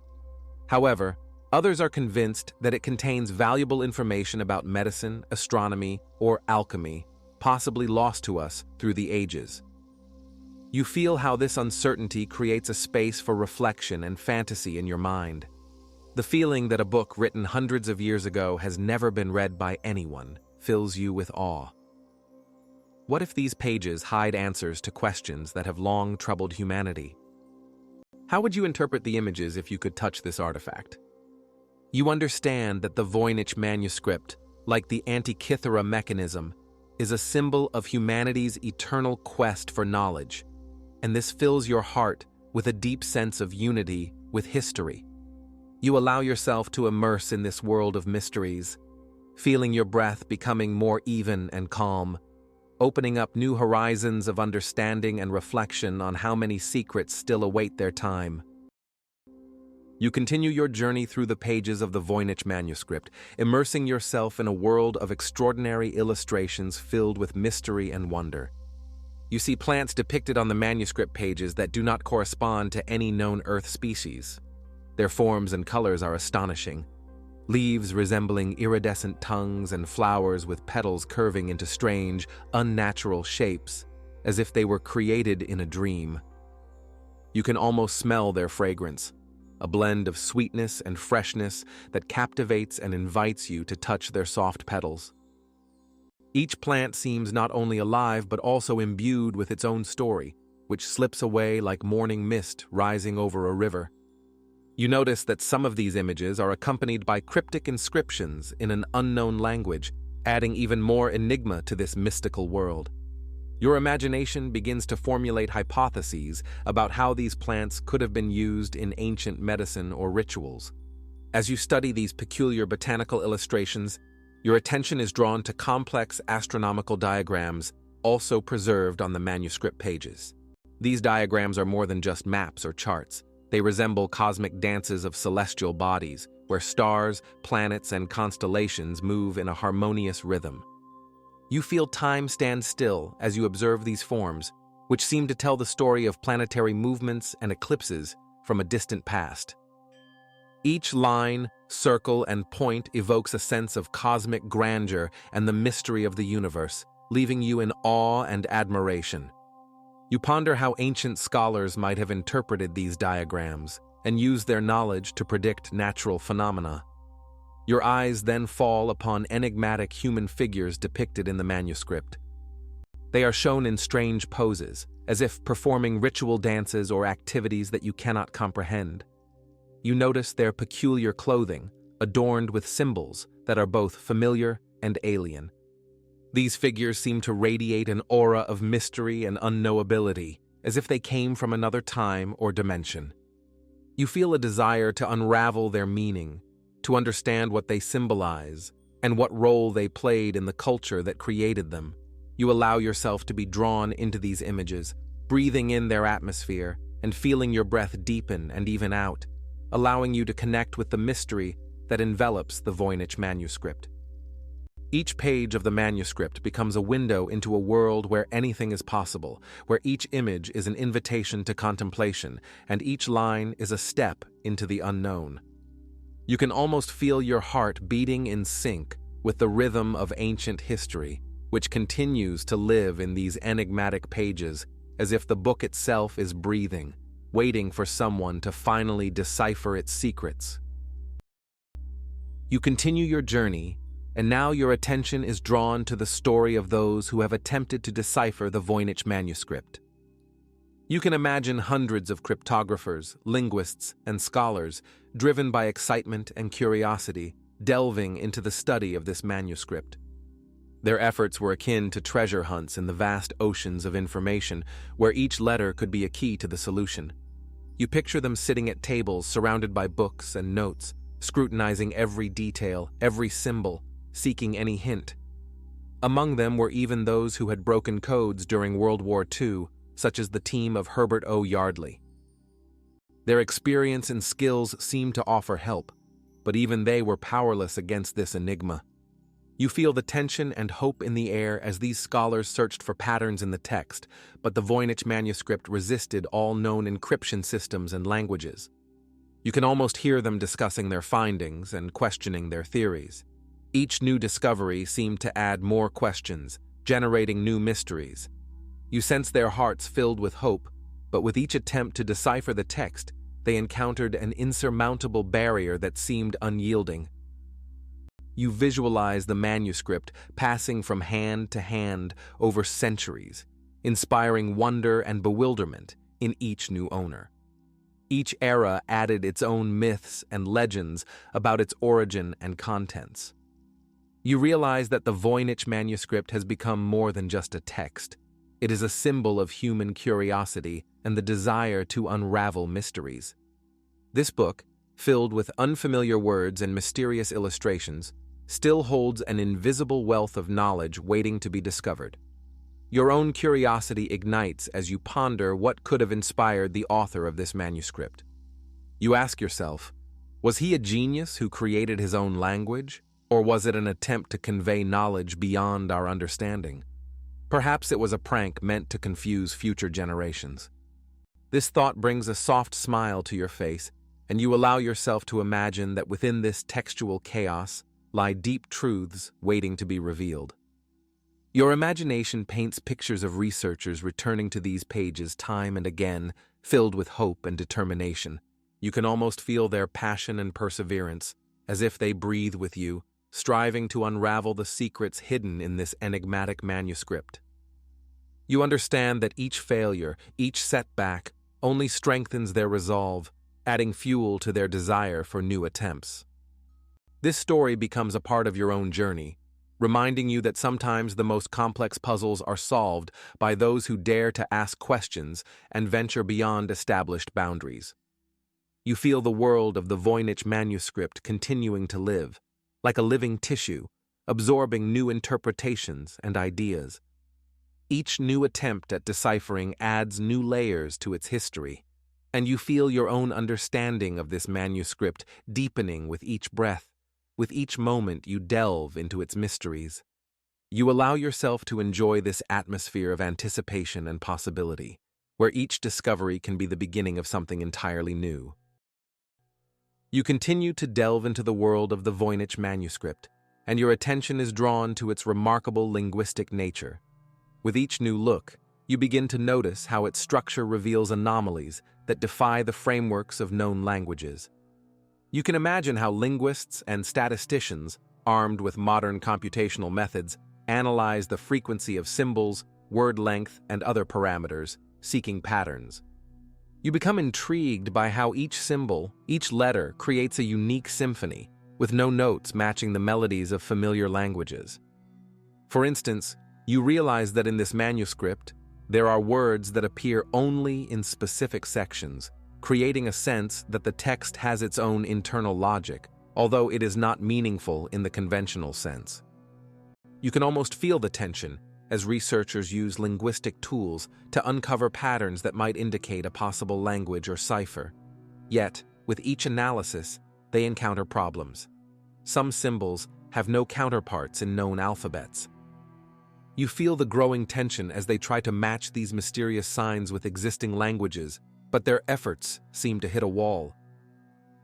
[SPEAKER 1] However, others are convinced that it contains valuable information about medicine, astronomy, or alchemy, possibly lost to us through the ages. You feel how this uncertainty creates a space for reflection and fantasy in your mind. The feeling that a book written hundreds of years ago has never been read by anyone fills you with awe. What if these pages hide answers to questions that have long troubled humanity? How would you interpret the images if you could touch this artifact? You understand that the Voynich Manuscript, like the Antikythera mechanism, is a symbol of humanity's eternal quest for knowledge, and this fills your heart with a deep sense of unity with history. You allow yourself to immerse in this world of mysteries, feeling your breath becoming more even and calm, opening up new horizons of understanding and reflection on how many secrets still await their time. You continue your journey through the pages of the Voynich Manuscript, immersing yourself in a world of extraordinary illustrations filled with mystery and wonder. You see plants depicted on the manuscript pages that do not correspond to any known Earth species. Their forms and colors are astonishing. Leaves resembling iridescent tongues and flowers with petals curving into strange, unnatural shapes, as if they were created in a dream. You can almost smell their fragrance, a blend of sweetness and freshness that captivates and invites you to touch their soft petals. Each plant seems not only alive but also imbued with its own story, which slips away like morning mist rising over a river. You notice that some of these images are accompanied by cryptic inscriptions in an unknown language, adding even more enigma to this mystical world. Your imagination begins to formulate hypotheses about how these plants could have been used in ancient medicine or rituals. As you study these peculiar botanical illustrations, your attention is drawn to complex astronomical diagrams also preserved on the manuscript pages. These diagrams are more than just maps or charts. They resemble cosmic dances of celestial bodies, where stars, planets, and constellations move in a harmonious rhythm. You feel time stand still as you observe these forms, which seem to tell the story of planetary movements and eclipses from a distant past. Each line, circle, and point evokes a sense of cosmic grandeur and the mystery of the universe, leaving you in awe and admiration. You ponder how ancient scholars might have interpreted these diagrams and used their knowledge to predict natural phenomena. Your eyes then fall upon enigmatic human figures depicted in the manuscript. They are shown in strange poses, as if performing ritual dances or activities that you cannot comprehend. You notice their peculiar clothing, adorned with symbols that are both familiar and alien. These figures seem to radiate an aura of mystery and unknowability, as if they came from another time or dimension. You feel a desire to unravel their meaning, to understand what they symbolize, and what role they played in the culture that created them. You allow yourself to be drawn into these images, breathing in their atmosphere and feeling your breath deepen and even out, allowing you to connect with the mystery that envelops the Voynich Manuscript. Each page of the manuscript becomes a window into a world where anything is possible, where each image is an invitation to contemplation, and each line is a step into the unknown. You can almost feel your heart beating in sync with the rhythm of ancient history, which continues to live in these enigmatic pages as if the book itself is breathing, waiting for someone to finally decipher its secrets. You continue your journey, and now your attention is drawn to the story of those who have attempted to decipher the Voynich Manuscript. You can imagine hundreds of cryptographers, linguists, and scholars, driven by excitement and curiosity, delving into the study of this manuscript. Their efforts were akin to treasure hunts in the vast oceans of information, where each letter could be a key to the solution. You picture them sitting at tables surrounded by books and notes, scrutinizing every detail, every symbol, seeking any hint. Among them were even those who had broken codes during World War II, such as the team of Herbert O. Yardley. Their experience and skills seemed to offer help, but even they were powerless against this enigma. You feel the tension and hope in the air as these scholars searched for patterns in the text, but the Voynich Manuscript resisted all known encryption systems and languages. You can almost hear them discussing their findings and questioning their theories. Each new discovery seemed to add more questions, generating new mysteries. You sense their hearts filled with hope, but with each attempt to decipher the text, they encountered an insurmountable barrier that seemed unyielding. You visualize the manuscript passing from hand to hand over centuries, inspiring wonder and bewilderment in each new owner. Each era added its own myths and legends about its origin and contents. You realize that the Voynich Manuscript has become more than just a text. It is a symbol of human curiosity and the desire to unravel mysteries. This book, filled with unfamiliar words and mysterious illustrations, still holds an invisible wealth of knowledge waiting to be discovered. Your own curiosity ignites as you ponder what could have inspired the author of this manuscript. You ask yourself, was he a genius who created his own language, or was it an attempt to convey knowledge beyond our understanding? Perhaps it was a prank meant to confuse future generations. This thought brings a soft smile to your face, and you allow yourself to imagine that within this textual chaos lie deep truths waiting to be revealed. Your imagination paints pictures of researchers returning to these pages time and again, filled with hope and determination. You can almost feel their passion and perseverance, as if they breathe with you, striving to unravel the secrets hidden in this enigmatic manuscript. You understand that each failure, each setback, only strengthens their resolve, adding fuel to their desire for new attempts. This story becomes a part of your own journey, reminding you that sometimes the most complex puzzles are solved by those who dare to ask questions and venture beyond established boundaries. You feel the world of the Voynich Manuscript continuing to live, like a living tissue, absorbing new interpretations and ideas. Each new attempt at deciphering adds new layers to its history, and you feel your own understanding of this manuscript deepening with each breath, with each moment you delve into its mysteries. You allow yourself to enjoy this atmosphere of anticipation and possibility, where each discovery can be the beginning of something entirely new. You continue to delve into the world of the Voynich Manuscript, and your attention is drawn to its remarkable linguistic nature. With each new look, you begin to notice how its structure reveals anomalies that defy the frameworks of known languages. You can imagine how linguists and statisticians, armed with modern computational methods, analyze the frequency of symbols, word length, and other parameters, seeking patterns. You become intrigued by how each symbol, each letter, creates a unique symphony, with no notes matching the melodies of familiar languages. For instance, you realize that in this manuscript, there are words that appear only in specific sections, creating a sense that the text has its own internal logic, although it is not meaningful in the conventional sense. You can almost feel the tension as researchers use linguistic tools to uncover patterns that might indicate a possible language or cipher. Yet, with each analysis, they encounter problems. Some symbols have no counterparts in known alphabets. You feel the growing tension as they try to match these mysterious signs with existing languages, but their efforts seem to hit a wall.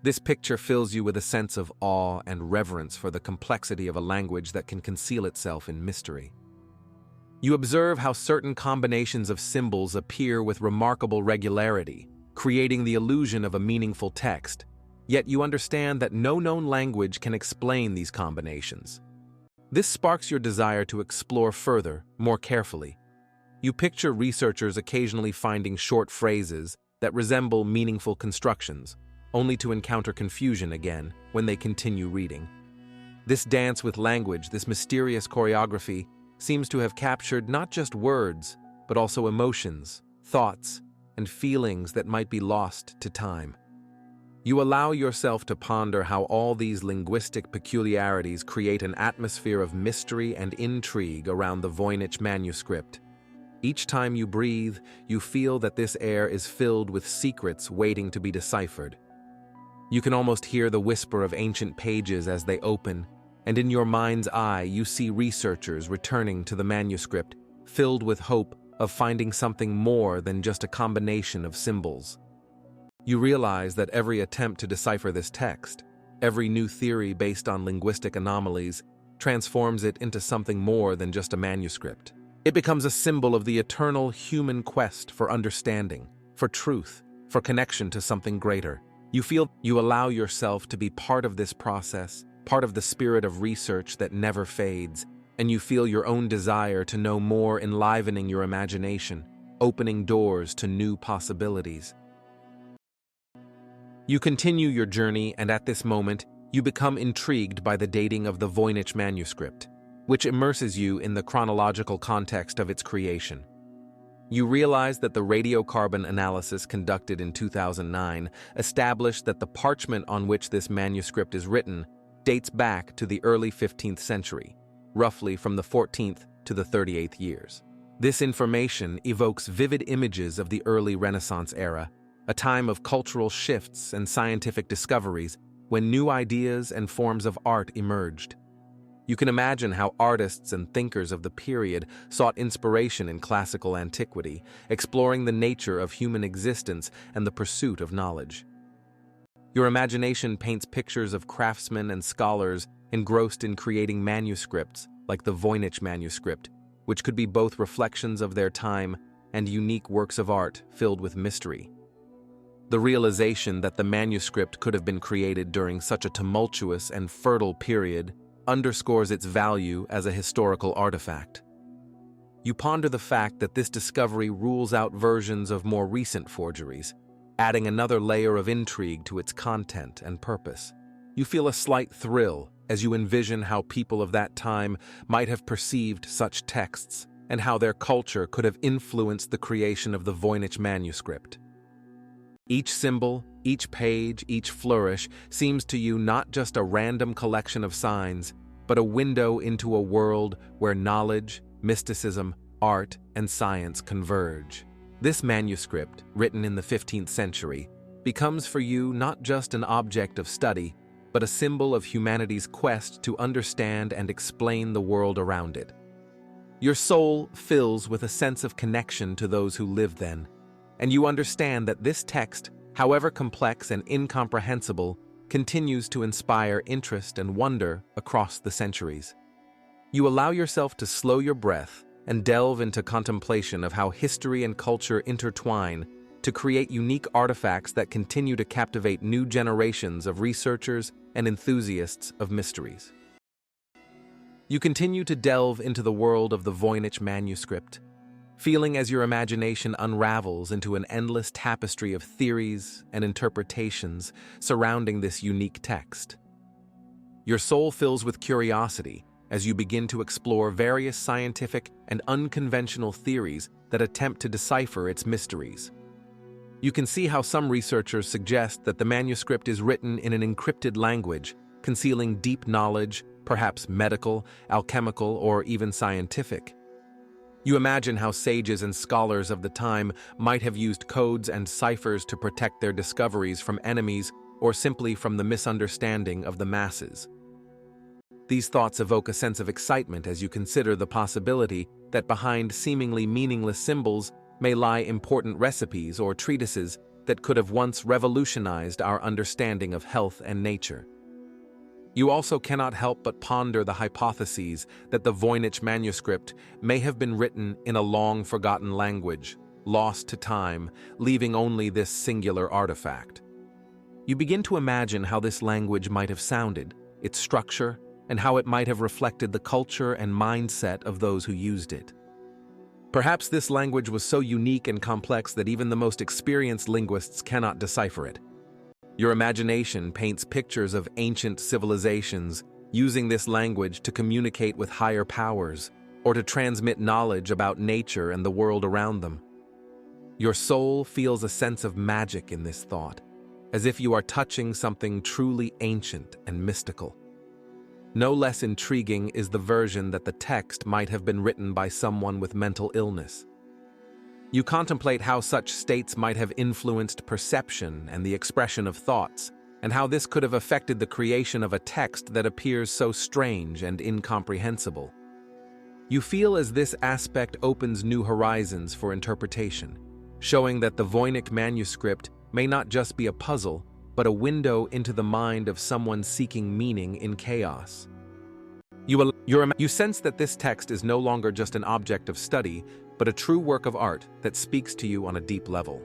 [SPEAKER 1] This picture fills you with a sense of awe and reverence for the complexity of a language that can conceal itself in mystery. You observe how certain combinations of symbols appear with remarkable regularity, creating the illusion of a meaningful text, yet you understand that no known language can explain these combinations. This sparks your desire to explore further, more carefully. You picture researchers occasionally finding short phrases that resemble meaningful constructions, only to encounter confusion again when they continue reading. This dance with language, this mysterious choreography, seems to have captured not just words, but also emotions, thoughts, and feelings that might be lost to time. You allow yourself to ponder how all these linguistic peculiarities create an atmosphere of mystery and intrigue around the Voynich Manuscript. Each time you breathe, you feel that this air is filled with secrets waiting to be deciphered. You can almost hear the whisper of ancient pages as they open, and in your mind's eye you see researchers returning to the manuscript, filled with hope of finding something more than just a combination of symbols. You realize that every attempt to decipher this text, every new theory based on linguistic anomalies, transforms it into something more than just a manuscript. It becomes a symbol of the eternal human quest for understanding, for truth, for connection to something greater. You feel you allow yourself to be part of this process, part of the spirit of research that never fades, and you feel your own desire to know more enlivening your imagination, opening doors to new possibilities. You continue your journey, and at this moment, you become intrigued by the dating of the Voynich Manuscript, which immerses you in the chronological context of its creation. You realize that the radiocarbon analysis conducted in 2009 established that the parchment on which this manuscript is written dates back to the early 15th century, roughly from the 14th to the 38th years. This information evokes vivid images of the early Renaissance era, a time of cultural shifts and scientific discoveries when new ideas and forms of art emerged. You can imagine how artists and thinkers of the period sought inspiration in classical antiquity, exploring the nature of human existence and the pursuit of knowledge. Your imagination paints pictures of craftsmen and scholars engrossed in creating manuscripts like the Voynich Manuscript, which could be both reflections of their time and unique works of art filled with mystery. The realization that the manuscript could have been created during such a tumultuous and fertile period underscores its value as a historical artifact. You ponder the fact that this discovery rules out versions of more recent forgeries, adding another layer of intrigue to its content and purpose. You feel a slight thrill as you envision how people of that time might have perceived such texts and how their culture could have influenced the creation of the Voynich Manuscript. Each symbol, each page, each flourish seems to you not just a random collection of signs, but a window into a world where knowledge, mysticism, art, and science converge. This manuscript, written in the 15th century, becomes for you not just an object of study, but a symbol of humanity's quest to understand and explain the world around it. Your soul fills with a sense of connection to those who lived then, and you understand that this text, however complex and incomprehensible, continues to inspire interest and wonder across the centuries. You allow yourself to slow your breath and delve into contemplation of how history and culture intertwine to create unique artifacts that continue to captivate new generations of researchers and enthusiasts of mysteries. You continue to delve into the world of the Voynich Manuscript, feeling as your imagination unravels into an endless tapestry of theories and interpretations surrounding this unique text. Your soul fills with curiosity as you begin to explore various scientific and unconventional theories that attempt to decipher its mysteries. You can see how some researchers suggest that the manuscript is written in an encrypted language, concealing deep knowledge, perhaps medical, alchemical, or even scientific. You imagine how sages and scholars of the time might have used codes and ciphers to protect their discoveries from enemies or simply from the misunderstanding of the masses. These thoughts evoke a sense of excitement as you consider the possibility that behind seemingly meaningless symbols may lie important recipes or treatises that could have once revolutionized our understanding of health and nature. You also cannot help but ponder the hypotheses that the Voynich Manuscript may have been written in a long-forgotten language, lost to time, leaving only this singular artifact. You begin to imagine how this language might have sounded, its structure, and how it might have reflected the culture and mindset of those who used it. Perhaps this language was so unique and complex that even the most experienced linguists cannot decipher it. Your imagination paints pictures of ancient civilizations using this language to communicate with higher powers or to transmit knowledge about nature and the world around them. Your soul feels a sense of magic in this thought, as if you are touching something truly ancient and mystical. No less intriguing is the version that the text might have been written by someone with mental illness. You contemplate how such states might have influenced perception and the expression of thoughts, and how this could have affected the creation of a text that appears so strange and incomprehensible. You feel as this aspect opens new horizons for interpretation, showing that the Voynich Manuscript may not just be a puzzle, but a window into the mind of someone seeking meaning in chaos. You sense that this text is no longer just an object of study, but a true work of art that speaks to you on a deep level.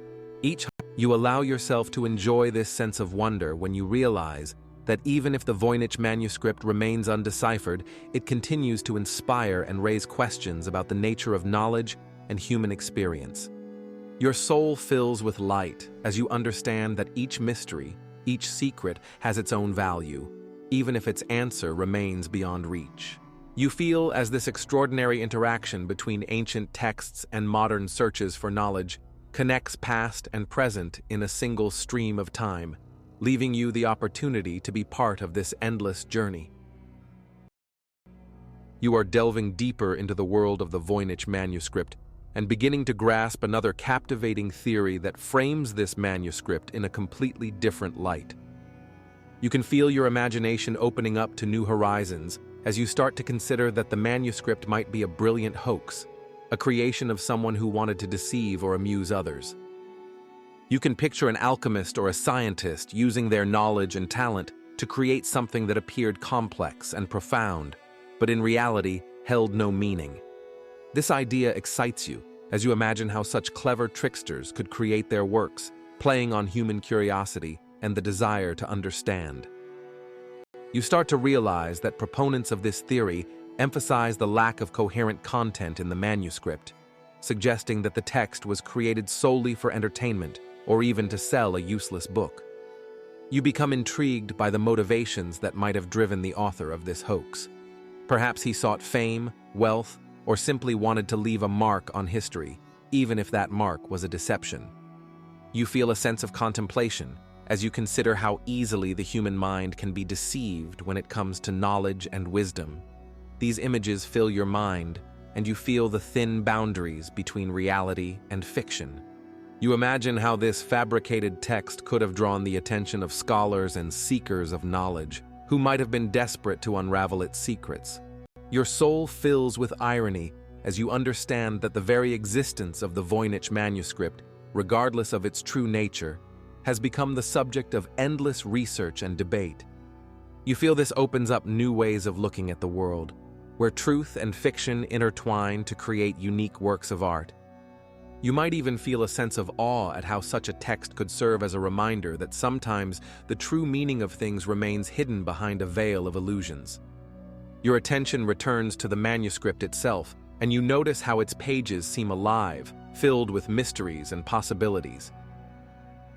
[SPEAKER 1] You allow yourself to enjoy this sense of wonder when you realize that even if the Voynich Manuscript remains undeciphered, it continues to inspire and raise questions about the nature of knowledge and human experience. Your soul fills with light as you understand that each mystery, each secret has its own value, even if its answer remains beyond reach. You feel as this extraordinary interaction between ancient texts and modern searches for knowledge connects past and present in a single stream of time, leaving you the opportunity to be part of this endless journey. You are delving deeper into the world of the Voynich Manuscript and beginning to grasp another captivating theory that frames this manuscript in a completely different light. You can feel your imagination opening up to new horizons as you start to consider that the manuscript might be a brilliant hoax, a creation of someone who wanted to deceive or amuse others. You can picture an alchemist or a scientist using their knowledge and talent to create something that appeared complex and profound, but in reality held no meaning. This idea excites you as you imagine how such clever tricksters could create their works, playing on human curiosity and the desire to understand. You start to realize that proponents of this theory emphasize the lack of coherent content in the manuscript, suggesting that the text was created solely for entertainment or even to sell a useless book. You become intrigued by the motivations that might have driven the author of this hoax. Perhaps he sought fame, wealth, or simply wanted to leave a mark on history, even if that mark was a deception. You feel a sense of contemplation as you consider how easily the human mind can be deceived when it comes to knowledge and wisdom. These images fill your mind, and you feel the thin boundaries between reality and fiction. You imagine how this fabricated text could have drawn the attention of scholars and seekers of knowledge, who might have been desperate to unravel its secrets. Your soul fills with irony as you understand that the very existence of the Voynich Manuscript, regardless of its true nature, has become the subject of endless research and debate. You feel this opens up new ways of looking at the world, where truth and fiction intertwine to create unique works of art. You might even feel a sense of awe at how such a text could serve as a reminder that sometimes the true meaning of things remains hidden behind a veil of illusions. Your attention returns to the manuscript itself, and you notice how its pages seem alive, filled with mysteries and possibilities.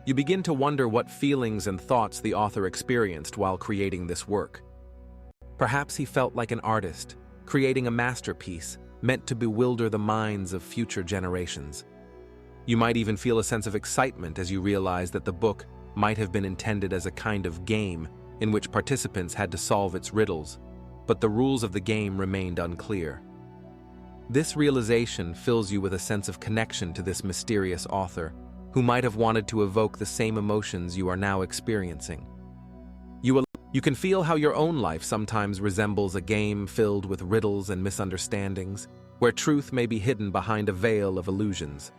[SPEAKER 1] You begin to wonder what feelings and thoughts the author experienced while creating this work. Perhaps he felt like an artist, creating a masterpiece meant to bewilder the minds of future generations. You might even feel a sense of excitement as you realize that the book might have been intended as a kind of game in which participants had to solve its riddles, but the rules of the game remained unclear. This realization fills you with a sense of connection to this mysterious author, who might have wanted to evoke the same emotions you are now experiencing. You can feel how your own life sometimes resembles a game filled with riddles and misunderstandings, where truth may be hidden behind a veil of illusions.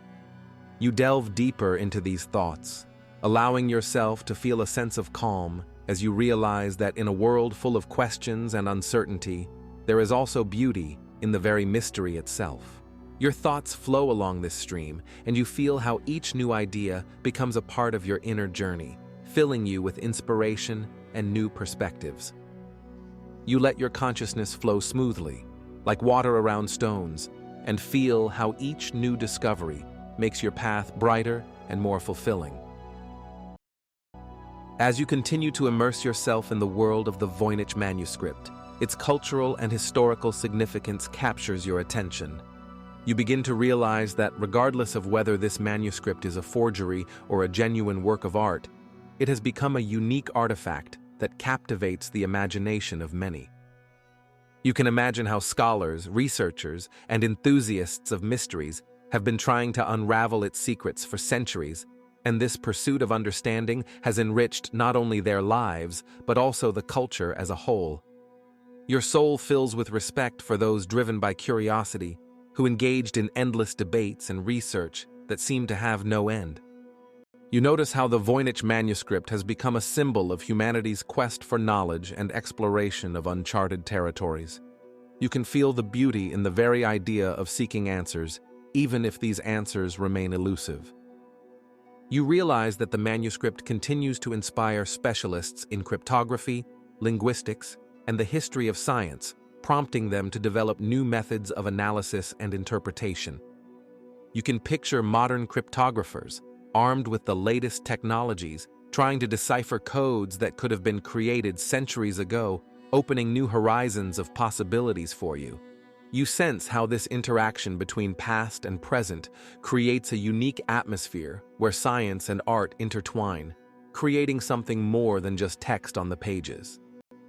[SPEAKER 1] You delve deeper into these thoughts, allowing yourself to feel a sense of calm as you realize that in a world full of questions and uncertainty, there is also beauty in the very mystery itself. Your thoughts flow along this stream, and you feel how each new idea becomes a part of your inner journey, filling you with inspiration and new perspectives. You let your consciousness flow smoothly, like water around stones, and feel how each new discovery makes your path brighter and more fulfilling. As you continue to immerse yourself in the world of the Voynich Manuscript, its cultural and historical significance captures your attention. You begin to realize that regardless of whether this manuscript is a forgery or a genuine work of art, it has become a unique artifact that captivates the imagination of many. You can imagine how scholars, researchers, and enthusiasts of mysteries have been trying to unravel its secrets for centuries, and this pursuit of understanding has enriched not only their lives, but also the culture as a whole. Your soul fills with respect for those driven by curiosity, who engaged in endless debates and research that seem to have no end. You notice how the Voynich Manuscript has become a symbol of humanity's quest for knowledge and exploration of uncharted territories. You can feel the beauty in the very idea of seeking answers, even if these answers remain elusive. You realize that the manuscript continues to inspire specialists in cryptography, linguistics, and the history of science, prompting them to develop new methods of analysis and interpretation. You can picture modern cryptographers, armed with the latest technologies, trying to decipher codes that could have been created centuries ago, opening new horizons of possibilities for you. You sense how this interaction between past and present creates a unique atmosphere where science and art intertwine, creating something more than just text on the pages.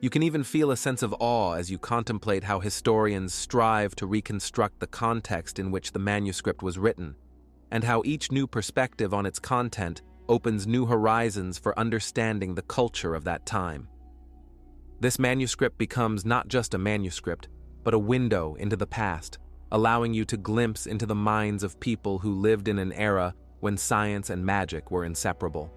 [SPEAKER 1] You can even feel a sense of awe as you contemplate how historians strive to reconstruct the context in which the manuscript was written, and how each new perspective on its content opens new horizons for understanding the culture of that time. This manuscript becomes not just a manuscript, but a window into the past, allowing you to glimpse into the minds of people who lived in an era when science and magic were inseparable.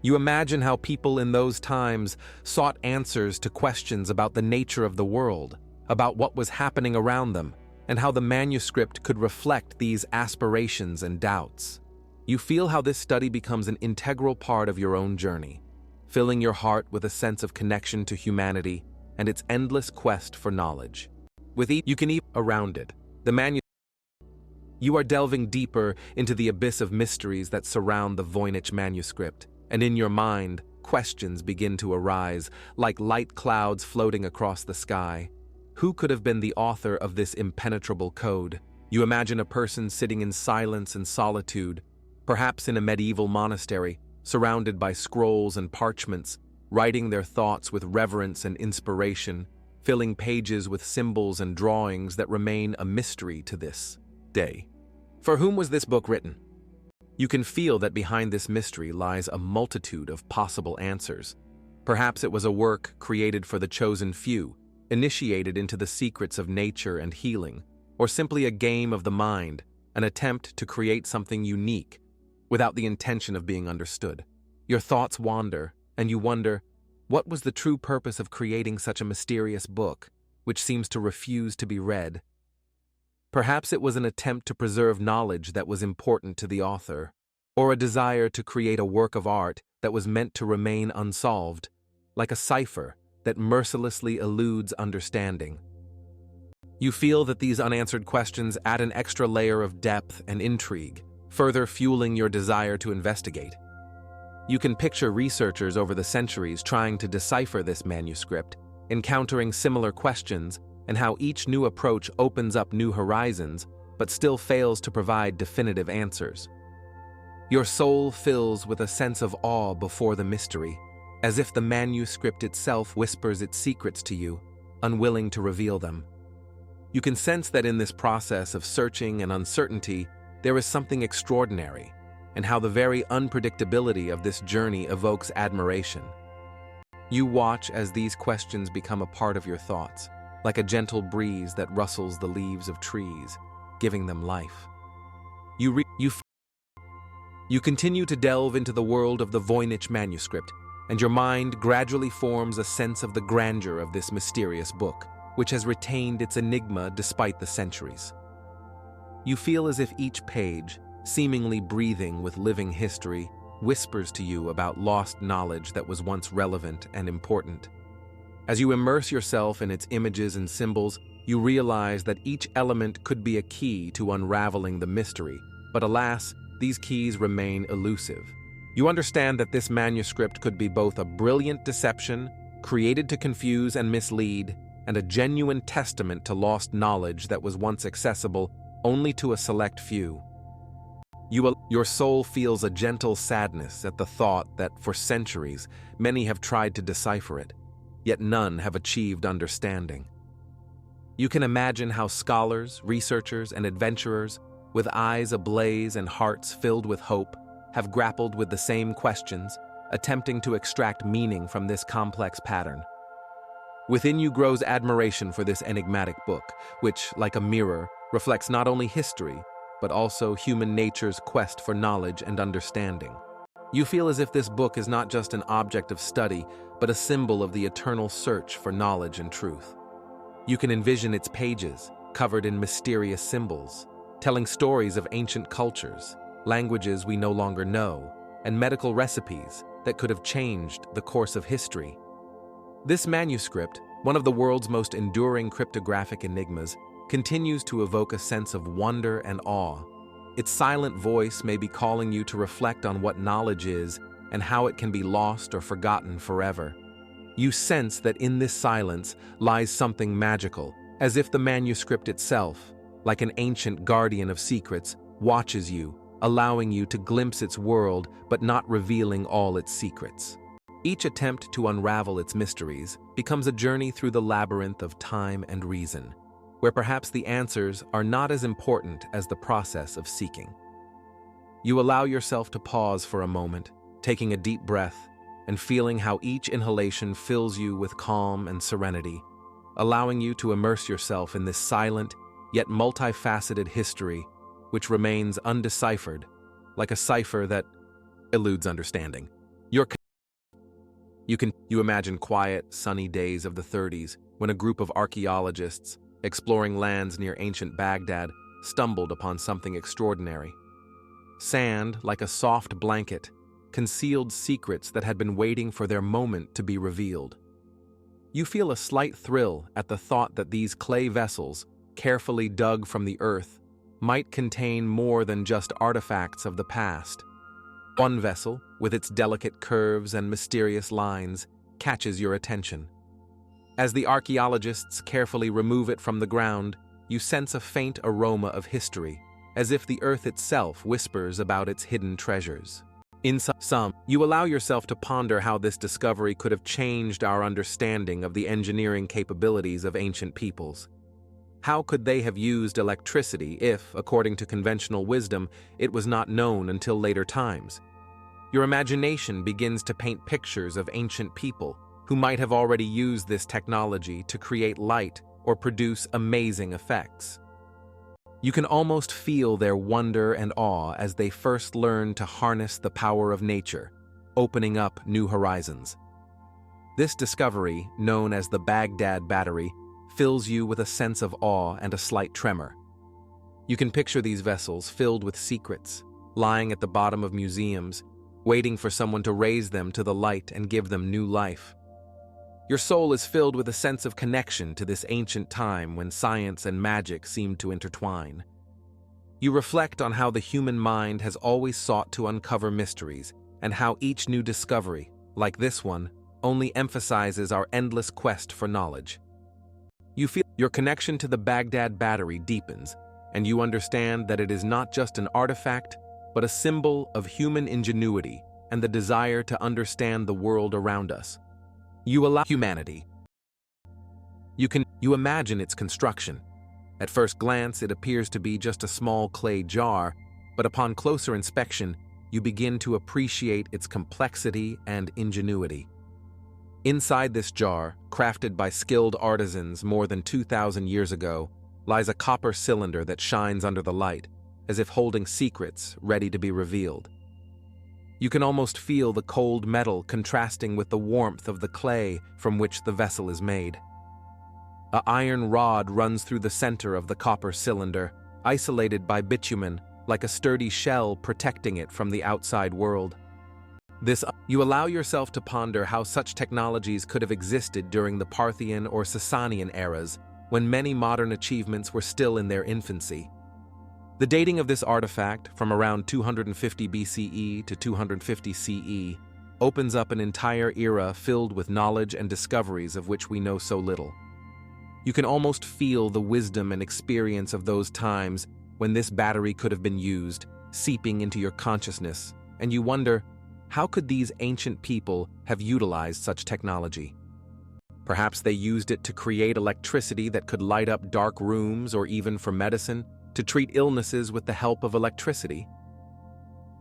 [SPEAKER 1] You imagine how people in those times sought answers to questions about the nature of the world, about what was happening around them, and how the manuscript could reflect these aspirations and doubts. You feel how this study becomes an integral part of your own journey, filling your heart with a sense of connection to humanity and its endless quest for knowledge. With each, you can eat around it. You are delving deeper into the abyss of mysteries that surround the Voynich Manuscript, and in your mind, questions begin to arise, like light clouds floating across the sky. Who could have been the author of this impenetrable code? You imagine a person sitting in silence and solitude, perhaps in a medieval monastery, surrounded by scrolls and parchments, writing their thoughts with reverence and inspiration, filling pages with symbols and drawings that remain a mystery to this day. For whom was this book written? You can feel that behind this mystery lies a multitude of possible answers. Perhaps it was a work created for the chosen few, initiated into the secrets of nature and healing, or simply a game of the mind, an attempt to create something unique, without the intention of being understood. Your thoughts wander, and you wonder, what was the true purpose of creating such a mysterious book, which seems to refuse to be read? Perhaps it was an attempt to preserve knowledge that was important to the author, or a desire to create a work of art that was meant to remain unsolved, like a cipher that mercilessly eludes understanding. You feel that these unanswered questions add an extra layer of depth and intrigue, further fueling your desire to investigate. You can picture researchers over the centuries trying to decipher this manuscript, encountering similar questions, and how each new approach opens up new horizons, but still fails to provide definitive answers. Your soul fills with a sense of awe before the mystery, as if the manuscript itself whispers its secrets to you, unwilling to reveal them. You can sense that in this process of searching and uncertainty, there is something extraordinary, and how the very unpredictability of this journey evokes admiration. You watch as these questions become a part of your thoughts, like a gentle breeze that rustles the leaves of trees, giving them life. You You continue to delve into the world of the Voynich Manuscript, and your mind gradually forms a sense of the grandeur of this mysterious book, which has retained its enigma despite the centuries. You feel as if each page, seemingly breathing with living history, whispers to you about lost knowledge that was once relevant and important. As you immerse yourself in its images and symbols, you realize that each element could be a key to unraveling the mystery, but alas, these keys remain elusive. You understand that this manuscript could be both a brilliant deception, created to confuse and mislead, and a genuine testament to lost knowledge that was once accessible only to a select few. Your soul feels a gentle sadness at the thought that, for centuries, many have tried to decipher it, yet none have achieved understanding. You can imagine how scholars, researchers, and adventurers, with eyes ablaze and hearts filled with hope, have grappled with the same questions, attempting to extract meaning from this complex pattern. Within you grows admiration for this enigmatic book, which, like a mirror, reflects not only history, but also human nature's quest for knowledge and understanding. You feel as if this book is not just an object of study, but a symbol of the eternal search for knowledge and truth. You can envision its pages, covered in mysterious symbols, telling stories of ancient cultures, languages we no longer know, and medical recipes that could have changed the course of history. This manuscript, one of the world's most enduring cryptographic enigmas, continues to evoke a sense of wonder and awe. Its silent voice may be calling you to reflect on what knowledge is and how it can be lost or forgotten forever. You sense that in this silence lies something magical, as if the manuscript itself, like an ancient guardian of secrets, watches you, allowing you to glimpse its world but not revealing all its secrets. Each attempt to unravel its mysteries becomes a journey through the labyrinth of time and reason, where perhaps the answers are not as important as the process of seeking. You allow yourself to pause for a moment, taking a deep breath, and feeling how each inhalation fills you with calm and serenity, allowing you to immerse yourself in this silent, yet multifaceted history, which remains undeciphered, like a cipher that eludes understanding. You imagine quiet, sunny days of the 30s when a group of archaeologists, exploring lands near ancient Baghdad, stumbled upon something extraordinary. Sand, like a soft blanket, concealed secrets that had been waiting for their moment to be revealed. You feel a slight thrill at the thought that these clay vessels, carefully dug from the earth, might contain more than just artifacts of the past. One vessel, with its delicate curves and mysterious lines, catches your attention. As the archaeologists carefully remove it from the ground, you sense a faint aroma of history, as if the earth itself whispers about its hidden treasures. In sum, you allow yourself to ponder how this discovery could have changed our understanding of the engineering capabilities of ancient peoples. How could they have used electricity if, according to conventional wisdom, it was not known until later times? Your imagination begins to paint pictures of ancient people who might have already used this technology to create light or produce amazing effects. You can almost feel their wonder and awe as they first learn to harness the power of nature, opening up new horizons. This discovery, known as the Baghdad Battery, fills you with a sense of awe and a slight tremor. You can picture these vessels filled with secrets, lying at the bottom of museums, waiting for someone to raise them to the light and give them new life. Your soul is filled with a sense of connection to this ancient time when science and magic seemed to intertwine. You reflect on how the human mind has always sought to uncover mysteries, and how each new discovery, like this one, only emphasizes our endless quest for knowledge. You feel your connection to the Baghdad Battery deepens, and you understand that it is not just an artifact, but a symbol of human ingenuity and the desire to understand the world around us. You allow humanity. You imagine its construction. At first glance, it appears to be just a small clay jar, but upon closer inspection, you begin to appreciate its complexity and ingenuity. Inside this jar, crafted by skilled artisans more than 2,000 years ago, lies a copper cylinder that shines under the light, as if holding secrets ready to be revealed. You can almost feel the cold metal contrasting with the warmth of the clay from which the vessel is made. An iron rod runs through the center of the copper cylinder, isolated by bitumen, like a sturdy shell protecting it from the outside world. You allow yourself to ponder how such technologies could have existed during the Parthian or Sasanian eras, when many modern achievements were still in their infancy. The dating of this artifact, from around 250 BCE to 250 CE, opens up an entire era filled with knowledge and discoveries of which we know so little. You can almost feel the wisdom and experience of those times when this battery could have been used, seeping into your consciousness, and you wonder, how could these ancient people have utilized such technology? Perhaps they used it to create electricity that could light up dark rooms, or even for medicine, to treat illnesses with the help of electricity.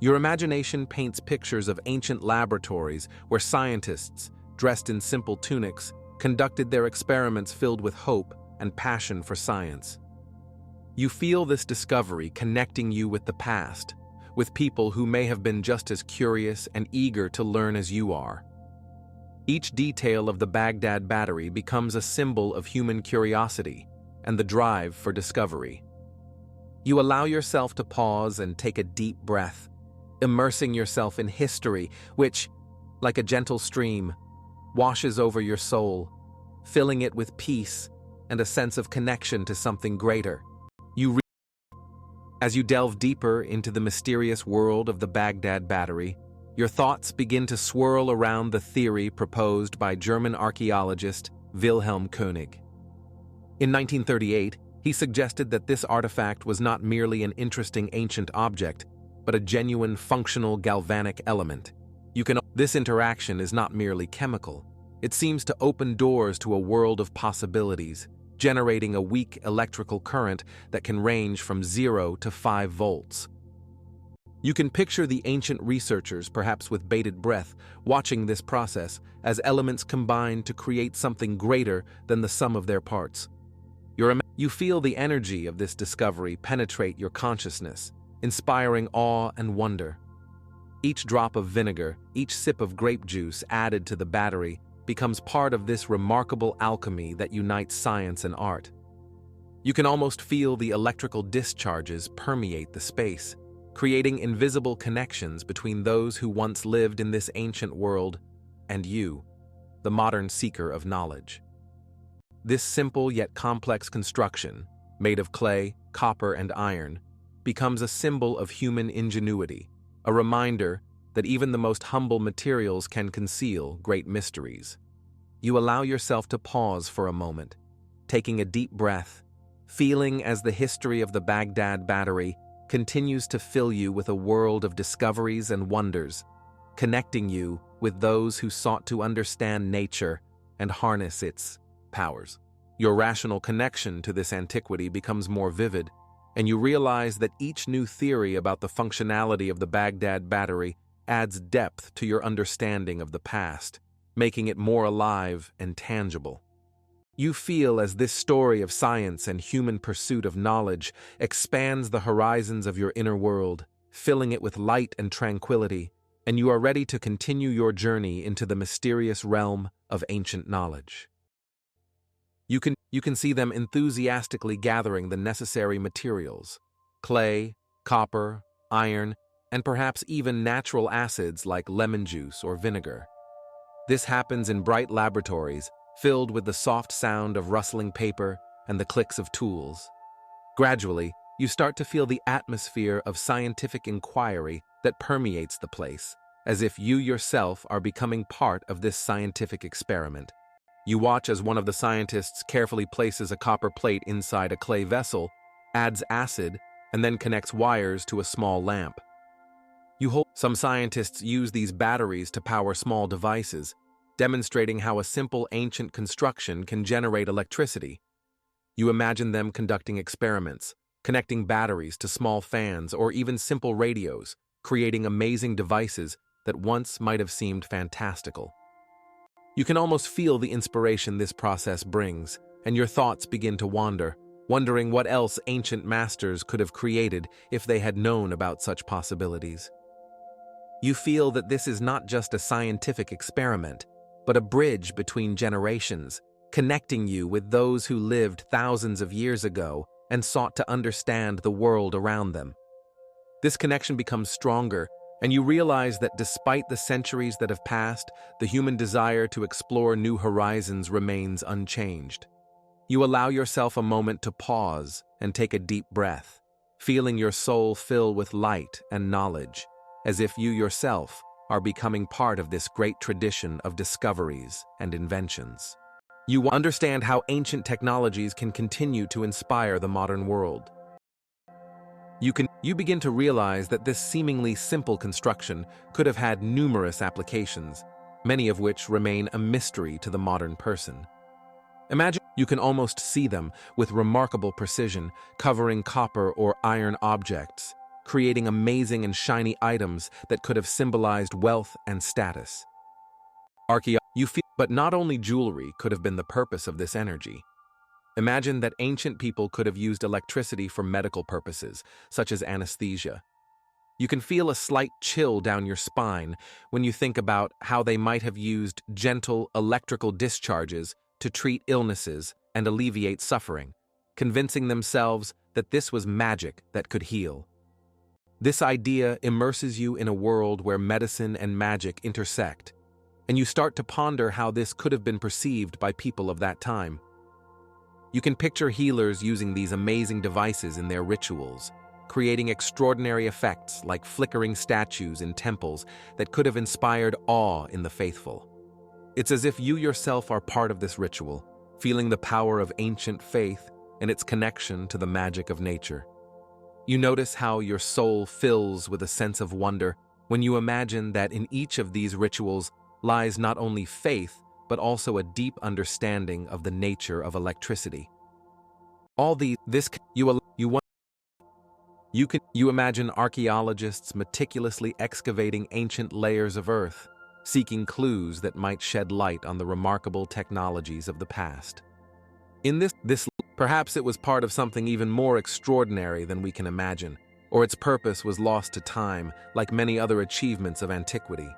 [SPEAKER 1] Your imagination paints pictures of ancient laboratories where scientists, dressed in simple tunics, conducted their experiments filled with hope and passion for science. You feel this discovery connecting you with the past, with people who may have been just as curious and eager to learn as you are. Each detail of the Baghdad Battery becomes a symbol of human curiosity and the drive for discovery. You allow yourself to pause and take a deep breath, immersing yourself in history which, like a gentle stream, washes over your soul, filling it with peace and a sense of connection to something greater. As you delve deeper into the mysterious world of the Baghdad Battery, your thoughts begin to swirl around the theory proposed by German archaeologist Wilhelm König. In 1938, he suggested that this artifact was not merely an interesting ancient object, but a genuine functional galvanic element. This interaction is not merely chemical. It seems to open doors to a world of possibilities, generating a weak electrical current that can range from 0 to 5 volts. You can picture the ancient researchers, perhaps with bated breath, watching this process as elements combine to create something greater than the sum of their parts. You feel the energy of this discovery penetrate your consciousness, inspiring awe and wonder. Each drop of vinegar, each sip of grape juice added to the battery becomes part of this remarkable alchemy that unites science and art. You can almost feel the electrical discharges permeate the space, creating invisible connections between those who once lived in this ancient world and you, the modern seeker of knowledge. This simple yet complex construction, made of clay, copper, and iron, becomes a symbol of human ingenuity, a reminder that even the most humble materials can conceal great mysteries. You allow yourself to pause for a moment, taking a deep breath, feeling as the history of the Baghdad Battery continues to fill you with a world of discoveries and wonders, connecting you with those who sought to understand nature and harness its powers. Your rational connection to this antiquity becomes more vivid, and you realize that each new theory about the functionality of the Baghdad Battery adds depth to your understanding of the past, making it more alive and tangible. You feel as this story of science and human pursuit of knowledge expands the horizons of your inner world, filling it with light and tranquility, and you are ready to continue your journey into the mysterious realm of ancient knowledge. You can see them enthusiastically gathering the necessary materials: clay, copper, iron, and perhaps even natural acids like lemon juice or vinegar. This happens in bright laboratories, filled with the soft sound of rustling paper and the clicks of tools. Gradually, you start to feel the atmosphere of scientific inquiry that permeates the place, as if you yourself are becoming part of this scientific experiment. You watch as one of the scientists carefully places a copper plate inside a clay vessel, adds acid, and then connects wires to a small lamp. Some scientists use these batteries to power small devices, demonstrating how a simple ancient construction can generate electricity. You imagine them conducting experiments, connecting batteries to small fans or even simple radios, creating amazing devices that once might have seemed fantastical. You can almost feel the inspiration this process brings, and your thoughts begin to wander, wondering what else ancient masters could have created if they had known about such possibilities. You feel that this is not just a scientific experiment, but a bridge between generations, connecting you with those who lived thousands of years ago and sought to understand the world around them. This connection becomes stronger, and you realize that despite the centuries that have passed, the human desire to explore new horizons remains unchanged. You allow yourself a moment to pause and take a deep breath, feeling your soul fill with light and knowledge, as if you yourself are becoming part of this great tradition of discoveries and inventions. You understand how ancient technologies can continue to inspire the modern world. You begin to realize that this seemingly simple construction could have had numerous applications, many of which remain a mystery to the modern person. Imagine you can almost see them with remarkable precision, covering copper or iron objects, creating amazing and shiny items that could have symbolized wealth and status. But not only jewelry could have been the purpose of this energy. Imagine that ancient people could have used electricity for medical purposes, such as anesthesia. You can feel a slight chill down your spine when you think about how they might have used gentle electrical discharges to treat illnesses and alleviate suffering, convincing themselves that this was magic that could heal. This idea immerses you in a world where medicine and magic intersect, and you start to ponder how this could have been perceived by people of that time. You can picture healers using these amazing devices in their rituals, creating extraordinary effects like flickering statues in temples that could have inspired awe in the faithful. It's as if you yourself are part of this ritual, feeling the power of ancient faith and its connection to the magic of nature. You notice how your soul fills with a sense of wonder when you imagine that in each of these rituals lies not only faith, but also a deep understanding of the nature of electricity. You imagine archaeologists meticulously excavating ancient layers of earth, seeking clues that might shed light on the remarkable technologies of the past. Perhaps it was part of something even more extraordinary than we can imagine, or its purpose was lost to time, like many other achievements of antiquity.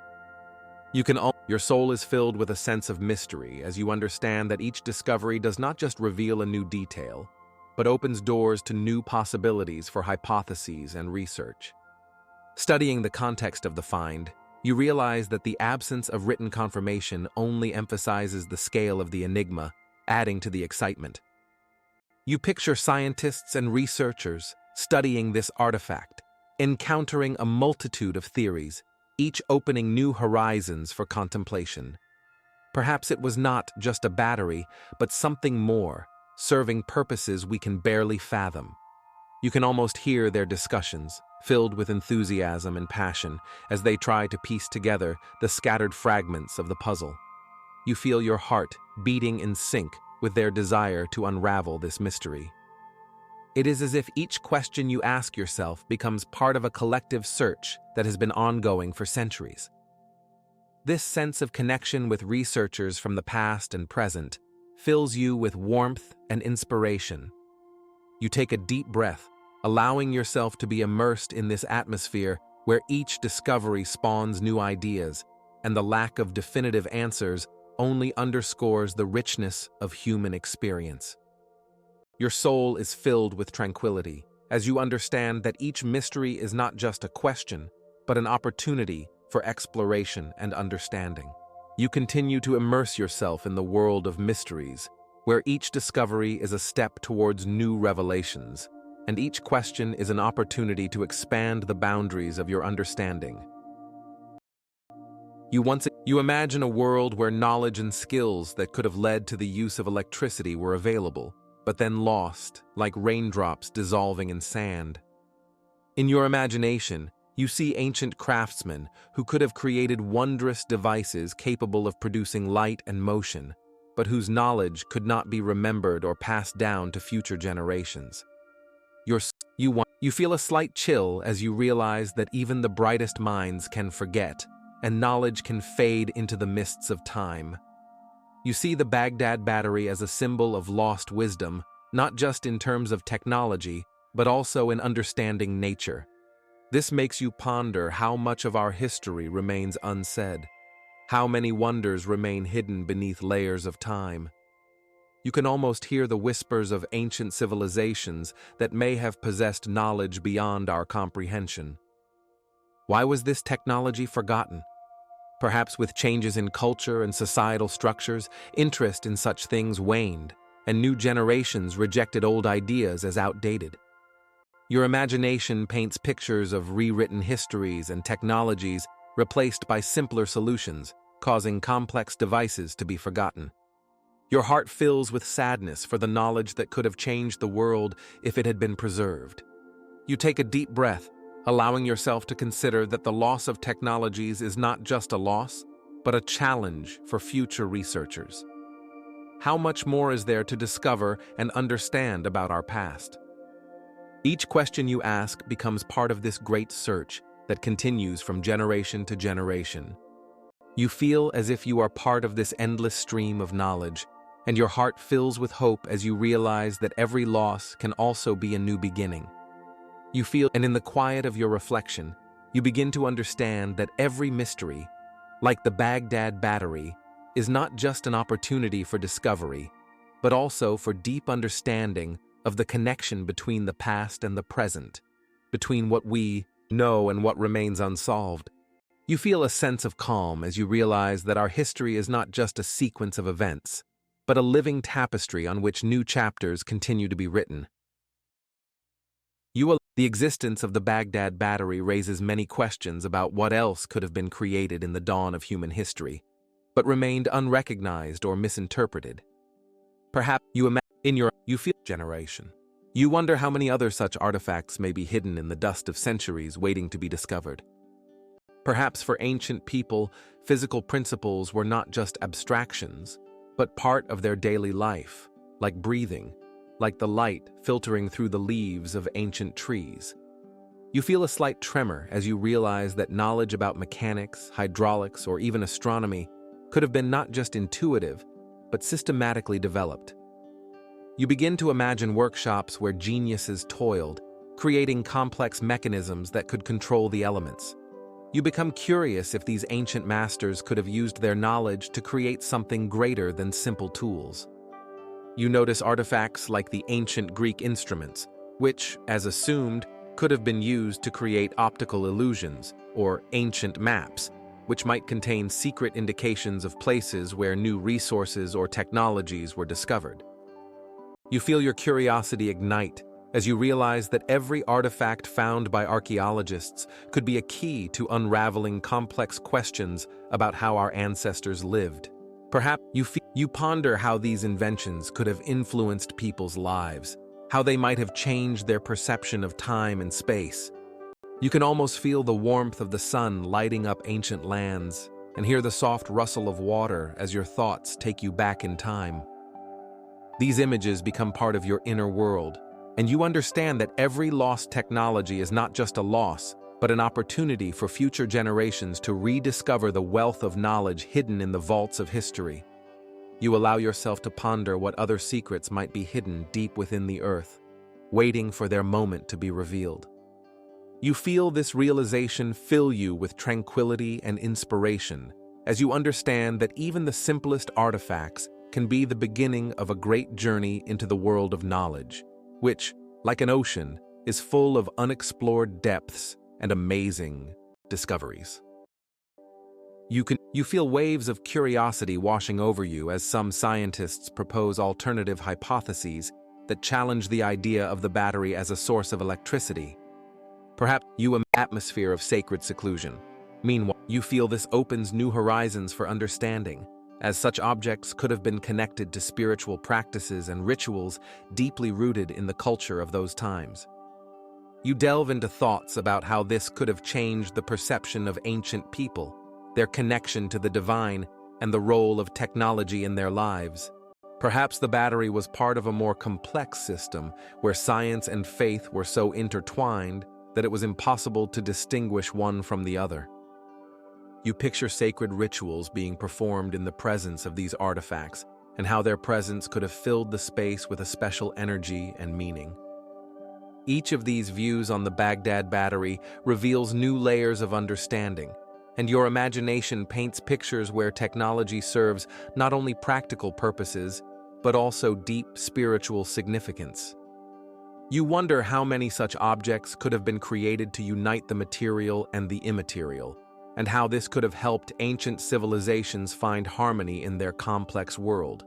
[SPEAKER 1] Your soul is filled with a sense of mystery as you understand that each discovery does not just reveal a new detail, but opens doors to new possibilities for hypotheses and research. Studying the context of the find, you realize that the absence of written confirmation only emphasizes the scale of the enigma, adding to the excitement. You picture scientists and researchers studying this artifact, encountering a multitude of theories, each opening new horizons for contemplation. Perhaps it was not just a battery, but something more, serving purposes we can barely fathom. You can almost hear their discussions, filled with enthusiasm and passion, as they try to piece together the scattered fragments of the puzzle. You feel your heart beating in sync with their desire to unravel this mystery. It is as if each question you ask yourself becomes part of a collective search that has been ongoing for centuries. This sense of connection with researchers from the past and present fills you with warmth and inspiration. You take a deep breath, allowing yourself to be immersed in this atmosphere where each discovery spawns new ideas, and the lack of definitive answers only underscores the richness of human experience. Your soul is filled with tranquility as you understand that each mystery is not just a question, but an opportunity for exploration and understanding. You continue to immerse yourself in the world of mysteries, where each discovery is a step towards new revelations, and each question is an opportunity to expand the boundaries of your understanding. You imagine a world where knowledge and skills that could have led to the use of electricity were available, but then lost, like raindrops dissolving in sand. In your imagination, you see ancient craftsmen who could have created wondrous devices capable of producing light and motion, but whose knowledge could not be remembered or passed down to future generations. You feel a slight chill as you realize that even the brightest minds can forget, and knowledge can fade into the mists of time. You see the Baghdad Battery as a symbol of lost wisdom, not just in terms of technology, but also in understanding nature. This makes you ponder how much of our history remains unsaid, how many wonders remain hidden beneath layers of time. You can almost hear the whispers of ancient civilizations that may have possessed knowledge beyond our comprehension. Why was this technology forgotten? Perhaps with changes in culture and societal structures, interest in such things waned, and new generations rejected old ideas as outdated. Your imagination paints pictures of rewritten histories and technologies replaced by simpler solutions, causing complex devices to be forgotten. Your heart fills with sadness for the knowledge that could have changed the world if it had been preserved. You take a deep breath, allowing yourself to consider that the loss of technologies is not just a loss, but a challenge for future researchers. How much more is there to discover and understand about our past? Each question you ask becomes part of this great search that continues from generation to generation. You feel as if you are part of this endless stream of knowledge, and your heart fills with hope as you realize that every loss can also be a new beginning. You feel, and in the quiet of your reflection, you begin to understand that every mystery, like the Baghdad Battery, is not just an opportunity for discovery, but also for deep understanding of the connection between the past and the present, between what we know and what remains unsolved. You feel a sense of calm as you realize that our history is not just a sequence of events, but a living tapestry on which new chapters continue to be written. The existence of the Baghdad Battery raises many questions about what else could have been created in the dawn of human history, but remained unrecognized or misinterpreted. Perhaps you feel generation. You wonder how many other such artifacts may be hidden in the dust of centuries waiting to be discovered. Perhaps for ancient people, physical principles were not just abstractions, but part of their daily life, like breathing, like the light filtering through the leaves of ancient trees. You feel a slight tremor as you realize that knowledge about mechanics, hydraulics, or even astronomy could have been not just intuitive, but systematically developed. You begin to imagine workshops where geniuses toiled, creating complex mechanisms that could control the elements. You become curious if these ancient masters could have used their knowledge to create something greater than simple tools. You notice artifacts like the ancient Greek instruments, which, as assumed, could have been used to create optical illusions, or ancient maps, which might contain secret indications of places where new resources or technologies were discovered. You feel your curiosity ignite as you realize that every artifact found by archaeologists could be a key to unraveling complex questions about how our ancestors lived. Perhaps you ponder how these inventions could have influenced people's lives, how they might have changed their perception of time and space. You can almost feel the warmth of the sun lighting up ancient lands and hear the soft rustle of water as your thoughts take you back in time. These images become part of your inner world, and you understand that every lost technology is not just a loss, but an opportunity for future generations to rediscover the wealth of knowledge hidden in the vaults of history. You allow yourself to ponder what other secrets might be hidden deep within the earth, waiting for their moment to be revealed. You feel this realization fill you with tranquility and inspiration as you understand that even the simplest artifacts can be the beginning of a great journey into the world of knowledge, which, like an ocean, is full of unexplored depths and amazing discoveries. You feel waves of curiosity washing over you as some scientists propose alternative hypotheses that challenge the idea of the battery as a source of electricity. Perhaps you imagine an atmosphere of sacred seclusion. Meanwhile, you feel this opens new horizons for understanding, as such objects could have been connected to spiritual practices and rituals deeply rooted in the culture of those times. You delve into thoughts about how this could have changed the perception of ancient people, their connection to the divine, and the role of technology in their lives. Perhaps the battery was part of a more complex system where science and faith were so intertwined that it was impossible to distinguish one from the other. You picture sacred rituals being performed in the presence of these artifacts, and how their presence could have filled the space with a special energy and meaning. Each of these views on the Baghdad Battery reveals new layers of understanding, and your imagination paints pictures where technology serves not only practical purposes, but also deep spiritual significance. You wonder how many such objects could have been created to unite the material and the immaterial, and how this could have helped ancient civilizations find harmony in their complex world.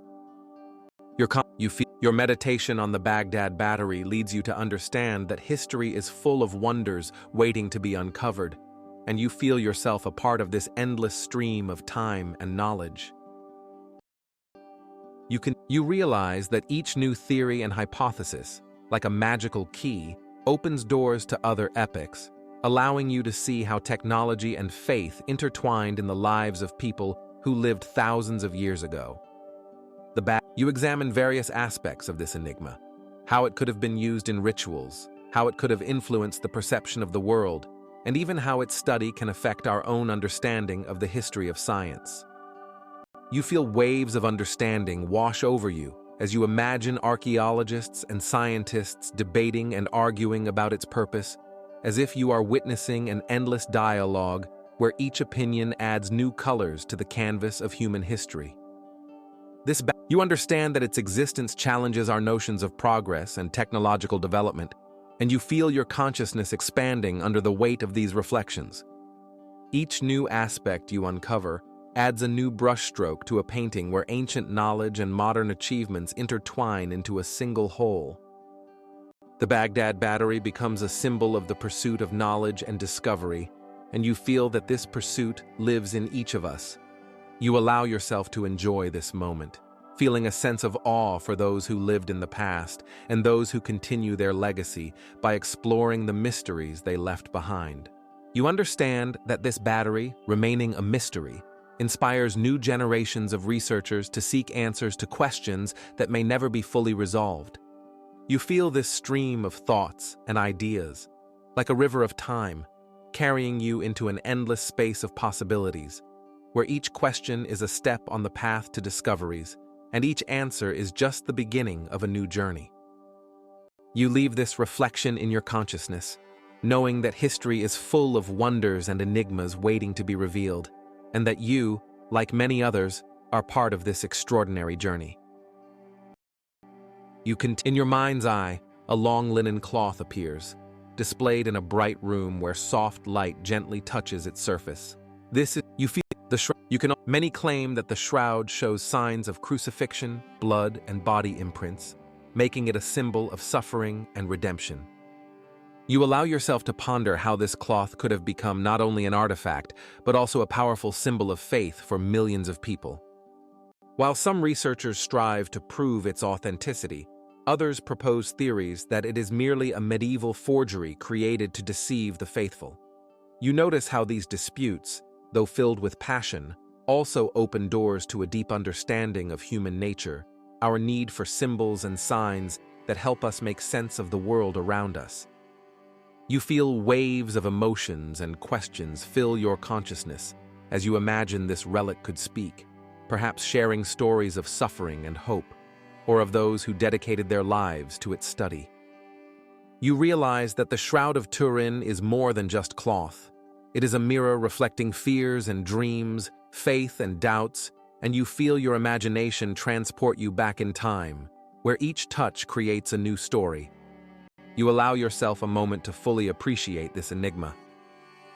[SPEAKER 1] Your meditation on the Baghdad Battery leads you to understand that history is full of wonders waiting to be uncovered, and you feel yourself a part of this endless stream of time and knowledge. You realize that each new theory and hypothesis, like a magical key, opens doors to other epochs, allowing you to see how technology and faith intertwined in the lives of people who lived thousands of years ago. You examine various aspects of this enigma, how it could have been used in rituals, how it could have influenced the perception of the world, and even how its study can affect our own understanding of the history of science. You feel waves of understanding wash over you as you imagine archaeologists and scientists debating and arguing about its purpose, as if you are witnessing an endless dialogue where each opinion adds new colors to the canvas of human history. You understand that its existence challenges our notions of progress and technological development, and you feel your consciousness expanding under the weight of these reflections. Each new aspect you uncover adds a new brushstroke to a painting where ancient knowledge and modern achievements intertwine into a single whole. The Baghdad Battery becomes a symbol of the pursuit of knowledge and discovery, and you feel that this pursuit lives in each of us. You allow yourself to enjoy this moment, feeling a sense of awe for those who lived in the past and those who continue their legacy by exploring the mysteries they left behind. You understand that this battery, remaining a mystery, inspires new generations of researchers to seek answers to questions that may never be fully resolved. You feel this stream of thoughts and ideas, like a river of time, carrying you into an endless space of possibilities, where each question is a step on the path to discoveries, and each answer is just the beginning of a new journey. You leave this reflection in your consciousness, knowing that history is full of wonders and enigmas waiting to be revealed, and that you, like many others, are part of this extraordinary journey. In your mind's eye, a long linen cloth appears, displayed in a bright room where soft light gently touches its surface. Many claim that the shroud shows signs of crucifixion, blood, and body imprints, making it a symbol of suffering and redemption. You allow yourself to ponder how this cloth could have become not only an artifact, but also a powerful symbol of faith for millions of people. While some researchers strive to prove its authenticity, others propose theories that it is merely a medieval forgery created to deceive the faithful. You notice how these disputes, though filled with passion, also open doors to a deep understanding of human nature, our need for symbols and signs that help us make sense of the world around us. You feel waves of emotions and questions fill your consciousness as you imagine this relic could speak, perhaps sharing stories of suffering and hope, or of those who dedicated their lives to its study. You realize that the Shroud of Turin is more than just cloth. It is a mirror reflecting fears and dreams, faith and doubts, and you feel your imagination transport you back in time, where each touch creates a new story. You allow yourself a moment to fully appreciate this enigma.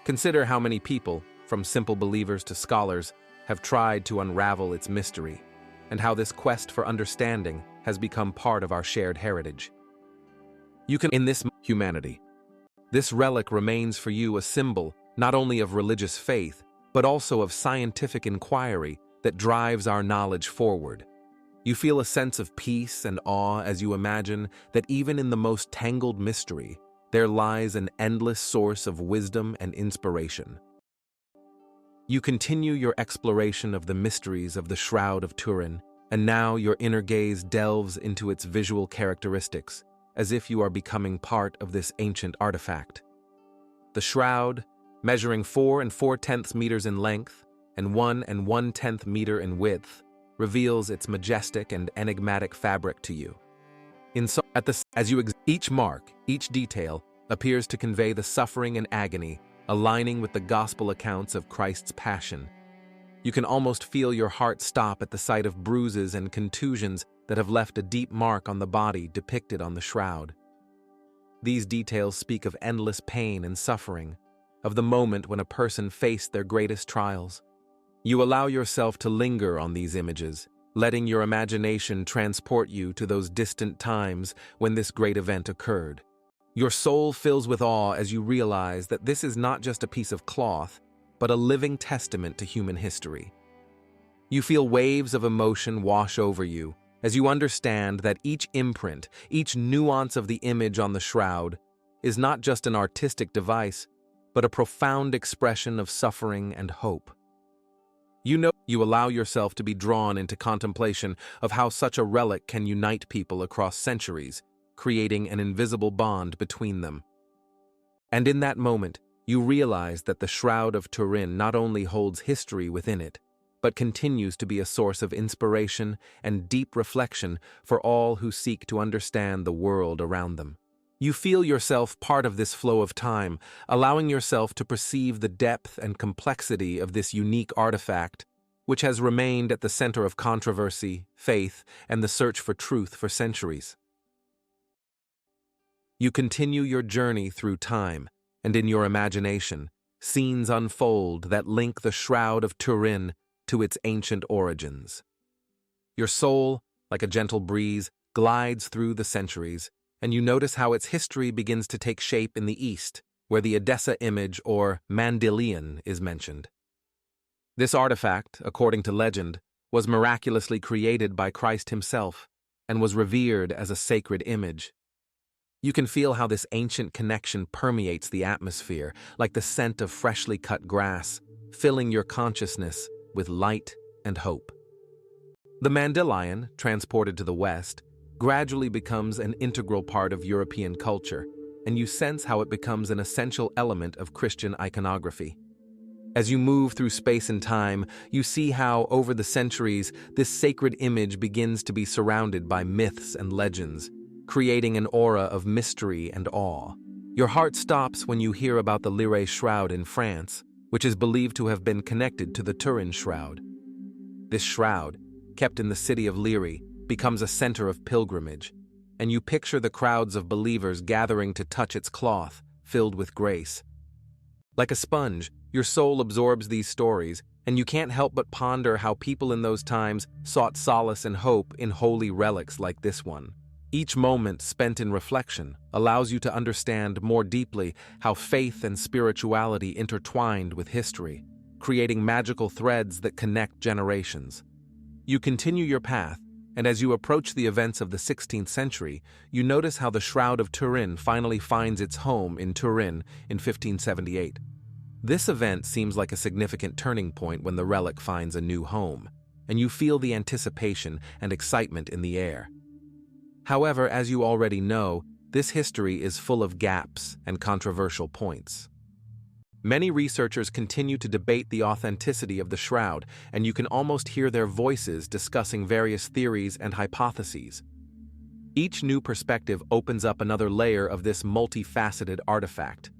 [SPEAKER 1] Consider how many people, from simple believers to scholars, have tried to unravel its mystery, and how this quest for understanding has become part of our shared heritage. In this humanity, this relic remains for you a symbol not only of religious faith, but also of scientific inquiry that drives our knowledge forward. You feel a sense of peace and awe as you imagine that even in the most tangled mystery, there lies an endless source of wisdom and inspiration. You continue your exploration of the mysteries of the Shroud of Turin, and now your inner gaze delves into its visual characteristics, as if you are becoming part of this ancient artifact. The shroud, measuring 4 4/10 meters in length and 1 1/10 meter in width, reveals its majestic and enigmatic fabric to you. Each mark, each detail, appears to convey the suffering and agony, aligning with the gospel accounts of Christ's passion. You can almost feel your heart stop at the sight of bruises and contusions that have left a deep mark on the body depicted on the shroud. These details speak of endless pain and suffering, of the moment when a person faced their greatest trials. You allow yourself to linger on these images, letting your imagination transport you to those distant times when this great event occurred. Your soul fills with awe as you realize that this is not just a piece of cloth, but a living testament to human history. You feel waves of emotion wash over you as you understand that each imprint, each nuance of the image on the shroud, is not just an artistic device, but a profound expression of suffering and hope. You allow yourself to be drawn into contemplation of how such a relic can unite people across centuries, creating an invisible bond between them. And in that moment, you realize that the Shroud of Turin not only holds history within it, but continues to be a source of inspiration and deep reflection for all who seek to understand the world around them. You feel yourself part of this flow of time, allowing yourself to perceive the depth and complexity of this unique artifact, which has remained at the center of controversy, faith, and the search for truth for centuries. You continue your journey through time, and in your imagination, scenes unfold that link the Shroud of Turin to its ancient origins. Your soul, like a gentle breeze, glides through the centuries, and you notice how its history begins to take shape in the East, where the Edessa image or Mandylion is mentioned. This artifact, according to legend, was miraculously created by Christ himself and was revered as a sacred image. You can feel how this ancient connection permeates the atmosphere, like the scent of freshly cut grass, filling your consciousness with light and hope. The Mandylion, transported to the West, gradually becomes an integral part of European culture, and you sense how it becomes an essential element of Christian iconography. As you move through space and time, you see how, over the centuries, this sacred image begins to be surrounded by myths and legends, creating an aura of mystery and awe. Your heart stops when you hear about the Lyre Shroud in France, which is believed to have been connected to the Turin Shroud. This shroud, kept in the city of Lyre, becomes a center of pilgrimage, and you picture the crowds of believers gathering to touch its cloth, filled with grace. Like a sponge, your soul absorbs these stories, and you can't help but ponder how people in those times sought solace and hope in holy relics like this one. Each moment spent in reflection allows you to understand more deeply how faith and spirituality intertwined with history, creating magical threads that connect generations. You continue your path, and as you approach the events of the 16th century, you notice how the Shroud of Turin finally finds its home in Turin in 1578. This event seems like a significant turning point when the relic finds a new home, and you feel the anticipation and excitement in the air. However, as you already know, this history is full of gaps and controversial points. Many researchers continue to debate the authenticity of the shroud, and you can almost hear their voices discussing various theories and hypotheses. Each new perspective opens up another layer of this multifaceted artifact.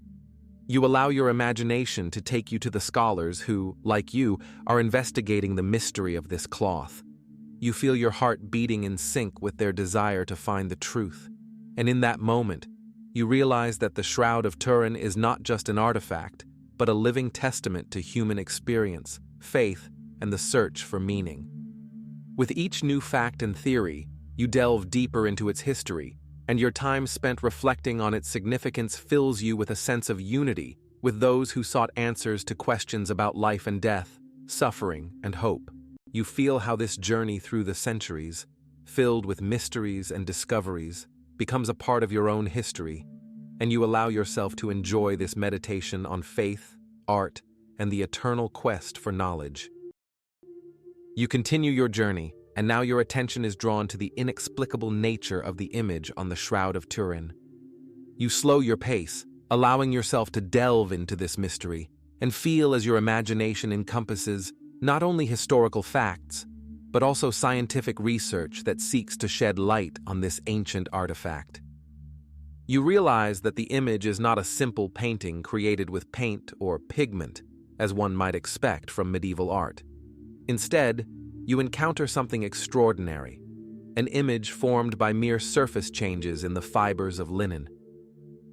[SPEAKER 1] You allow your imagination to take you to the scholars who, like you, are investigating the mystery of this cloth. You feel your heart beating in sync with their desire to find the truth. And in that moment, you realize that the Shroud of Turin is not just an artifact, but a living testament to human experience, faith, and the search for meaning. With each new fact and theory, you delve deeper into its history, and your time spent reflecting on its significance fills you with a sense of unity with those who sought answers to questions about life and death, suffering, and hope. You feel how this journey through the centuries, filled with mysteries and discoveries, becomes a part of your own history, and you allow yourself to enjoy this meditation on faith, art, and the eternal quest for knowledge. You continue your journey, and now your attention is drawn to the inexplicable nature of the image on the Shroud of Turin. You slow your pace, allowing yourself to delve into this mystery, and feel as your imagination encompasses not only historical facts, but also scientific research that seeks to shed light on this ancient artifact. You realize that the image is not a simple painting created with paint or pigment, as one might expect from medieval art. Instead, you encounter something extraordinary, an image formed by mere surface changes in the fibers of linen.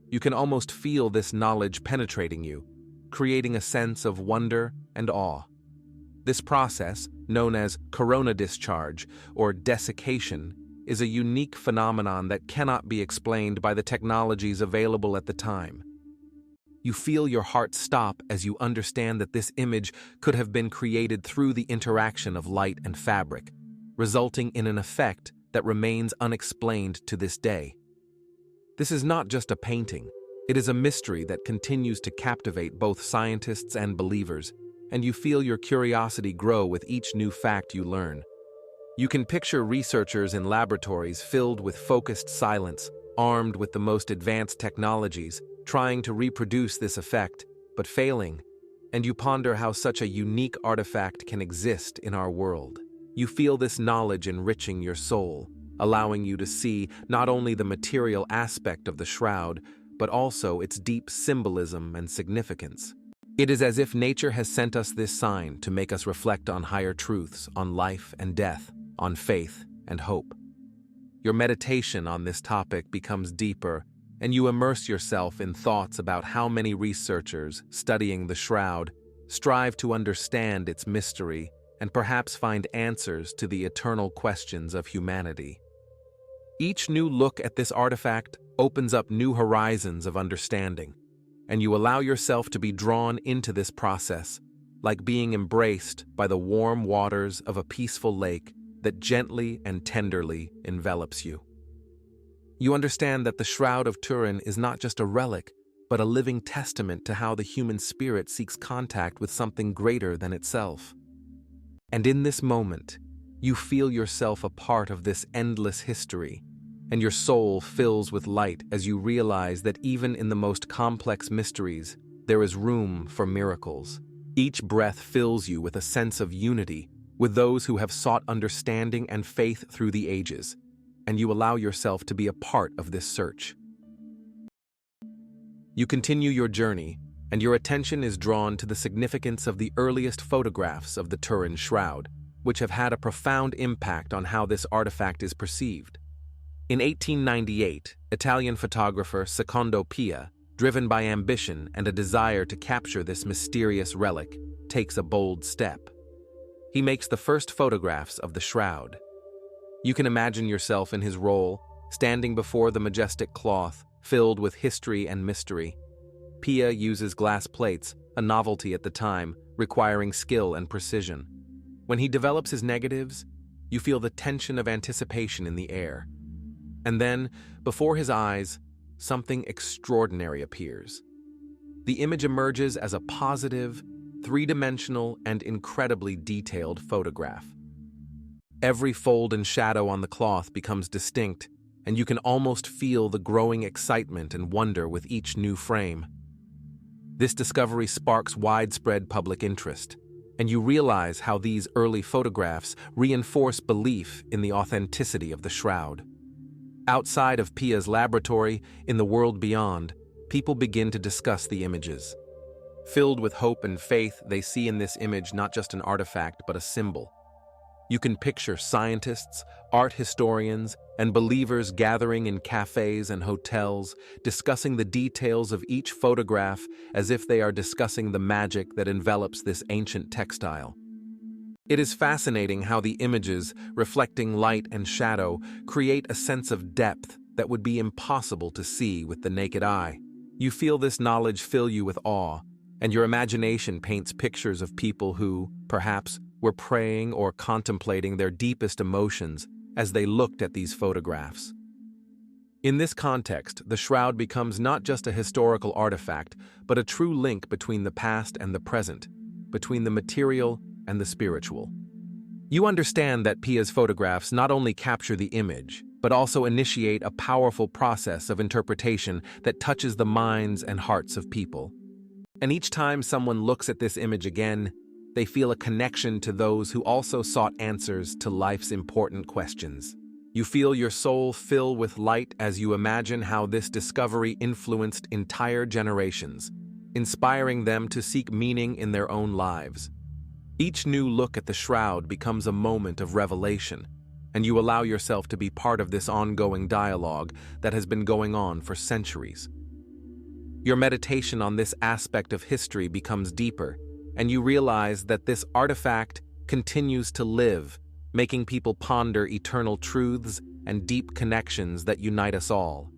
[SPEAKER 1] You can almost feel this knowledge penetrating you, creating a sense of wonder and awe. This process, known as corona discharge or desiccation, is a unique phenomenon that cannot be explained by the technologies available at the time. You feel your heart stop as you understand that this image could have been created through the interaction of light and fabric, resulting in an effect that remains unexplained to this day. This is not just a painting. It is a mystery that continues to captivate both scientists and believers, and you feel your curiosity grow with each new fact you learn. You can picture researchers in laboratories filled with focused silence, armed with the most advanced technologies, trying to reproduce this effect, but failing, and you ponder how such a unique artifact can exist in our world. You feel this knowledge enriching your soul, allowing you to see not only the material aspect of the shroud, but also its deep symbolism and significance. It is as if nature has sent us this sign to make us reflect on higher truths, on life and death, on faith and hope. Your meditation on this topic becomes deeper, and you immerse yourself in thoughts about how many researchers studying the shroud strive to understand its mystery and perhaps find answers to the eternal questions of humanity. Each new look at this artifact opens up new horizons of understanding, and you allow yourself to be drawn into this process, like being embraced by the warm waters of a peaceful lake that gently and tenderly envelops you. You understand that the Shroud of Turin is not just a relic, but a living testament to how the human spirit seeks contact with something greater than itself. And in this moment, you feel yourself a part of this endless history, and your soul fills with light as you realize that even in the most complex mysteries, there is room for miracles. Each breath fills you with a sense of unity with those who have sought understanding and faith through the ages, and you allow yourself to be a part of this search. You continue your journey, and your attention is drawn to the significance of the earliest photographs of the Turin Shroud, which have had a profound impact on how this artifact is perceived. In 1898, Italian photographer Secondo Pia, driven by ambition and a desire to capture this mysterious relic, takes a bold step. He makes the first photographs of the shroud. You can imagine yourself in his role, standing before the majestic cloth, filled with history and mystery. Pia uses glass plates, a novelty at the time, requiring skill and precision. When he develops his negatives, you feel the tension of anticipation in the air. And then, before his eyes, something extraordinary appears. The image emerges as a positive, three-dimensional, and incredibly detailed photograph. Every fold and shadow on the cloth becomes distinct, and you can almost feel the growing excitement and wonder with each new frame. This discovery sparks widespread public interest, and you realize how these early photographs reinforce belief in the authenticity of the shroud. Outside of Pia's laboratory, in the world beyond, people begin to discuss the images. Filled with hope and faith, they see in this image not just an artifact, but a symbol. You can picture scientists, art historians, and believers gathering in cafes and hotels, discussing the details of each photograph as if they are discussing the magic that envelops this ancient textile. It is fascinating how the images, reflecting light and shadow, create a sense of depth that would be impossible to see with the naked eye. You feel this knowledge fill you with awe, and your imagination paints pictures of people who, perhaps, were praying or contemplating their deepest emotions as they looked at these photographs. In this context, the shroud becomes not just a historical artifact, but a true link between the past and the present, between the material and the spiritual. You understand that Pia's photographs not only capture the image, but also initiate a powerful process of interpretation that touches the minds and hearts of people. And each time someone looks at this image again, They feel a connection to those who also sought answers to life's important questions. You feel your soul fill with light as you imagine how this discovery influenced entire generations, inspiring them to seek meaning in their own lives. Each new look at the shroud becomes a moment of revelation, and you allow yourself to be part of this ongoing dialogue that has been going on for centuries. Your meditation on this aspect of history becomes deeper, and you realize that this artifact continues to live, making people ponder eternal truths and deep connections that unite us all.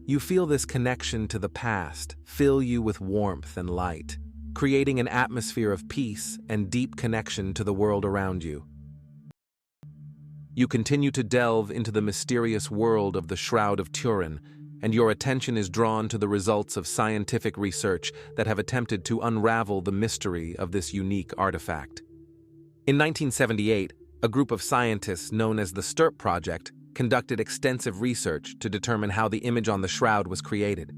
[SPEAKER 1] You feel this connection to the past fill you with warmth and light, creating an atmosphere of peace and deep connection to the world around you. You continue to delve into the mysterious world of the Shroud of Turin, and your attention is drawn to the results of scientific research that have attempted to unravel the mystery of this unique artifact. In 1978, a group of scientists known as the STURP Project conducted extensive research to determine how the image on the shroud was created.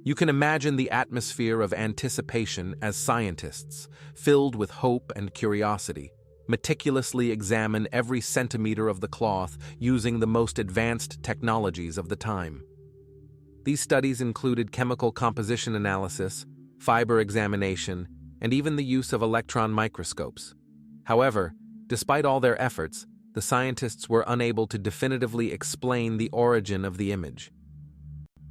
[SPEAKER 1] You can imagine the atmosphere of anticipation as scientists, filled with hope and curiosity, meticulously examine every centimeter of the cloth using the most advanced technologies of the time. These studies included chemical composition analysis, fiber examination, and even the use of electron microscopes. However, despite all their efforts, the scientists were unable to definitively explain the origin of the image.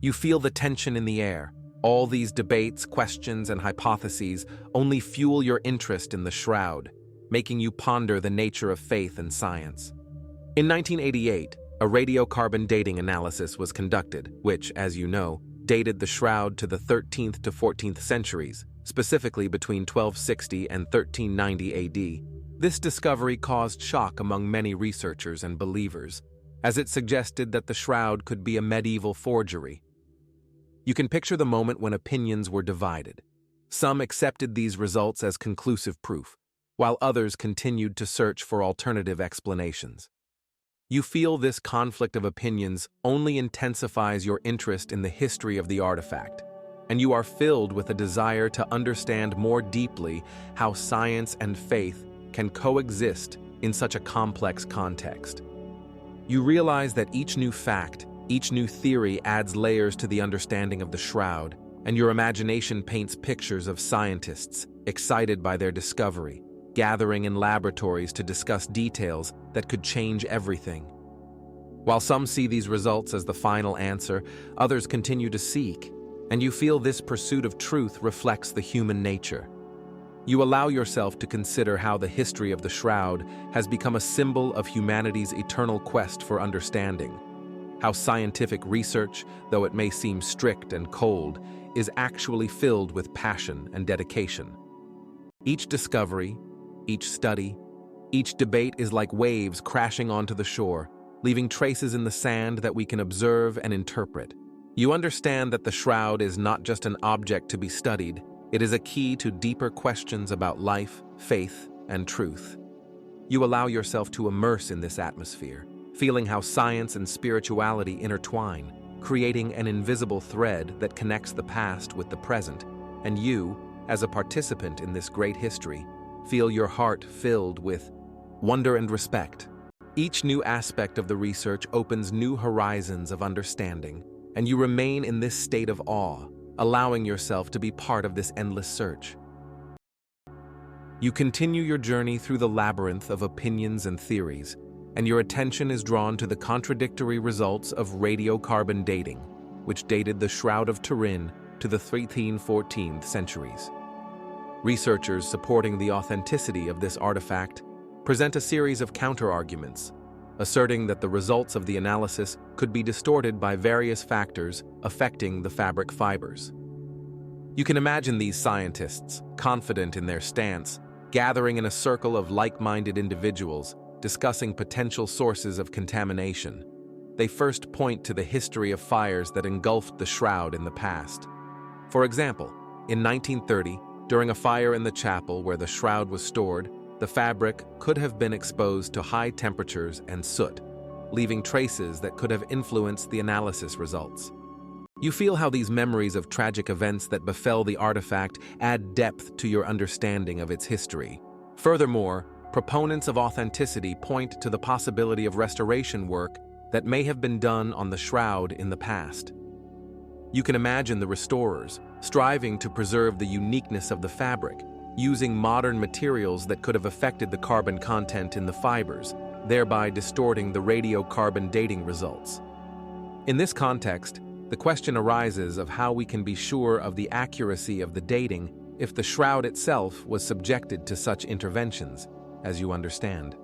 [SPEAKER 1] You feel the tension in the air. All these debates, questions, and hypotheses only fuel your interest in the shroud, making you ponder the nature of faith and science. In 1988, a radiocarbon dating analysis was conducted, which, as you know, dated the shroud to the 13th to 14th centuries, specifically between 1260 and 1390 AD. This discovery caused shock among many researchers and believers, as it suggested that the shroud could be a medieval forgery. You can picture the moment when opinions were divided. Some accepted these results as conclusive proof, while others continued to search for alternative explanations. You feel this conflict of opinions only intensifies your interest in the history of the artifact, and you are filled with a desire to understand more deeply how science and faith can coexist in such a complex context. You realize that each new fact, each new theory adds layers to the understanding of the shroud, and your imagination paints pictures of scientists excited by their discovery, gathering in laboratories to discuss details that could change everything. While some see these results as the final answer, others continue to seek, and you feel this pursuit of truth reflects the human nature. You allow yourself to consider how the history of the shroud has become a symbol of humanity's eternal quest for understanding, how scientific research, though it may seem strict and cold, is actually filled with passion and dedication. Each discovery, each study, each debate is like waves crashing onto the shore, leaving traces in the sand that we can observe and interpret. You understand that the shroud is not just an object to be studied, it is a key to deeper questions about life, faith, and truth. You allow yourself to immerse in this atmosphere, feeling how science and spirituality intertwine, creating an invisible thread that connects the past with the present, and you, as a participant in this great history, feel your heart filled with wonder and respect. Each new aspect of the research opens new horizons of understanding, and you remain in this state of awe, allowing yourself to be part of this endless search. You continue your journey through the labyrinth of opinions and theories, and your attention is drawn to the contradictory results of radiocarbon dating, which dated the Shroud of Turin to the 13th-14th centuries. Researchers supporting the authenticity of this artifact present a series of counter-arguments, asserting that the results of the analysis could be distorted by various factors affecting the fabric fibers. You can imagine these scientists, confident in their stance, gathering in a circle of like-minded individuals, discussing potential sources of contamination. They first point to the history of fires that engulfed the shroud in the past. For example, in 1930, during a fire in the chapel where the shroud was stored, the fabric could have been exposed to high temperatures and soot, leaving traces that could have influenced the analysis results. You feel how these memories of tragic events that befell the artifact add depth to your understanding of its history. Furthermore, proponents of authenticity point to the possibility of restoration work that may have been done on the shroud in the past. You can imagine the restorers striving to preserve the uniqueness of the fabric, using modern materials that could have affected the carbon content in the fibers, thereby distorting the radiocarbon dating results. In this context, the question arises of how we can be sure of the accuracy of the dating if the shroud itself was subjected to such interventions, as you understand.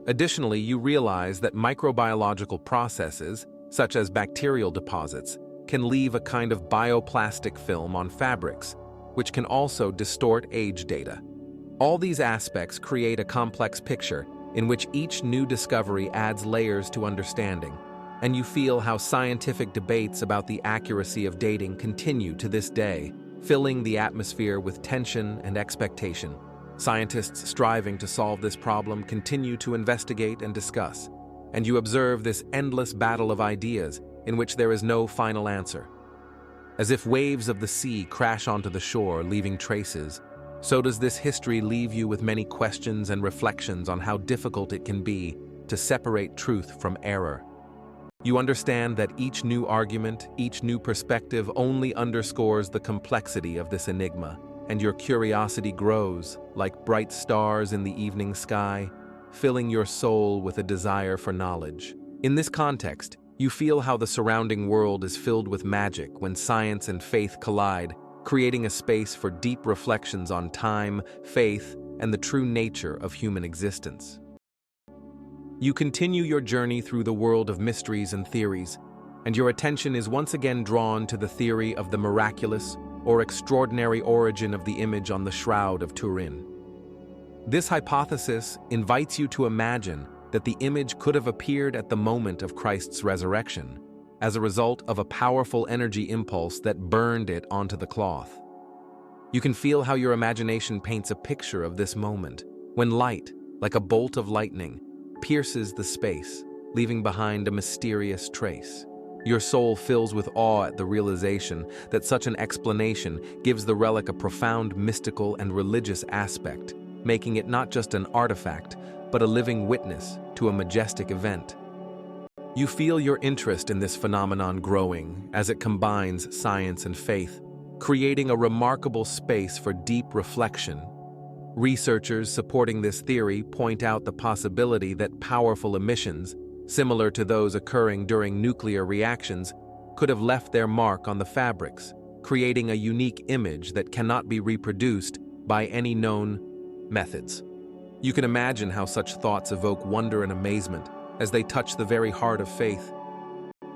[SPEAKER 1] Additionally, you realize that microbiological processes, such as bacterial deposits, can leave a kind of bioplastic film on fabrics, which can also distort age data. All these aspects create a complex picture in which each new discovery adds layers to understanding, and you feel how scientific debates about the accuracy of dating continue to this day, filling the atmosphere with tension and expectation. Scientists striving to solve this problem continue to investigate and discuss, and you observe this endless battle of ideas in which there is no final answer. As if waves of the sea crash onto the shore, leaving traces, so does this history leave you with many questions and reflections on how difficult it can be to separate truth from error. You understand that each new argument, each new perspective only underscores the complexity of this enigma, and your curiosity grows, like bright stars in the evening sky, filling your soul with a desire for knowledge. In this context, you feel how the surrounding world is filled with magic when science and faith collide, creating a space for deep reflections on time, faith, and the true nature of human existence. You continue your journey through the world of mysteries and theories, and your attention is once again drawn to the theory of the miraculous or extraordinary origin of the image on the Shroud of Turin. This hypothesis invites you to imagine that the image could have appeared at the moment of Christ's resurrection, as a result of a powerful energy impulse that burned it onto the cloth. You can feel how your imagination paints a picture of this moment, when light, like a bolt of lightning, pierces the space, leaving behind a mysterious trace. Your soul fills with awe at the realization that such an explanation gives the relic a profound mystical and religious aspect, making it not just an artifact, but a living witness to a majestic event. You feel your interest in this phenomenon growing as it combines science and faith, creating a remarkable space for deep reflection. Researchers supporting this theory point out the possibility that powerful emissions, similar to those occurring during nuclear reactions, could have left their mark on the fabrics, creating a unique image that cannot be reproduced by any known methods. You can imagine how such thoughts evoke wonder and amazement as they touch the very heart of faith.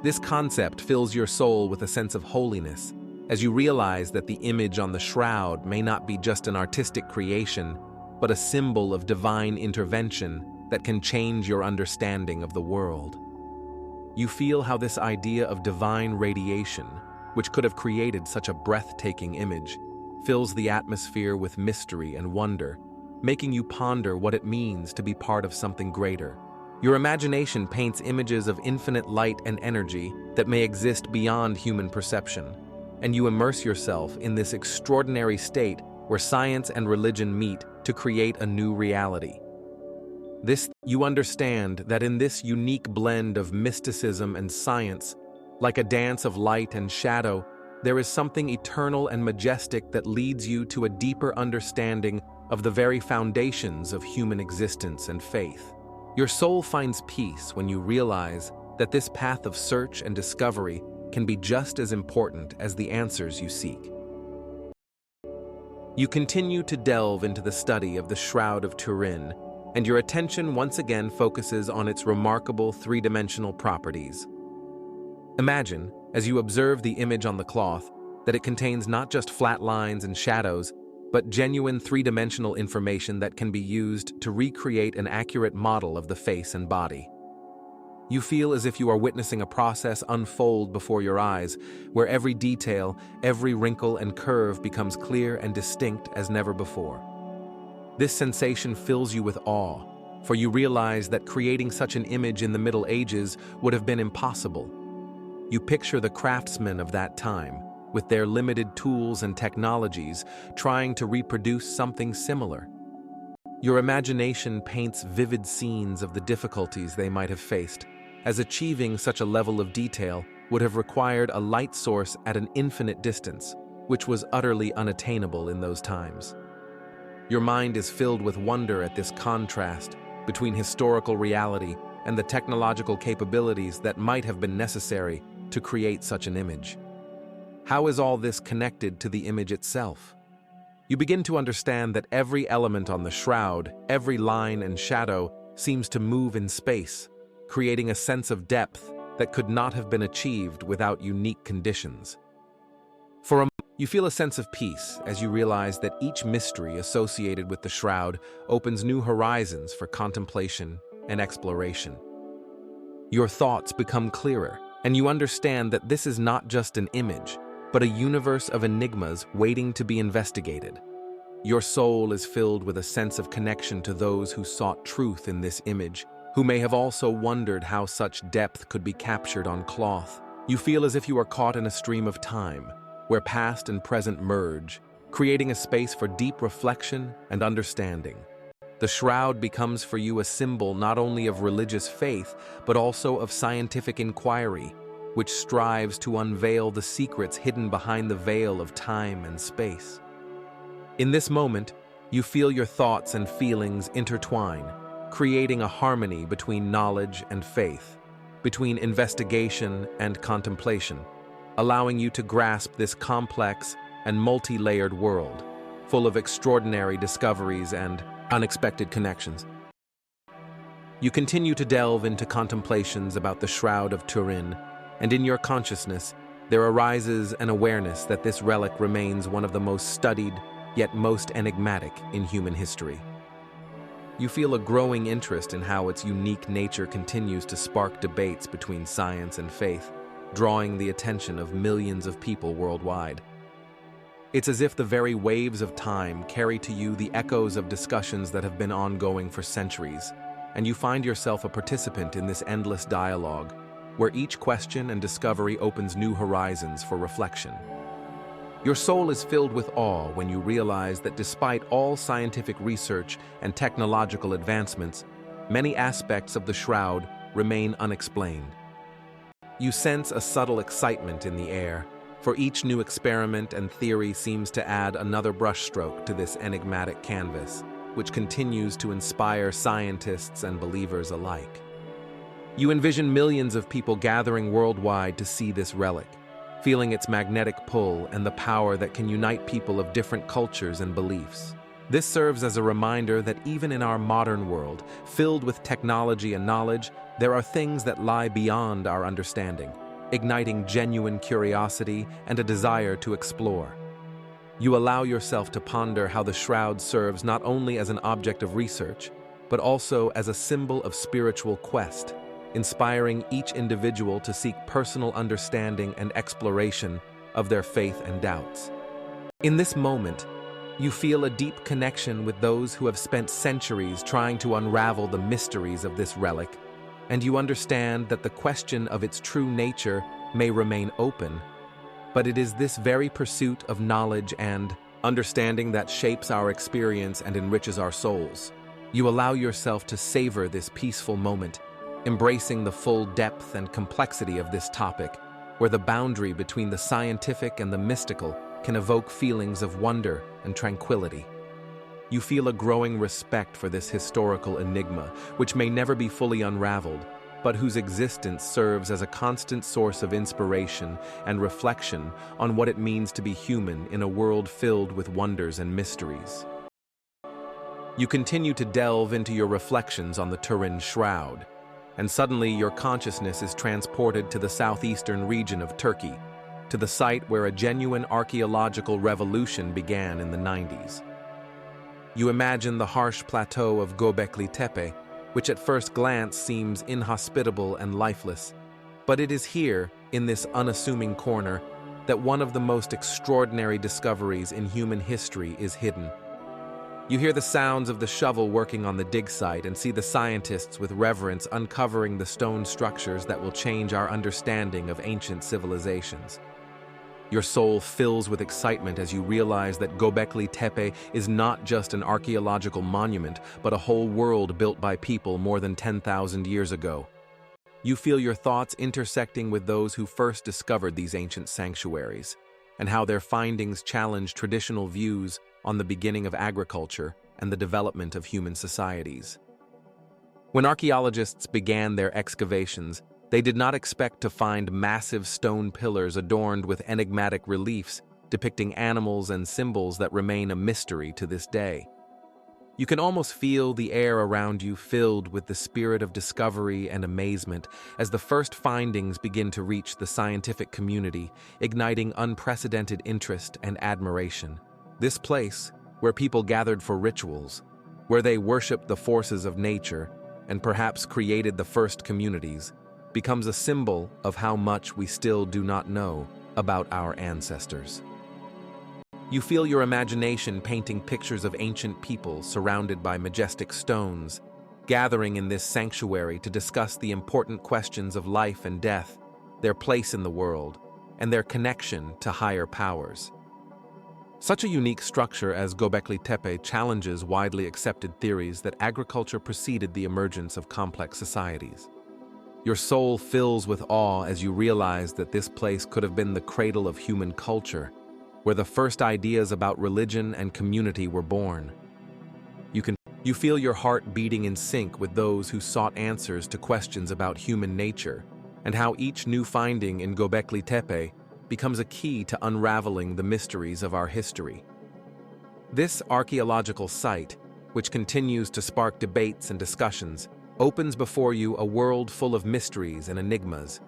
[SPEAKER 1] This concept fills your soul with a sense of holiness, as you realize that the image on the shroud may not be just an artistic creation, but a symbol of divine intervention that can change your understanding of the world. You feel how this idea of divine radiation, which could have created such a breathtaking image, fills the atmosphere with mystery and wonder, making you ponder what it means to be part of something greater. Your imagination paints images of infinite light and energy that may exist beyond human perception, and you immerse yourself in this extraordinary state where science and religion meet to create a new reality. You understand that in this unique blend of mysticism and science, like a dance of light and shadow, there is something eternal and majestic that leads you to a deeper understanding of the very foundations of human existence and faith. Your soul finds peace when you realize that this path of search and discovery can be just as important as the answers you seek. You continue to delve into the study of the Shroud of Turin, and your attention once again focuses on its remarkable three-dimensional properties. Imagine, as you observe the image on the cloth, that it contains not just flat lines and shadows, but genuine three-dimensional information that can be used to recreate an accurate model of the face and body. You feel as if you are witnessing a process unfold before your eyes, where every detail, every wrinkle and curve becomes clear and distinct as never before. This sensation fills you with awe, for you realize that creating such an image in the Middle Ages would have been impossible. You picture the craftsmen of that time, with their limited tools and technologies, trying to reproduce something similar. Your imagination paints vivid scenes of the difficulties they might have faced, as achieving such a level of detail would have required a light source at an infinite distance, which was utterly unattainable in those times. Your mind is filled with wonder at this contrast between historical reality and the technological capabilities that might have been necessary to create such an image. How is all this connected to the image itself? You begin to understand that every element on the shroud, every line and shadow, seems to move in space, creating a sense of depth that could not have been achieved without unique conditions. For a moment, you feel a sense of peace as you realize that each mystery associated with the shroud opens new horizons for contemplation and exploration. Your thoughts become clearer, and you understand that this is not just an image, but a universe of enigmas waiting to be investigated. Your soul is filled with a sense of connection to those who sought truth in this image, who may have also wondered how such depth could be captured on cloth. You feel as if you are caught in a stream of time, where past and present merge, creating a space for deep reflection and understanding. The shroud becomes for you a symbol not only of religious faith, but also of scientific inquiry, which strives to unveil the secrets hidden behind the veil of time and space. In this moment, you feel your thoughts and feelings intertwine, creating a harmony between knowledge and faith, between investigation and contemplation, allowing you to grasp this complex and multi-layered world, full of extraordinary discoveries and unexpected connections. You continue to delve into contemplations about the Shroud of Turin, and in your consciousness, there arises an awareness that this relic remains one of the most studied, yet most enigmatic in human history. You feel a growing interest in how its unique nature continues to spark debates between science and faith, drawing the attention of millions of people worldwide. It's as if the very waves of time carry to you the echoes of discussions that have been ongoing for centuries, and you find yourself a participant in this endless dialogue, where each question and discovery opens new horizons for reflection. Your soul is filled with awe when you realize that despite all scientific research and technological advancements, many aspects of the shroud remain unexplained. You sense a subtle excitement in the air, for each new experiment and theory seems to add another brushstroke to this enigmatic canvas, which continues to inspire scientists and believers alike. You envision millions of people gathering worldwide to see this relic, feeling its magnetic pull and the power that can unite people of different cultures and beliefs. This serves as a reminder that even in our modern world, filled with technology and knowledge, there are things that lie beyond our understanding, igniting genuine curiosity and a desire to explore. You allow yourself to ponder how the shroud serves not only as an object of research, but also as a symbol of spiritual quest, inspiring each individual to seek personal understanding and exploration of their faith and doubts. In this moment, you feel a deep connection with those who have spent centuries trying to unravel the mysteries of this relic, and you understand that the question of its true nature may remain open, but it is this very pursuit of knowledge and understanding that shapes our experience and enriches our souls. You allow yourself to savor this peaceful moment, embracing the full depth and complexity of this topic, where the boundary between the scientific and the mystical can evoke feelings of wonder and tranquility. You feel a growing respect for this historical enigma, which may never be fully unraveled, but whose existence serves as a constant source of inspiration and reflection on what it means to be human in a world filled with wonders and mysteries. You continue to delve into your reflections on the Turin Shroud, and suddenly your consciousness is transported to the southeastern region of Turkey, to the site where a genuine archaeological revolution began in the 90s. You imagine the harsh plateau of Göbekli Tepe, which at first glance seems inhospitable and lifeless, but it is here, in this unassuming corner, that one of the most extraordinary discoveries in human history is hidden. You hear the sounds of the shovel working on the dig site and see the scientists with reverence uncovering the stone structures that will change our understanding of ancient civilizations. Your soul fills with excitement as you realize that Göbekli Tepe is not just an archaeological monument, but a whole world built by people more than 10,000 years ago. You feel your thoughts intersecting with those who first discovered these ancient sanctuaries, and how their findings challenge traditional views on the beginning of agriculture and the development of human societies. When archaeologists began their excavations, they did not expect to find massive stone pillars adorned with enigmatic reliefs depicting animals and symbols that remain a mystery to this day. You can almost feel the air around you filled with the spirit of discovery and amazement as the first findings begin to reach the scientific community, igniting unprecedented interest and admiration. This place, where people gathered for rituals, where they worshiped the forces of nature and perhaps created the first communities, becomes a symbol of how much we still do not know about our ancestors. You feel your imagination painting pictures of ancient people surrounded by majestic stones, gathering in this sanctuary to discuss the important questions of life and death, their place in the world, and their connection to higher powers. Such a unique structure as Göbekli Tepe challenges widely accepted theories that agriculture preceded the emergence of complex societies. Your soul fills with awe as you realize that this place could have been the cradle of human culture, where the first ideas about religion and community were born. You feel your heart beating in sync with those who sought answers to questions about human nature, and how each new finding in Göbekli Tepe becomes a key to unraveling the mysteries of our history. This archaeological site, which continues to spark debates and discussions, opens before you a world full of mysteries and enigmas,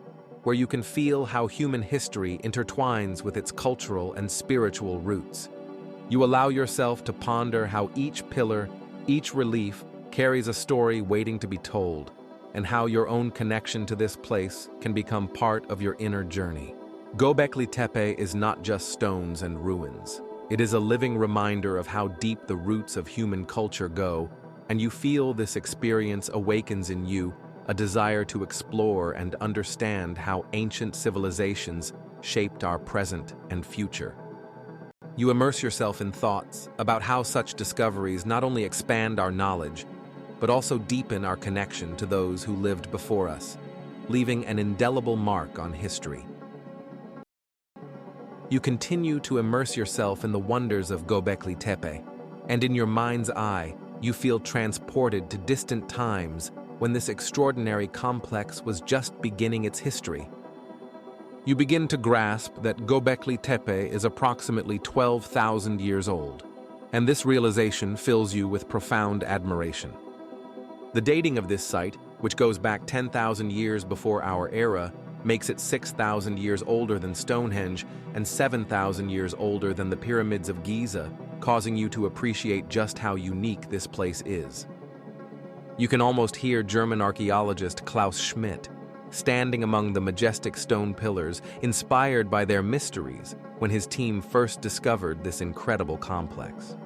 [SPEAKER 1] where you can feel how human history intertwines with its cultural and spiritual roots. You allow yourself to ponder how each pillar, each relief, carries a story waiting to be told, and how your own connection to this place can become part of your inner journey. Göbekli Tepe is not just stones and ruins. It is a living reminder of how deep the roots of human culture go, and you feel this experience awakens in you a desire to explore and understand how ancient civilizations shaped our present and future. You immerse yourself in thoughts about how such discoveries not only expand our knowledge, but also deepen our connection to those who lived before us, leaving an indelible mark on history. You continue to immerse yourself in the wonders of Göbekli Tepe, and in your mind's eye, you feel transported to distant times when this extraordinary complex was just beginning its history. You begin to grasp that Göbekli Tepe is approximately 12,000 years old, and this realization fills you with profound admiration. The dating of this site, which goes back 10,000 years before our era, makes it 6,000 years older than Stonehenge and 7,000 years older than the pyramids of Giza, causing you to appreciate just how unique this place is. You can almost hear German archaeologist Klaus Schmidt standing among the majestic stone pillars, inspired by their mysteries when his team first discovered this incredible complex.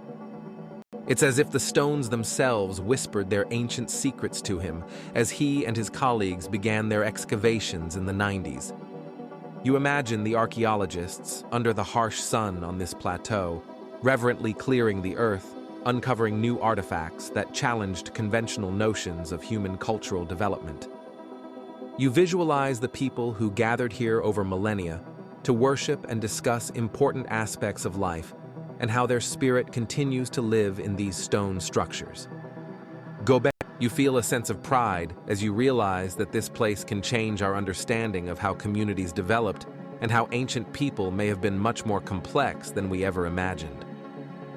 [SPEAKER 1] It's as if the stones themselves whispered their ancient secrets to him as he and his colleagues began their excavations in the 90s. You imagine the archaeologists, under the harsh sun on this plateau, reverently clearing the earth, uncovering new artifacts that challenged conventional notions of human cultural development. You visualize the people who gathered here over millennia to worship and discuss important aspects of life, and how their spirit continues to live in these stone structures. You feel a sense of pride as you realize that this place can change our understanding of how communities developed and how ancient people may have been much more complex than we ever imagined.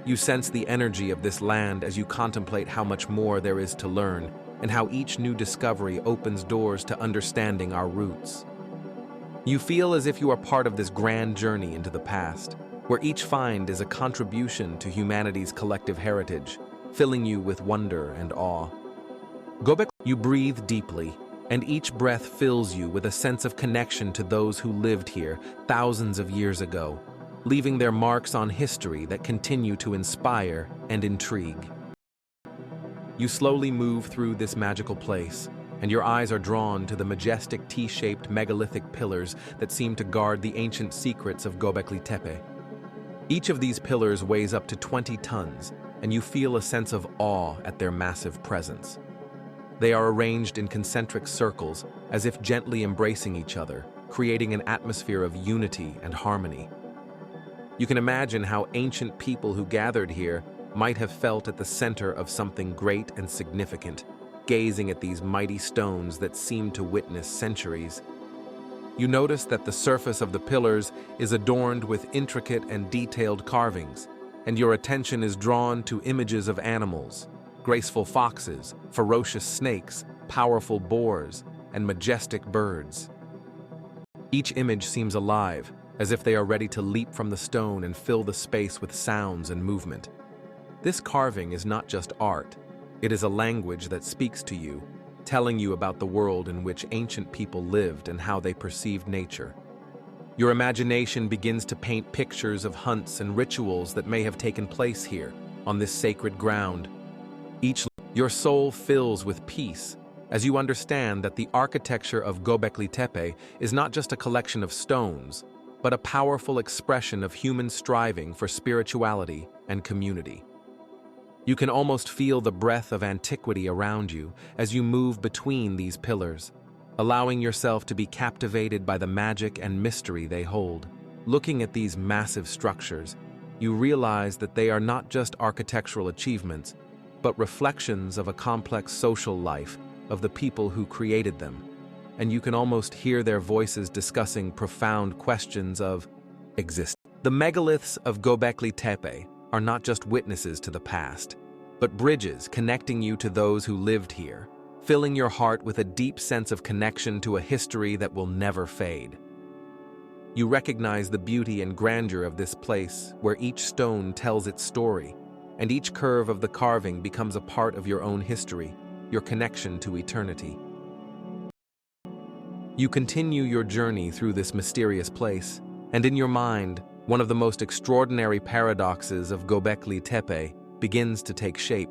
[SPEAKER 1] You sense the energy of this land as you contemplate how much more there is to learn and how each new discovery opens doors to understanding our roots. You feel as if you are part of this grand journey into the past, where each find is a contribution to humanity's collective heritage, filling you with wonder and awe. You breathe deeply, and each breath fills you with a sense of connection to those who lived here thousands of years ago. leaving their marks on history that continue to inspire and intrigue. You slowly move through this magical place, and your eyes are drawn to the majestic T-shaped megalithic pillars that seem to guard the ancient secrets of Göbekli Tepe. Each of these pillars weighs up to 20 tons, and you feel a sense of awe at their massive presence. They are arranged in concentric circles, as if gently embracing each other, creating an atmosphere of unity and harmony. You can imagine how ancient people who gathered here might have felt at the center of something great and significant, gazing at these mighty stones that seem to witness centuries. You notice that the surface of the pillars is adorned with intricate and detailed carvings, and your attention is drawn to images of animals, graceful foxes, ferocious snakes, powerful boars, and majestic birds. Each image seems alive, as if they are ready to leap from the stone and fill the space with sounds and movement. This carving is not just art, it is a language that speaks to you, telling you about the world in which ancient people lived and how they perceived nature. Your imagination begins to paint pictures of hunts and rituals that may have taken place here, on this sacred ground. Your soul fills with peace, as you understand that the architecture of Göbekli Tepe is not just a collection of stones, but a powerful expression of human striving for spirituality and community. You can almost feel the breath of antiquity around you as you move between these pillars, allowing yourself to be captivated by the magic and mystery they hold. Looking at these massive structures, you realize that they are not just architectural achievements, but reflections of a complex social life of the people who created them, and you can almost hear their voices discussing profound questions of existence. The megaliths of Göbekli Tepe are not just witnesses to the past, but bridges connecting you to those who lived here, filling your heart with a deep sense of connection to a history that will never fade. You recognize the beauty and grandeur of this place, where each stone tells its story, and each curve of the carving becomes a part of your own history, your connection to eternity. You continue your journey through this mysterious place, and in your mind, one of the most extraordinary paradoxes of Göbekli Tepe begins to take shape.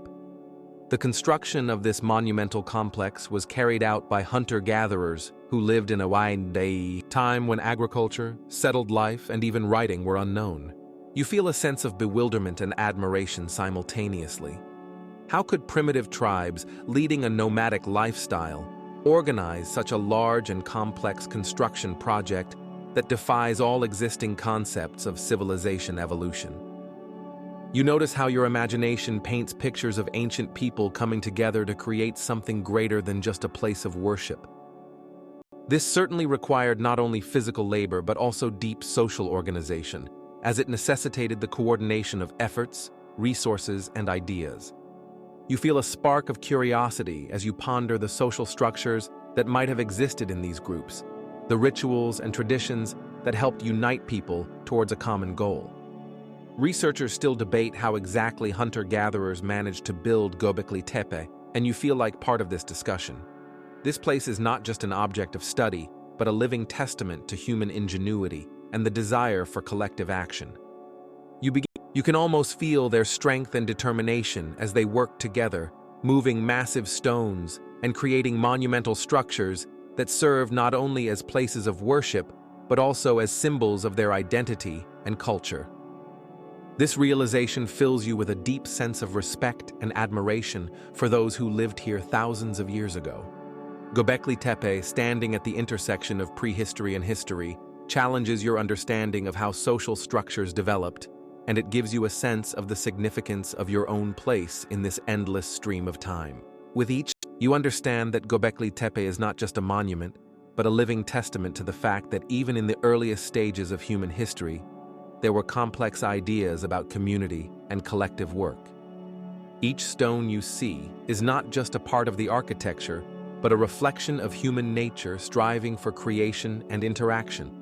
[SPEAKER 1] The construction of this monumental complex was carried out by hunter-gatherers who lived in a time when agriculture, settled life, and even writing were unknown. You feel a sense of bewilderment and admiration simultaneously. How could primitive tribes leading a nomadic lifestyle organize such a large and complex construction project that defies all existing concepts of civilization evolution? You notice how your imagination paints pictures of ancient people coming together to create something greater than just a place of worship. This certainly required not only physical labor but also deep social organization, as it necessitated the coordination of efforts, resources, and ideas. You feel a spark of curiosity as you ponder the social structures that might have existed in these groups, the rituals and traditions that helped unite people towards a common goal. Researchers still debate how exactly hunter-gatherers managed to build Göbekli Tepe, and you feel like part of this discussion. This place is not just an object of study, but a living testament to human ingenuity and the desire for collective action. You can almost feel their strength and determination as they work together, moving massive stones and creating monumental structures that serve not only as places of worship, but also as symbols of their identity and culture. This realization fills you with a deep sense of respect and admiration for those who lived here thousands of years ago. Göbekli Tepe, standing at the intersection of prehistory and history, challenges your understanding of how social structures developed, and it gives you a sense of the significance of your own place in this endless stream of time. With each, you understand that Göbekli Tepe is not just a monument, but a living testament to the fact that even in the earliest stages of human history, there were complex ideas about community and collective work. Each stone you see is not just a part of the architecture, but a reflection of human nature striving for creation and interaction.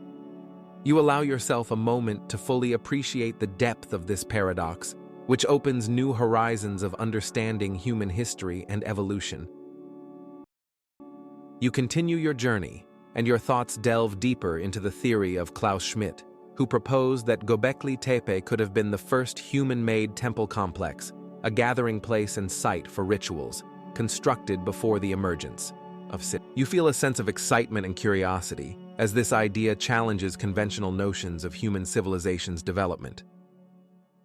[SPEAKER 1] You allow yourself a moment to fully appreciate the depth of this paradox, which opens new horizons of understanding human history and evolution. You continue your journey, and your thoughts delve deeper into the theory of Klaus Schmidt, who proposed that Göbekli Tepe could have been the first human-made temple complex, a gathering place and site for rituals, constructed before the emergence of sin. You feel a sense of excitement and curiosity as this idea challenges conventional notions of human civilization's development.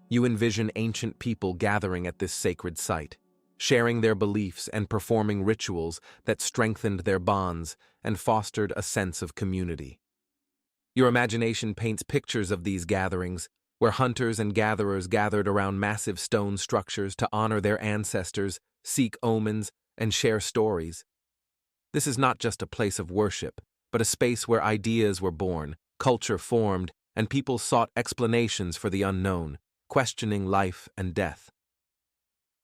[SPEAKER 1] You envision ancient people gathering at this sacred site, sharing their beliefs and performing rituals that strengthened their bonds and fostered a sense of community. Your imagination paints pictures of these gatherings, where hunters and gatherers gathered around massive stone structures to honor their ancestors, seek omens, and share stories. This is not just a place of worship, but a space where ideas were born, culture formed, and people sought explanations for the unknown, questioning life and death.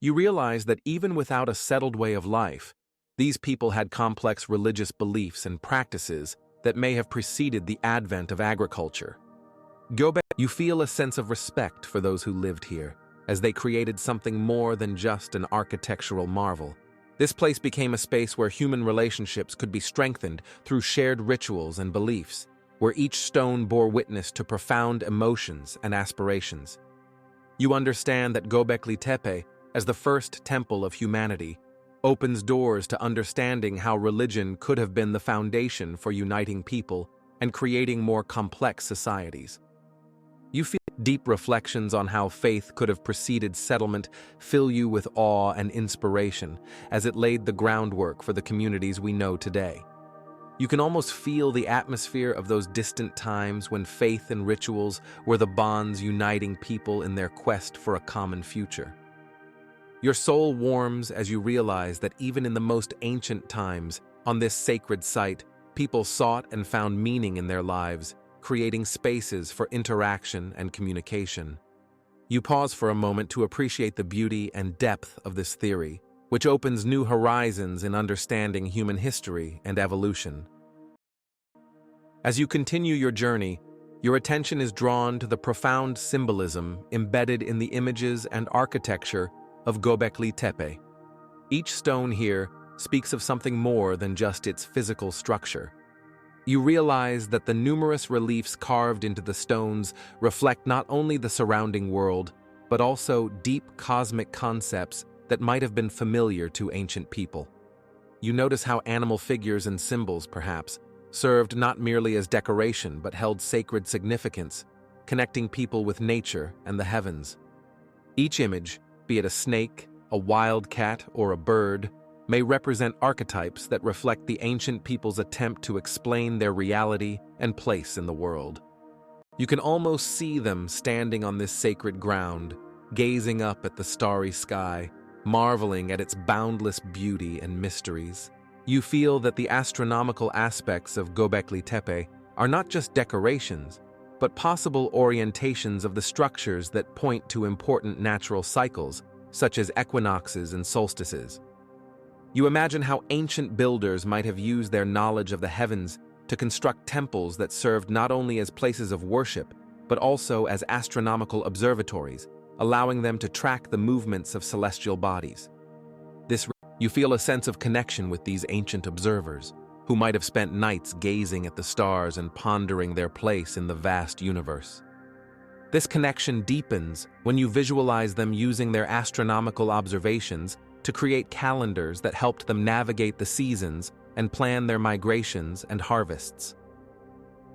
[SPEAKER 1] You realize that even without a settled way of life, these people had complex religious beliefs and practices that may have preceded the advent of agriculture. You feel a sense of respect for those who lived here, as they created something more than just an architectural marvel. This place became a space where human relationships could be strengthened through shared rituals and beliefs, where each stone bore witness to profound emotions and aspirations. You understand that Göbekli Tepe, as the first temple of humanity, opens doors to understanding how religion could have been the foundation for uniting people and creating more complex societies. You feel deep reflections on how faith could have preceded settlement fill you with awe and inspiration as it laid the groundwork for the communities we know today. You can almost feel the atmosphere of those distant times when faith and rituals were the bonds uniting people in their quest for a common future. Your soul warms as you realize that even in the most ancient times, on this sacred site, people sought and found meaning in their lives, creating spaces for interaction and communication. You pause for a moment to appreciate the beauty and depth of this theory, which opens new horizons in understanding human history and evolution. As you continue your journey, your attention is drawn to the profound symbolism embedded in the images and architecture of Göbekli Tepe. Each stone here speaks of something more than just its physical structure. You realize that the numerous reliefs carved into the stones reflect not only the surrounding world, but also deep cosmic concepts that might have been familiar to ancient people. You notice how animal figures and symbols, perhaps, served not merely as decoration but held sacred significance, connecting people with nature and the heavens. Each image, be it a snake, a wild cat, or a bird, may represent archetypes that reflect the ancient people's attempt to explain their reality and place in the world. You can almost see them standing on this sacred ground, gazing up at the starry sky, marveling at its boundless beauty and mysteries. You feel that the astronomical aspects of Göbekli Tepe are not just decorations, but possible orientations of the structures that point to important natural cycles, such as equinoxes and solstices. You imagine how ancient builders might have used their knowledge of the heavens to construct temples that served not only as places of worship, but also as astronomical observatories, allowing them to track the movements of celestial bodies. You feel a sense of connection with these ancient observers, who might have spent nights gazing at the stars and pondering their place in the vast universe. This connection deepens when you visualize them using their astronomical observations to create calendars that helped them navigate the seasons and plan their migrations and harvests.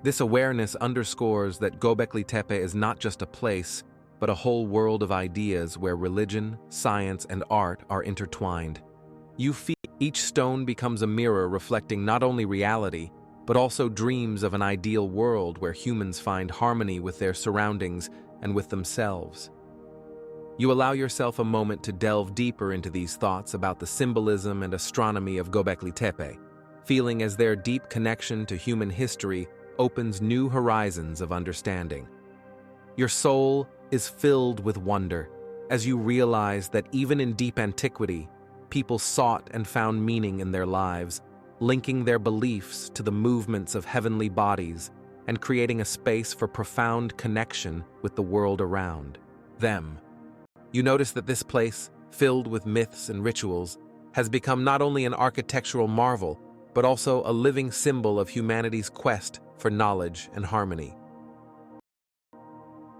[SPEAKER 1] This awareness underscores that Göbekli Tepe is not just a place, but a whole world of ideas where religion, science, and art are intertwined. You feel each stone becomes a mirror reflecting not only reality, but also dreams of an ideal world where humans find harmony with their surroundings and with themselves. You allow yourself a moment to delve deeper into these thoughts about the symbolism and astronomy of Göbekli Tepe, feeling as their deep connection to human history opens new horizons of understanding. Your soul is filled with wonder as you realize that even in deep antiquity, people sought and found meaning in their lives, linking their beliefs to the movements of heavenly bodies and creating a space for profound connection with the world around them. You notice that this place, filled with myths and rituals, has become not only an architectural marvel, but also a living symbol of humanity's quest for knowledge and harmony.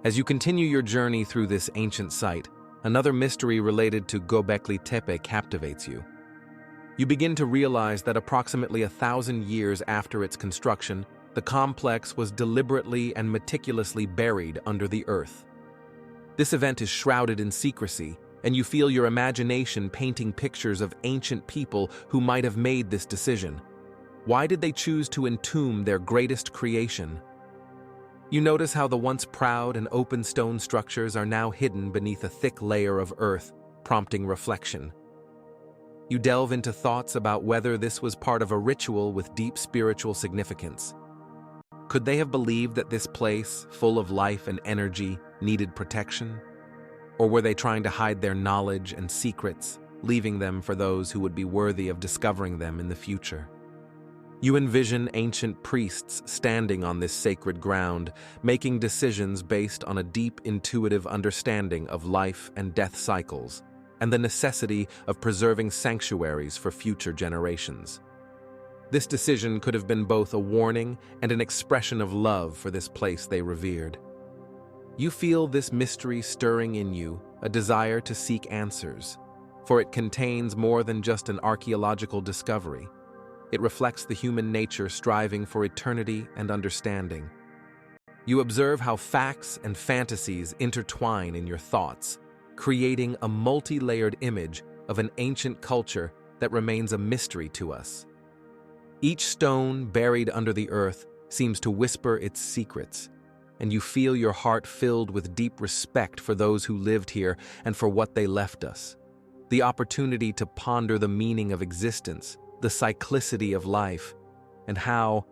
[SPEAKER 1] As you continue your journey through this ancient site, another mystery related to Göbekli Tepe captivates you. You begin to realize that approximately 1,000 years after its construction, the complex was deliberately and meticulously buried under the earth. This event is shrouded in secrecy, and you feel your imagination painting pictures of ancient people who might have made this decision. Why did they choose to entomb their greatest creation? You notice how the once proud and open stone structures are now hidden beneath a thick layer of earth, prompting reflection. You delve into thoughts about whether this was part of a ritual with deep spiritual significance. Could they have believed that this place, full of life and energy, needed protection? Or were they trying to hide their knowledge and secrets, leaving them for those who would be worthy of discovering them in the future? You envision ancient priests standing on this sacred ground, making decisions based on a deep intuitive understanding of life and death cycles, and the necessity of preserving sanctuaries for future generations. This decision could have been both a warning and an expression of love for this place they revered. You feel this mystery stirring in you, a desire to seek answers, for it contains more than just an archaeological discovery. It reflects the human nature striving for eternity and understanding. You observe how facts and fantasies intertwine in your thoughts, creating a multi-layered image of an ancient culture that remains a mystery to us. Each stone buried under the earth seems to whisper its secrets, and you feel your heart filled with deep respect for those who lived here and for what they left us. The opportunity to ponder the meaning of existence, the cyclicity of life, and how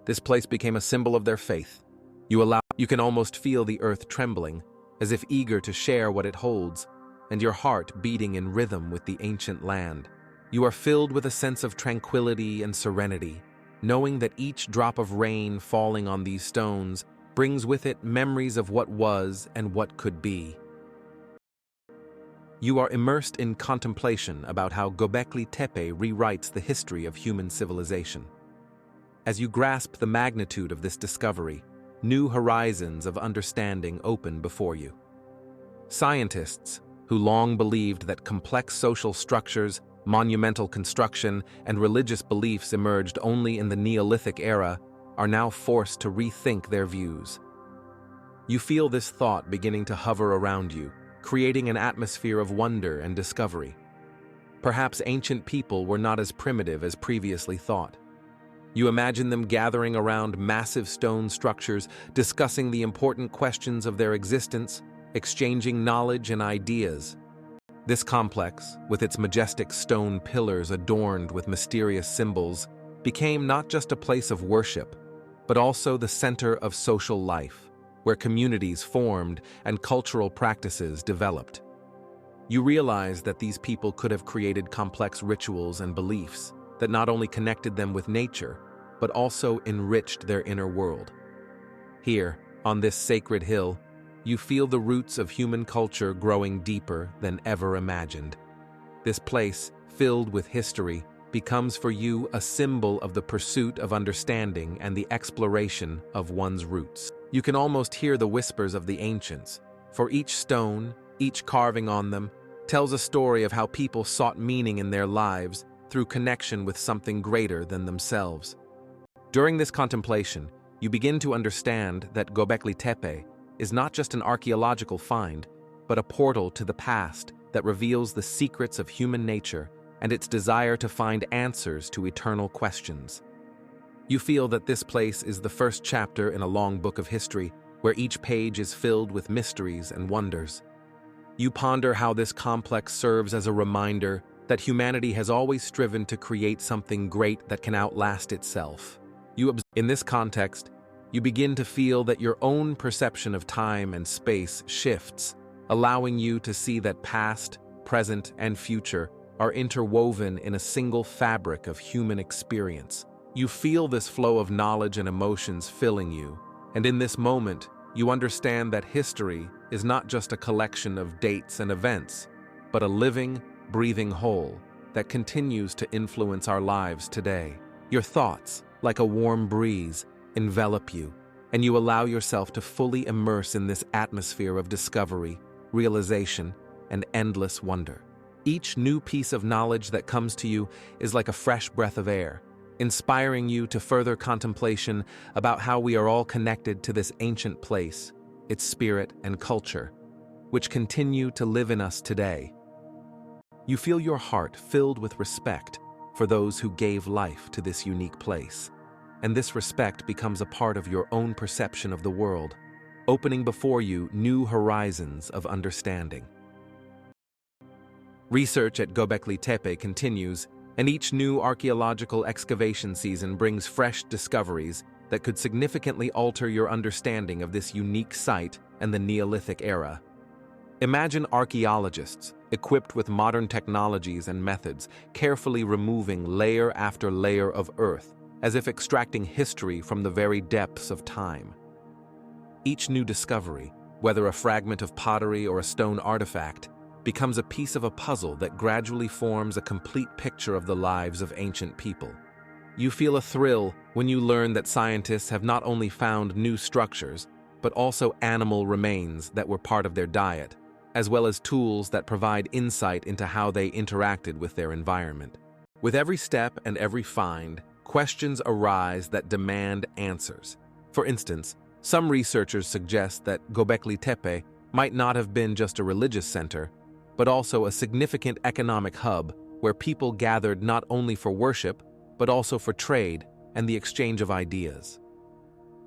[SPEAKER 1] this place became a symbol of their faith. You can almost feel the earth trembling, as if eager to share what it holds, and your heart beating in rhythm with the ancient land. You are filled with a sense of tranquility and serenity, knowing that each drop of rain falling on these stones brings with it memories of what was and what could be. You are immersed in contemplation about how Göbekli Tepe rewrites the history of human civilization. As you grasp the magnitude of this discovery, new horizons of understanding open before you. Scientists, who long believed that complex social structures, monumental construction, and religious beliefs emerged only in the Neolithic era, are now forced to rethink their views. You feel this thought beginning to hover around you, creating an atmosphere of wonder and discovery. Perhaps ancient people were not as primitive as previously thought. You imagine them gathering around massive stone structures, discussing the important questions of their existence, exchanging knowledge and ideas. This complex, with its majestic stone pillars adorned with mysterious symbols, became not just a place of worship, but also the center of social life, where communities formed and cultural practices developed. You realize that these people could have created complex rituals and beliefs that not only connected them with nature, but also enriched their inner world. Here, on this sacred hill, you feel the roots of human culture growing deeper than ever imagined. This place, filled with history, becomes for you a symbol of the pursuit of understanding and the exploration of one's roots. You can almost hear the whispers of the ancients, for each stone, each carving on them, tells a story of how people sought meaning in their lives through connection with something greater than themselves. During this contemplation, you begin to understand that Göbekli Tepe is not just an archaeological find, but a portal to the past that reveals the secrets of human nature and its desire to find answers to eternal questions. You feel that this place is the first chapter in a long book of history, where each page is filled with mysteries and wonders. You ponder how this complex serves as a reminder that humanity has always striven to create something great that can outlast itself. In this context, you begin to feel that your own perception of time and space shifts, allowing you to see that past, present, and future are interwoven in a single fabric of human experience. You feel this flow of knowledge and emotions filling you, and in this moment, you understand that history is not just a collection of dates and events, but a living, breathing whole that continues to influence our lives today. Your thoughts, like a warm breeze, envelop you, and you allow yourself to fully immerse in this atmosphere of discovery, realization, and endless wonder. Each new piece of knowledge that comes to you is like a fresh breath of air, inspiring you to further contemplation about how we are all connected to this ancient place, its spirit and culture, which continue to live in us today. You feel your heart filled with respect for those who gave life to this unique place, and this respect becomes a part of your own perception of the world, opening before you new horizons of understanding. Research at Göbekli Tepe continues, and each new archaeological excavation season brings fresh discoveries that could significantly alter your understanding of this unique site and the Neolithic era. Imagine archaeologists, equipped with modern technologies and methods, carefully removing layer after layer of earth, as if extracting history from the very depths of time. Each new discovery, whether a fragment of pottery or a stone artifact, becomes a piece of a puzzle that gradually forms a complete picture of the lives of ancient people. You feel a thrill when you learn that scientists have not only found new structures, but also animal remains that were part of their diet, as well as tools that provide insight into how they interacted with their environment. With every step and every find, questions arise that demand answers. For instance, some researchers suggest that Göbekli Tepe might not have been just a religious center, but also a significant economic hub where people gathered not only for worship, but also for trade and the exchange of ideas.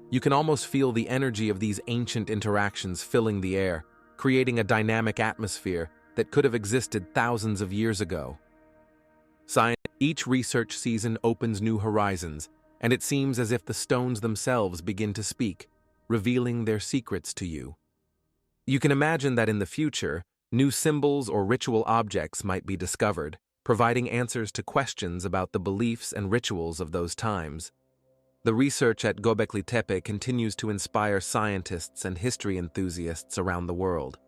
[SPEAKER 1] You can almost feel the energy of these ancient interactions filling the air, creating a dynamic atmosphere that could have existed thousands of years ago. Each research season opens new horizons, and it seems as if the stones themselves begin to speak, revealing their secrets to you. You can imagine that in the future, new symbols or ritual objects might be discovered, providing answers to questions about the beliefs and rituals of those times. The research at Göbekli Tepe continues to inspire scientists and history enthusiasts around the world.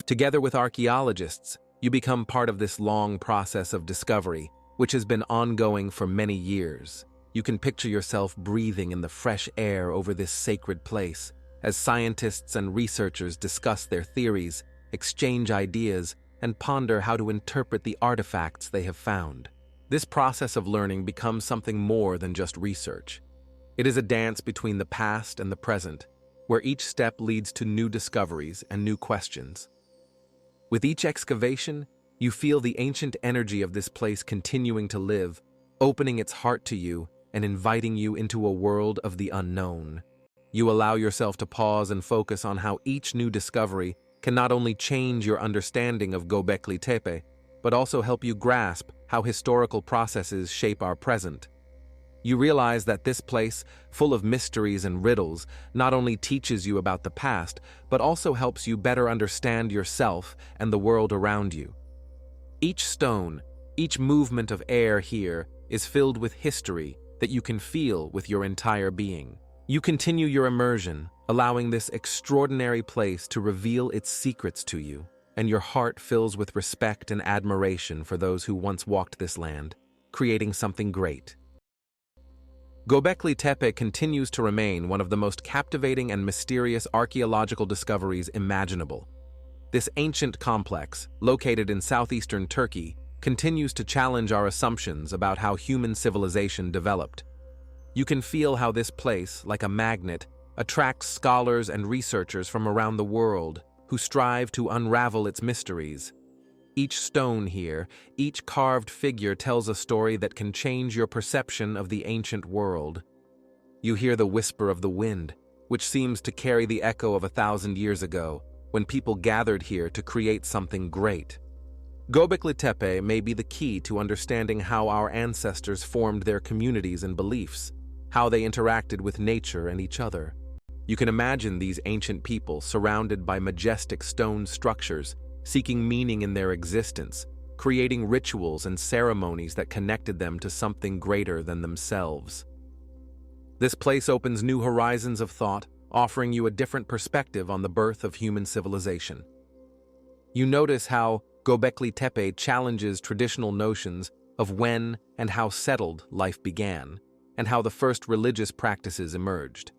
[SPEAKER 1] Together with archaeologists, you become part of this long process of discovery, which has been ongoing for many years. You can picture yourself breathing in the fresh air over this sacred place, as scientists and researchers discuss their theories, exchange ideas, and ponder how to interpret the artifacts they have found. This process of learning becomes something more than just research. It is a dance between the past and the present, where each step leads to new discoveries and new questions. With each excavation, you feel the ancient energy of this place continuing to live, opening its heart to you and inviting you into a world of the unknown. You allow yourself to pause and focus on how each new discovery can not only change your understanding of Göbekli Tepe, but also help you grasp how historical processes shape our present. You realize that this place, full of mysteries and riddles, not only teaches you about the past, but also helps you better understand yourself and the world around you. Each stone, each movement of air here is filled with history that you can feel with your entire being. You continue your immersion, allowing this extraordinary place to reveal its secrets to you, and your heart fills with respect and admiration for those who once walked this land, creating something great. Göbekli Tepe continues to remain one of the most captivating and mysterious archaeological discoveries imaginable. This ancient complex, located in southeastern Turkey, continues to challenge our assumptions about how human civilization developed. You can feel how this place, like a magnet, attracts scholars and researchers from around the world who strive to unravel its mysteries. Each stone here, each carved figure tells a story that can change your perception of the ancient world. You hear the whisper of the wind, which seems to carry the echo of 1,000 years ago, when people gathered here to create something great. Göbekli Tepe may be the key to understanding how our ancestors formed their communities and beliefs, how they interacted with nature and each other. You can imagine these ancient people surrounded by majestic stone structures, seeking meaning in their existence, creating rituals and ceremonies that connected them to something greater than themselves. This place opens new horizons of thought, offering you a different perspective on the birth of human civilization. You notice how Göbekli Tepe challenges traditional notions of when and how settled life began, and how the first religious practices emerged.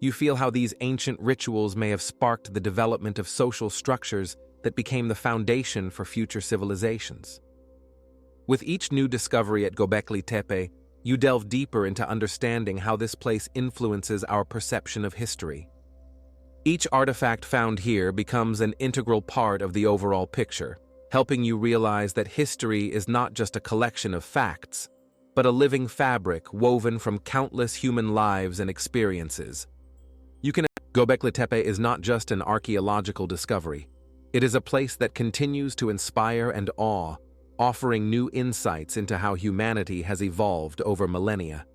[SPEAKER 1] You feel how these ancient rituals may have sparked the development of social structures that became the foundation for future civilizations. With each new discovery at Göbekli Tepe, you delve deeper into understanding how this place influences our perception of history. Each artifact found here becomes an integral part of the overall picture, helping you realize that history is not just a collection of facts, but a living fabric woven from countless human lives and experiences. Göbekli Tepe is not just an archaeological discovery. It is a place that continues to inspire and awe, offering new insights into how humanity has evolved over millennia.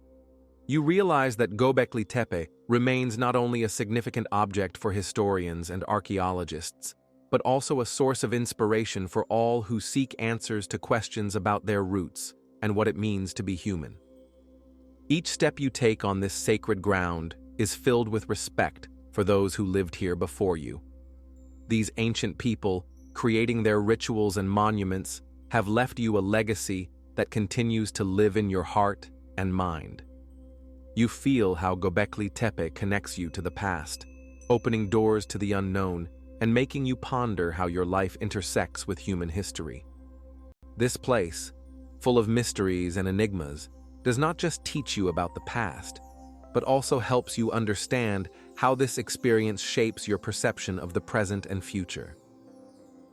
[SPEAKER 1] You realize that Göbekli Tepe remains not only a significant object for historians and archaeologists, but also a source of inspiration for all who seek answers to questions about their roots and what it means to be human. Each step you take on this sacred ground is filled with respect for those who lived here before you. These ancient people, creating their rituals and monuments, have left you a legacy that continues to live in your heart and mind. You feel how Göbekli Tepe connects you to the past, opening doors to the unknown and making you ponder how your life intersects with human history. This place, full of mysteries and enigmas, does not just teach you about the past, but also helps you understand how this experience shapes your perception of the present and future.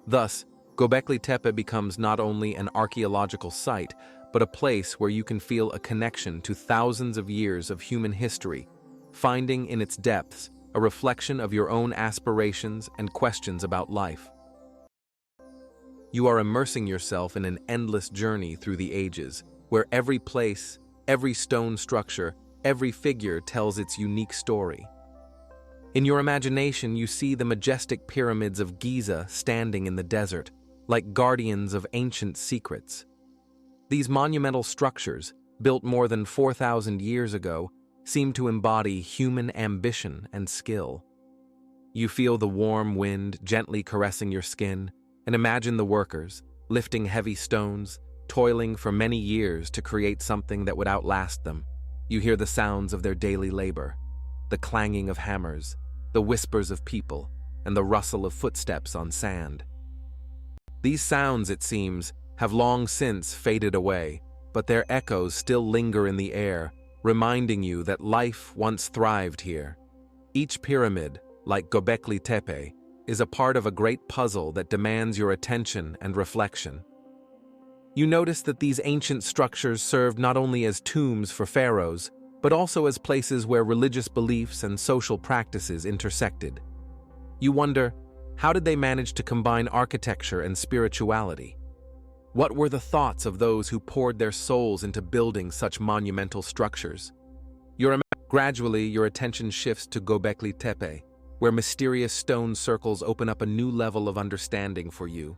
[SPEAKER 1] Thus, Göbekli Tepe becomes not only an archaeological site, but a place where you can feel a connection to thousands of years of human history, finding in its depths a reflection of your own aspirations and questions about life. You are immersing yourself in an endless journey through the ages, where every place, every stone structure, every figure tells its unique story. In your imagination, you see the majestic pyramids of Giza standing in the desert, like guardians of ancient secrets. These monumental structures, built more than 4,000 years ago, seem to embody human ambition and skill. You feel the warm wind gently caressing your skin, and imagine the workers, lifting heavy stones, toiling for many years to create something that would outlast them. You hear the sounds of their daily labor, the clanging of hammers, the whispers of people, and the rustle of footsteps on sand. These sounds, it seems, have long since faded away, but their echoes still linger in the air, reminding you that life once thrived here. Each pyramid, like Göbekli Tepe, is a part of a great puzzle that demands your attention and reflection. You notice that these ancient structures served not only as tombs for pharaohs, but also as places where religious beliefs and social practices intersected. You wonder, how did they manage to combine architecture and spirituality? What were the thoughts of those who poured their souls into building such monumental structures? Gradually, your attention shifts to Göbekli Tepe, where mysterious stone circles open up a new level of understanding for you.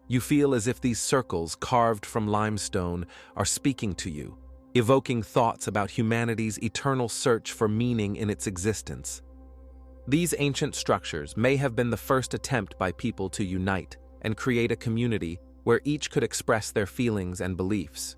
[SPEAKER 1] You feel as if these circles, carved from limestone, are speaking to you, evoking thoughts about humanity's eternal search for meaning in its existence. These ancient structures may have been the first attempt by people to unite and create a community where each could express their feelings and beliefs.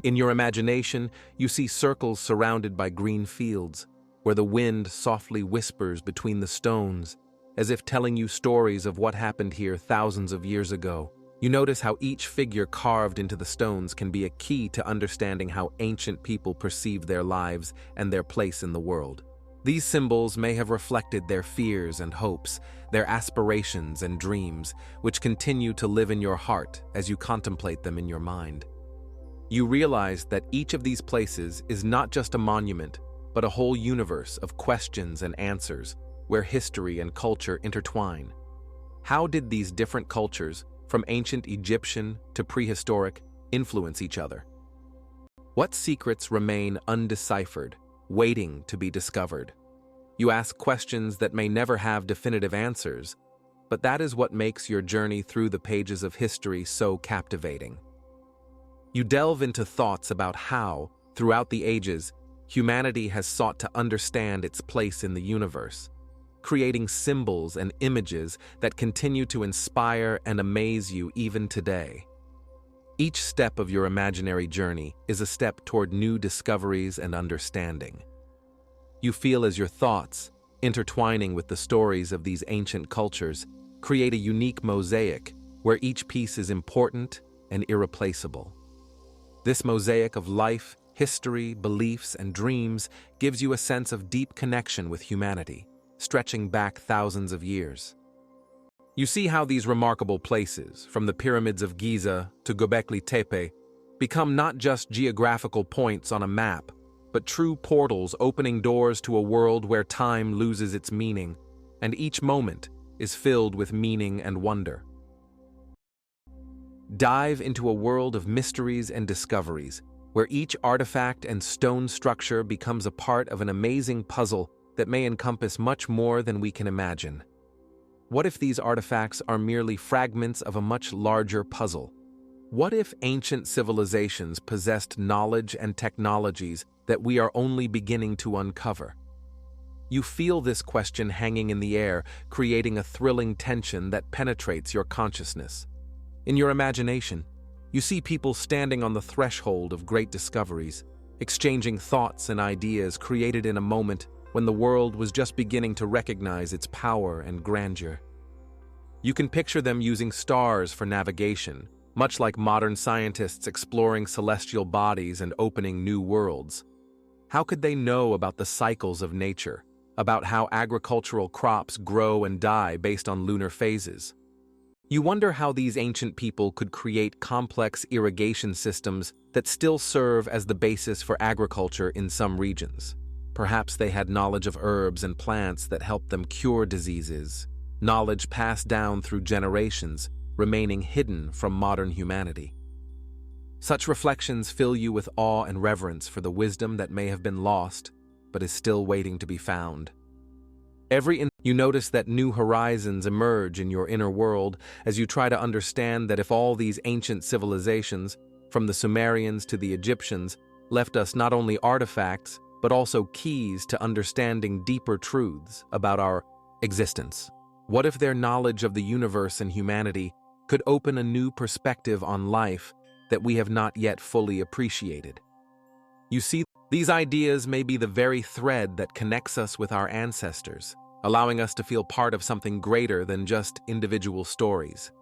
[SPEAKER 1] In your imagination, you see circles surrounded by green fields, where the wind softly whispers between the stones, as if telling you stories of what happened here thousands of years ago. You notice how each figure carved into the stones can be a key to understanding how ancient people perceived their lives and their place in the world. These symbols may have reflected their fears and hopes, their aspirations and dreams, which continue to live in your heart as you contemplate them in your mind. You realize that each of these places is not just a monument, but a whole universe of questions and answers, where history and culture intertwine. How did these different cultures, from ancient Egyptian to prehistoric, influence each other? What secrets remain undeciphered, waiting to be discovered? You ask questions that may never have definitive answers, but that is what makes your journey through the pages of history so captivating. You delve into thoughts about how, throughout the ages, humanity has sought to understand its place in the universe, creating symbols and images that continue to inspire and amaze you even today. Each step of your imaginary journey is a step toward new discoveries and understanding. You feel as your thoughts, intertwining with the stories of these ancient cultures, create a unique mosaic where each piece is important and irreplaceable. This mosaic of life, history, beliefs, and dreams gives you a sense of deep connection with humanity, stretching back thousands of years. You see how these remarkable places, from the pyramids of Giza to Göbekli Tepe, become not just geographical points on a map, but true portals opening doors to a world where time loses its meaning, and each moment is filled with meaning and wonder. Dive into a world of mysteries and discoveries, where each artifact and stone structure becomes a part of an amazing puzzle that may encompass much more than we can imagine. What if these artifacts are merely fragments of a much larger puzzle? What if ancient civilizations possessed knowledge and technologies that we are only beginning to uncover? You feel this question hanging in the air, creating a thrilling tension that penetrates your consciousness. In your imagination, you see people standing on the threshold of great discoveries, exchanging thoughts and ideas created in a moment when the world was just beginning to recognize its power and grandeur. You can picture them using stars for navigation, much like modern scientists exploring celestial bodies and opening new worlds. How could they know about the cycles of nature, about how agricultural crops grow and die based on lunar phases? You wonder how these ancient people could create complex irrigation systems that still serve as the basis for agriculture in some regions. Perhaps they had knowledge of herbs and plants that helped them cure diseases, knowledge passed down through generations, remaining hidden from modern humanity. Such reflections fill you with awe and reverence for the wisdom that may have been lost, but is still waiting to be found. You notice that new horizons emerge in your inner world as you try to understand that if all these ancient civilizations, from the Sumerians to the Egyptians, left us not only artifacts, but also keys to understanding deeper truths about our existence. What if their knowledge of the universe and humanity could open a new perspective on life that we have not yet fully appreciated? You see, these ideas may be the very thread that connects us with our ancestors, allowing us to feel part of something greater than just individual stories.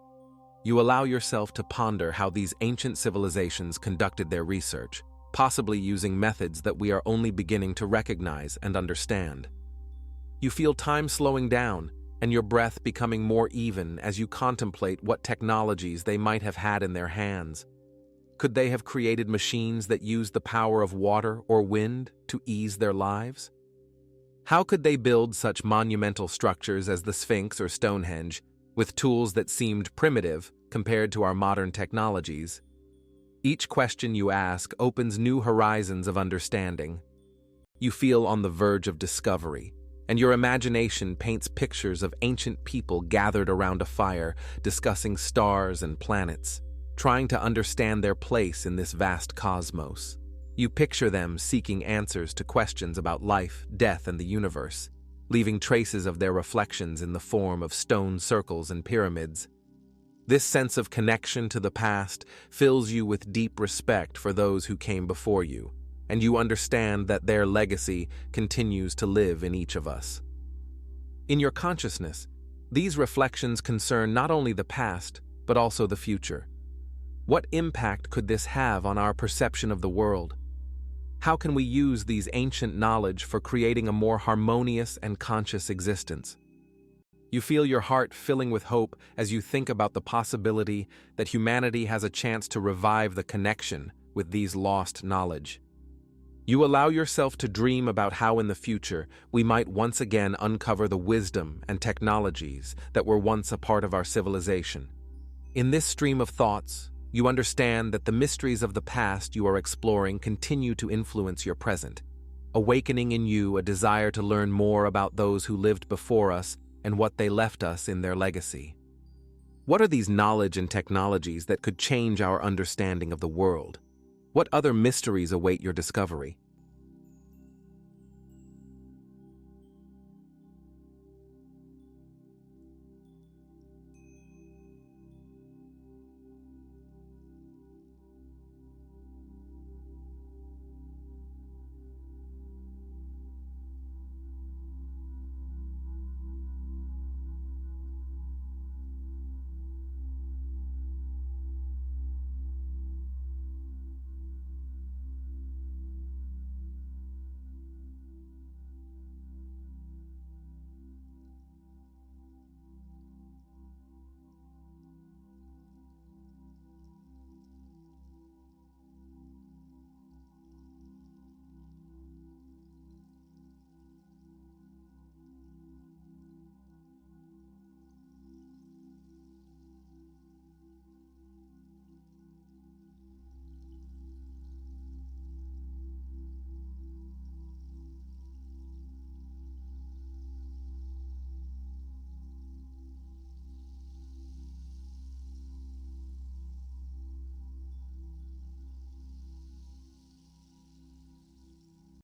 [SPEAKER 1] You allow yourself to ponder how these ancient civilizations conducted their research, possibly using methods that we are only beginning to recognize and understand. You feel time slowing down and your breath becoming more even as you contemplate what technologies they might have had in their hands. Could they have created machines that used the power of water or wind to ease their lives? How could they build such monumental structures as the Sphinx or Stonehenge with tools that seemed primitive compared to our modern technologies? Each question you ask opens new horizons of understanding. You feel on the verge of discovery, and your imagination paints pictures of ancient people gathered around a fire, discussing stars and planets, trying to understand their place in this vast cosmos. You picture them seeking answers to questions about life, death, and the universe, leaving traces of their reflections in the form of stone circles and pyramids. This sense of connection to the past fills you with deep respect for those who came before you, and you understand that their legacy continues to live in each of us. In your consciousness, these reflections concern not only the past, but also the future. What impact could this have on our perception of the world? How can we use these ancient knowledge for creating a more harmonious and conscious existence? You feel your heart filling with hope as you think about the possibility that humanity has a chance to revive the connection with these lost knowledge. You allow yourself to dream about how in the future we might once again uncover the wisdom and technologies that were once a part of our civilization. In this stream of thoughts, you understand that the mysteries of the past you are exploring continue to influence your present, awakening in you a desire to learn more about those who lived before us and what they left us in their legacy. What are these knowledge and technologies that could change our understanding of the world? What other mysteries await your discovery?